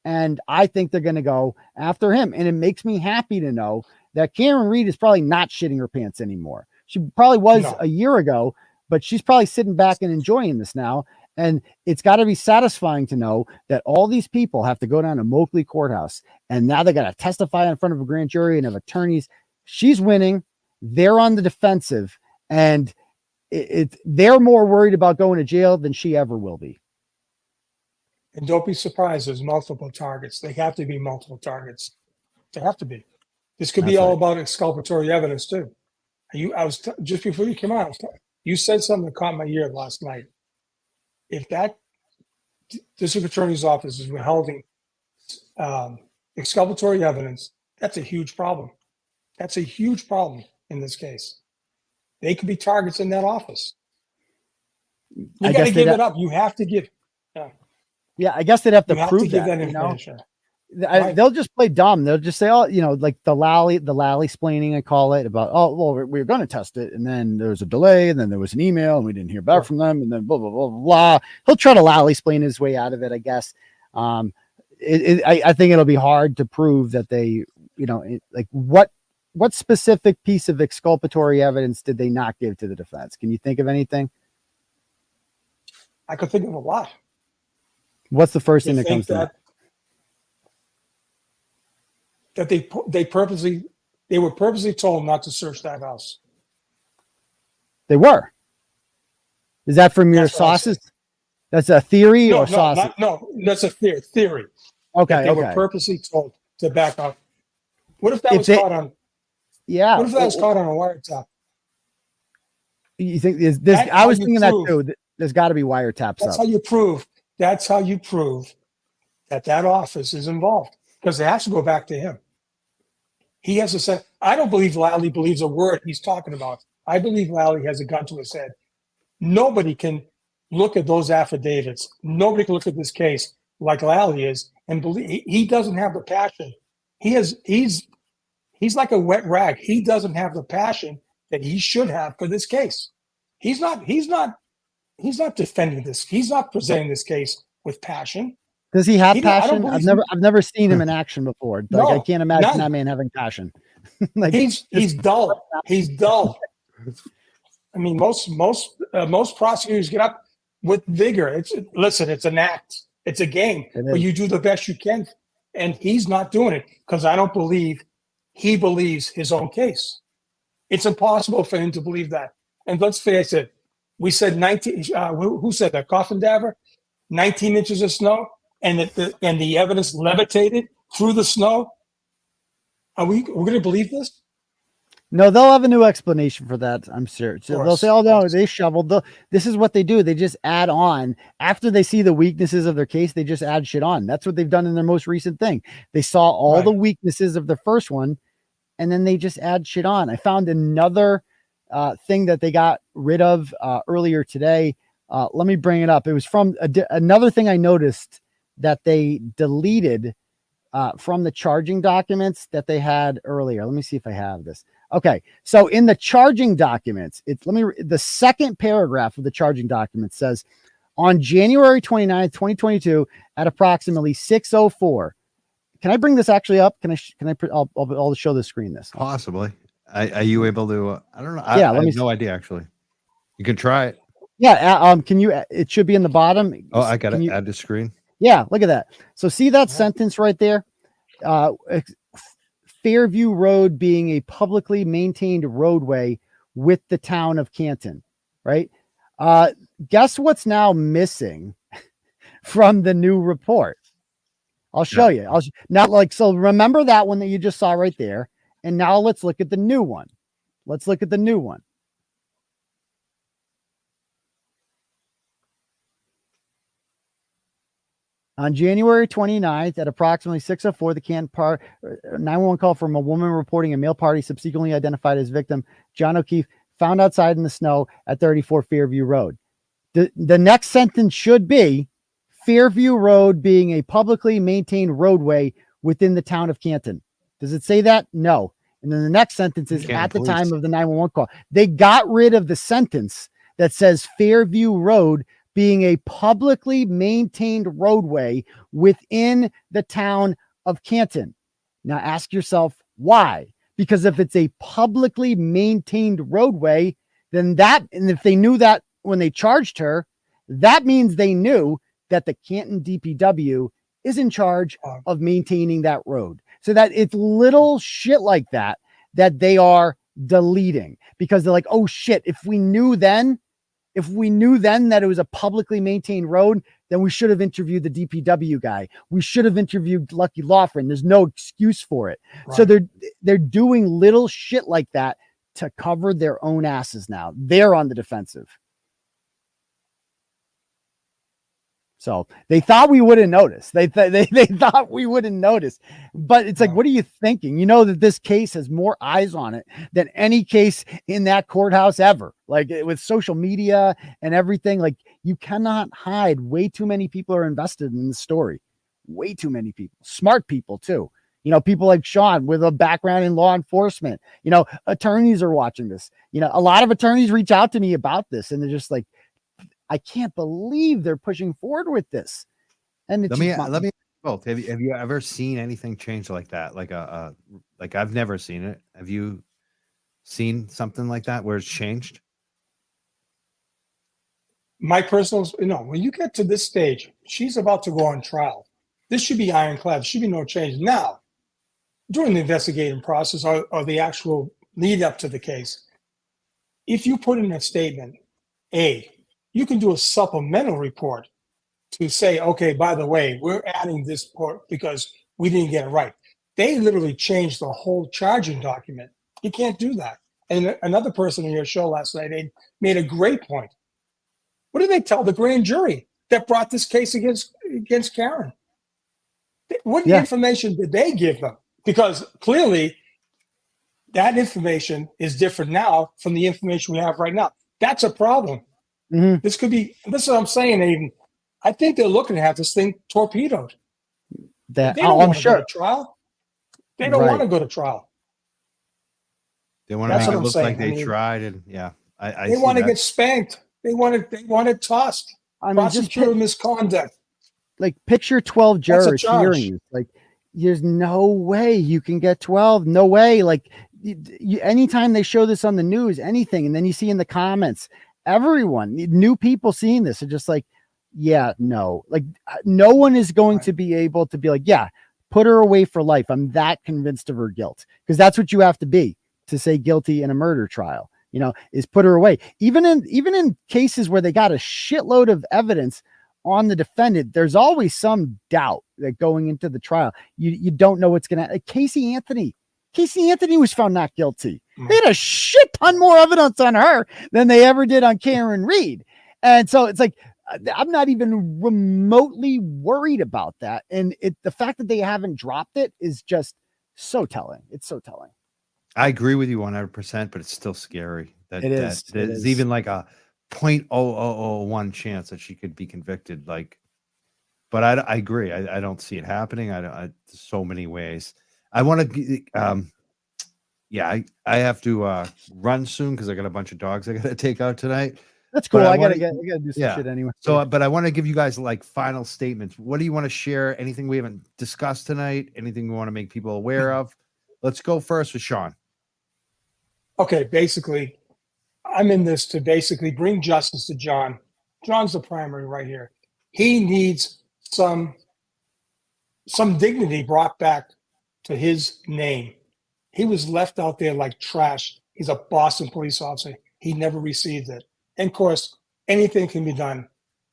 And I think they're going to go after him. And it makes me happy to know that Karen Reed is probably not shitting her pants anymore. She probably was a year ago, but she's probably sitting back and enjoying this now. And it's got to be satisfying to know that all these people have to go down to Moakley Courthouse and now they got to testify in front of a grand jury and have attorneys. She's winning. They're on the defensive, and they're more worried about going to jail than she ever will be. And don't be surprised, there's multiple targets. They have to be multiple targets. They have to be. This could be all about exculpatory evidence too. Just before you came out, you said something that caught my ear last night. If that district attorney's office is withholding exculpatory evidence, that's a huge problem. That's a huge problem in this case. They could be targets in that office. You got to give it up. You have to give. Yeah, I guess they'd have to prove that. Information. Right. They'll just play dumb. They'll just say, "Oh, like the lally splaining," I call it, about, "Oh, well, we were going to test it, and then there was a delay, and then there was an email, and we didn't hear back from them, and then blah blah blah blah." He'll try to lally splain his way out of it, I guess. I think it'll be hard to prove that they, like what specific piece of exculpatory evidence did they not give to the defense? Can you think of anything? I could think of a lot. What's the first thing that comes to mind? That they were purposely told not to search that house. They were. Is that from your sources? That's a theory or sausage? No, that's a theory. Okay. They were purposely told to back up. What if that was caught on? Yeah. What if that was caught on a wiretap? You think this? I was thinking that too. There's got to be wiretaps. That's how you prove. That's how you prove that office is involved, because it has to go back to him. He has to say, I don't believe Lally believes a word he's talking about. I believe Lally has a gun to his head. Nobody can look at those affidavits. Nobody can look at this case like Lally is and believe he doesn't have the passion. He's like a wet rag. He doesn't have the passion that he should have for this case. He's not defending this. He's not presenting this case with passion. Does he have passion? I've never seen him in action before. Like, I can't imagine that man having passion. Like, he's dull. He's dull. I mean, most prosecutors get up with vigor. It's an act. It's a game. But you do the best you can. And he's not doing it because I don't believe he believes his own case. It's impossible for him to believe that. And let's face it, we said 19. Who said that? Coffin Daver, 19 inches of snow, and the evidence levitated through the snow. We're going to believe this? No, they'll have a new explanation for that, I'm sure. So they'll say, "Oh no, they shoveled." This is what they do. They just add on after they see the weaknesses of their case. They just add shit on. That's what they've done in their most recent thing. They saw all the weaknesses of the first one, and then they just add shit on. I found another thing that they got rid of earlier today. Let me bring it up. It was from another thing I noticed that they deleted from the charging documents that they had earlier. Let me see if I have this. Okay, so in the charging documents, the second paragraph of the charging document says, on January 29th, 2022, at approximately 6:04. Can I bring this actually up? I'll show the screen this. Possibly. Are you able to? I don't know. I have no idea actually. You can try it. Yeah. Can you? It should be in the bottom. Oh, I got it. Add to screen. Yeah, look at that. So see that sentence right there? Fairview Road being a publicly maintained roadway with the town of Canton, right? Guess what's now missing from the new report? I'll show you. So remember that one that you just saw right there. And now let's look at the new one. On January 29th at approximately 6:04, the Canton 911 call from a woman reporting a male party subsequently identified as victim, John O'Keefe, found outside in the snow at 34 Fairview Road. The next sentence should be Fairview Road being a publicly maintained roadway within the town of Canton. Does it say that? No. And then the next sentence is at the time of the 911 call. They got rid of the sentence that says Fairview Road being a publicly maintained roadway within the town of Canton. Now ask yourself why? Because if it's a publicly maintained roadway, then and if they knew that when they charged her, that means they knew that the Canton DPW is in charge of maintaining that road. So that it's little shit like that they are deleting because they're like, oh shit, if we knew then, If we knew then that it was a publicly maintained road, then we should have interviewed the DPW guy. We should have interviewed Lucky Lawford. There's no excuse for it. Right. So they're doing little shit like that to cover their own asses now. They're on the defensive. So they thought we wouldn't notice. They thought we wouldn't notice. But it's like, what are you thinking? You know that this case has more eyes on it than any case in that courthouse ever. Like with social media and everything, like you cannot hide. Way too many people are invested in the story. Way too many people. Smart people too. You know, people like Sean with a background in law enforcement. You know, attorneys are watching this. You know, a lot of attorneys reach out to me about this and they're just like, I can't believe they're pushing forward with this. And it's let me both. Have you ever seen anything change like that? Like like I've never seen it. Have you seen something like that where it's changed? My personal, when you get to this stage, she's about to go on trial. This should be ironclad. There should be no change. Now, during the investigating process or the actual lead up to the case, if you put in a statement, you can do a supplemental report to say, okay, by the way, we're adding this part because we didn't get it right. They literally changed the whole charging document. You can't do that. And another person in your show last night made a great point. What did they tell the grand jury that brought this case against Karen? What information did they give them? Because clearly that information is different now from the information we have right now. That's a problem. Mm-hmm. This is what I'm saying, Aidan. I think they're looking to have this thing torpedoed. They don't want to go to trial. They don't want to go to trial. They want to make it look like they tried, and they want to get spanked. They want it tossed. Prosecutor misconduct. Like picture 12 jurors hearings. Like there's no way you can get 12. No way. Like anytime they show this on the news, anything, and then you see in the comments. Everyone, new people seeing this are just like, no, like no one is going to be able to be like, put her away for life. I'm that convinced of her guilt, because that's what you have to be to say guilty in a murder trial, is put her away. Even in cases where they got a shitload of evidence on the defendant, there's always some doubt that going into the trial, you don't know what's going to happen. Casey Anthony was found not guilty. They had a shit ton more evidence on her than they ever did on Karen Reed. And so it's like, I'm not even remotely worried about that. And the fact that they haven't dropped it is just so telling. It's so telling. I agree with you 100%, but it's still scary. It is. There's even like a 0.0001 chance that she could be convicted. But I agree. I don't see it happening. So many ways. I want to, I have to run soon because I got a bunch of dogs I got to take out tonight. That's cool. I gotta do some shit anyway. So, but I want to give you guys like final statements. What do you want to share? Anything we haven't discussed tonight? Anything we want to make people aware of? Let's go first with Sean. Okay, basically, I'm in this to basically bring justice to John. John's the primary right here. He needs some dignity brought back to his name. He was left out there like trash. He's a Boston police officer. He never received it. And of course, anything can be done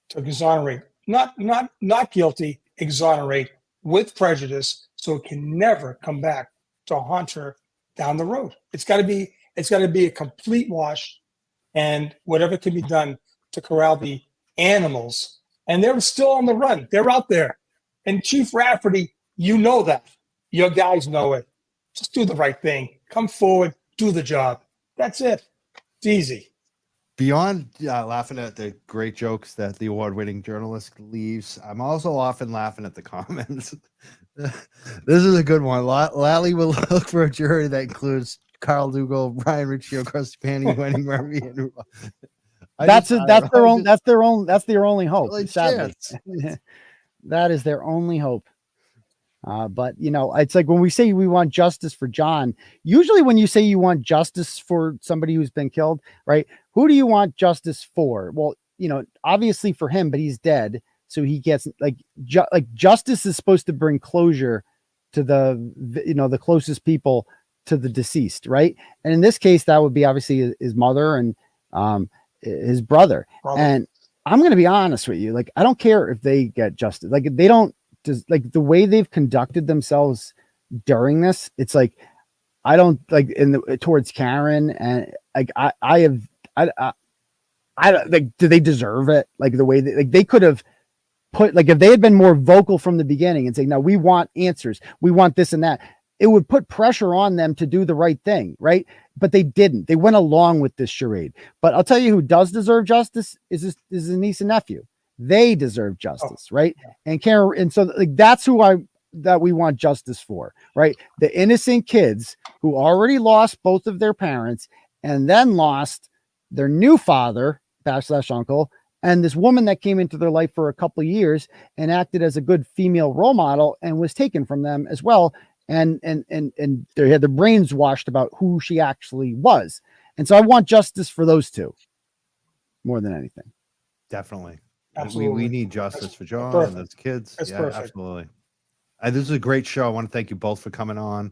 to exonerate, not guilty, exonerate with prejudice, so it can never come back to haunt her down the road. It's got to be a complete wash, and whatever can be done to corral the animals. And they're still on the run. They're out there. And Chief Rafferty, you know that. Your guys know it. Just do the right thing. Come forward, do the job. That's it. It's easy. Beyond laughing at the great jokes that the award-winning journalist leaves, I'm also often laughing at the comments. This is a good one. Lally will look for a jury that includes Carl Dougal, Brian Riccio, Krusty Panty, Wendy Murphy, and that's their only hope. Sadly. That is their only hope. But it's like when we say we want justice for John, usually when you say you want justice for somebody who's been killed, right? Who do you want justice for? Well, obviously for him, but he's dead. So he gets like justice is supposed to bring closure to the closest people to the deceased. Right. And in this case, that would be obviously his mother. And his brother. And I'm going to be honest with you. Like, I don't care if they get justice. Like, they don't just like the way they've conducted themselves during this. It's like, I don't like towards Karen, and like, I don't like, do they deserve it? Like the way they could have put, like, if they had been more vocal from the beginning and saying, no, we want answers. We want this and that. It would put pressure on them to do the right thing. Right. But they didn't. They went along with this charade. But I'll tell you who does deserve justice is his niece and nephew. They deserve justice. Right. And Karen. And so like, that's who that we want justice for. Right. The innocent kids who already lost both of their parents and then lost their new father / uncle, and this woman that came into their life for a couple of years and acted as a good female role model and was taken from them as well. And they had their brains washed about who she actually was. And so I want justice for those two more than anything. Definitely. Absolutely. We need justice for John and those kids. That's perfect. Absolutely. This is a great show. I want to thank you both for coming on.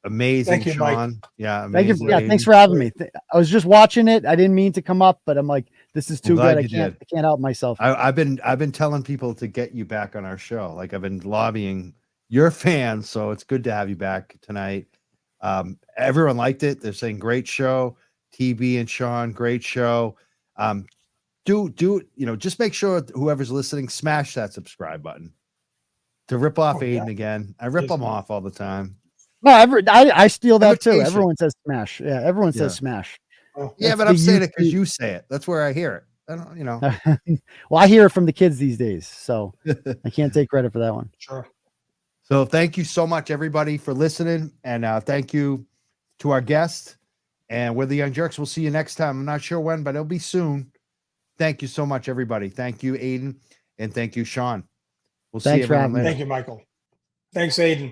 Amazing, thank you, Sean. Mike. Yeah, amazing. Thank you. Yeah, thanks for having me. I was just watching it. I didn't mean to come up, but I'm like, this is too good. I can't help myself. I've been telling people to get you back on our show. Like, I've been lobbying your fans, so it's good to have you back tonight. Everyone liked it. They're saying great show. TB and Sean, great show. Just make sure whoever's listening, smash that subscribe button to rip off Aidan again. I rip them off all the time. No, I steal that too. Everyone says smash. Yeah, everyone says smash. Yeah, but I'm saying it because you say it. That's where I hear it. I don't, Well, I hear it from the kids these days, so I can't take credit for that one. Sure. So thank you so much, everybody, for listening, and thank you to our guest. And we're the Young Jurks. We'll see you next time. I'm not sure when, but it'll be soon. Thank you so much, everybody. Thank you, Aidan, and thank you, Sean. We'll see you. Thanks for having me. Thank you, Michael. Thanks, Aidan.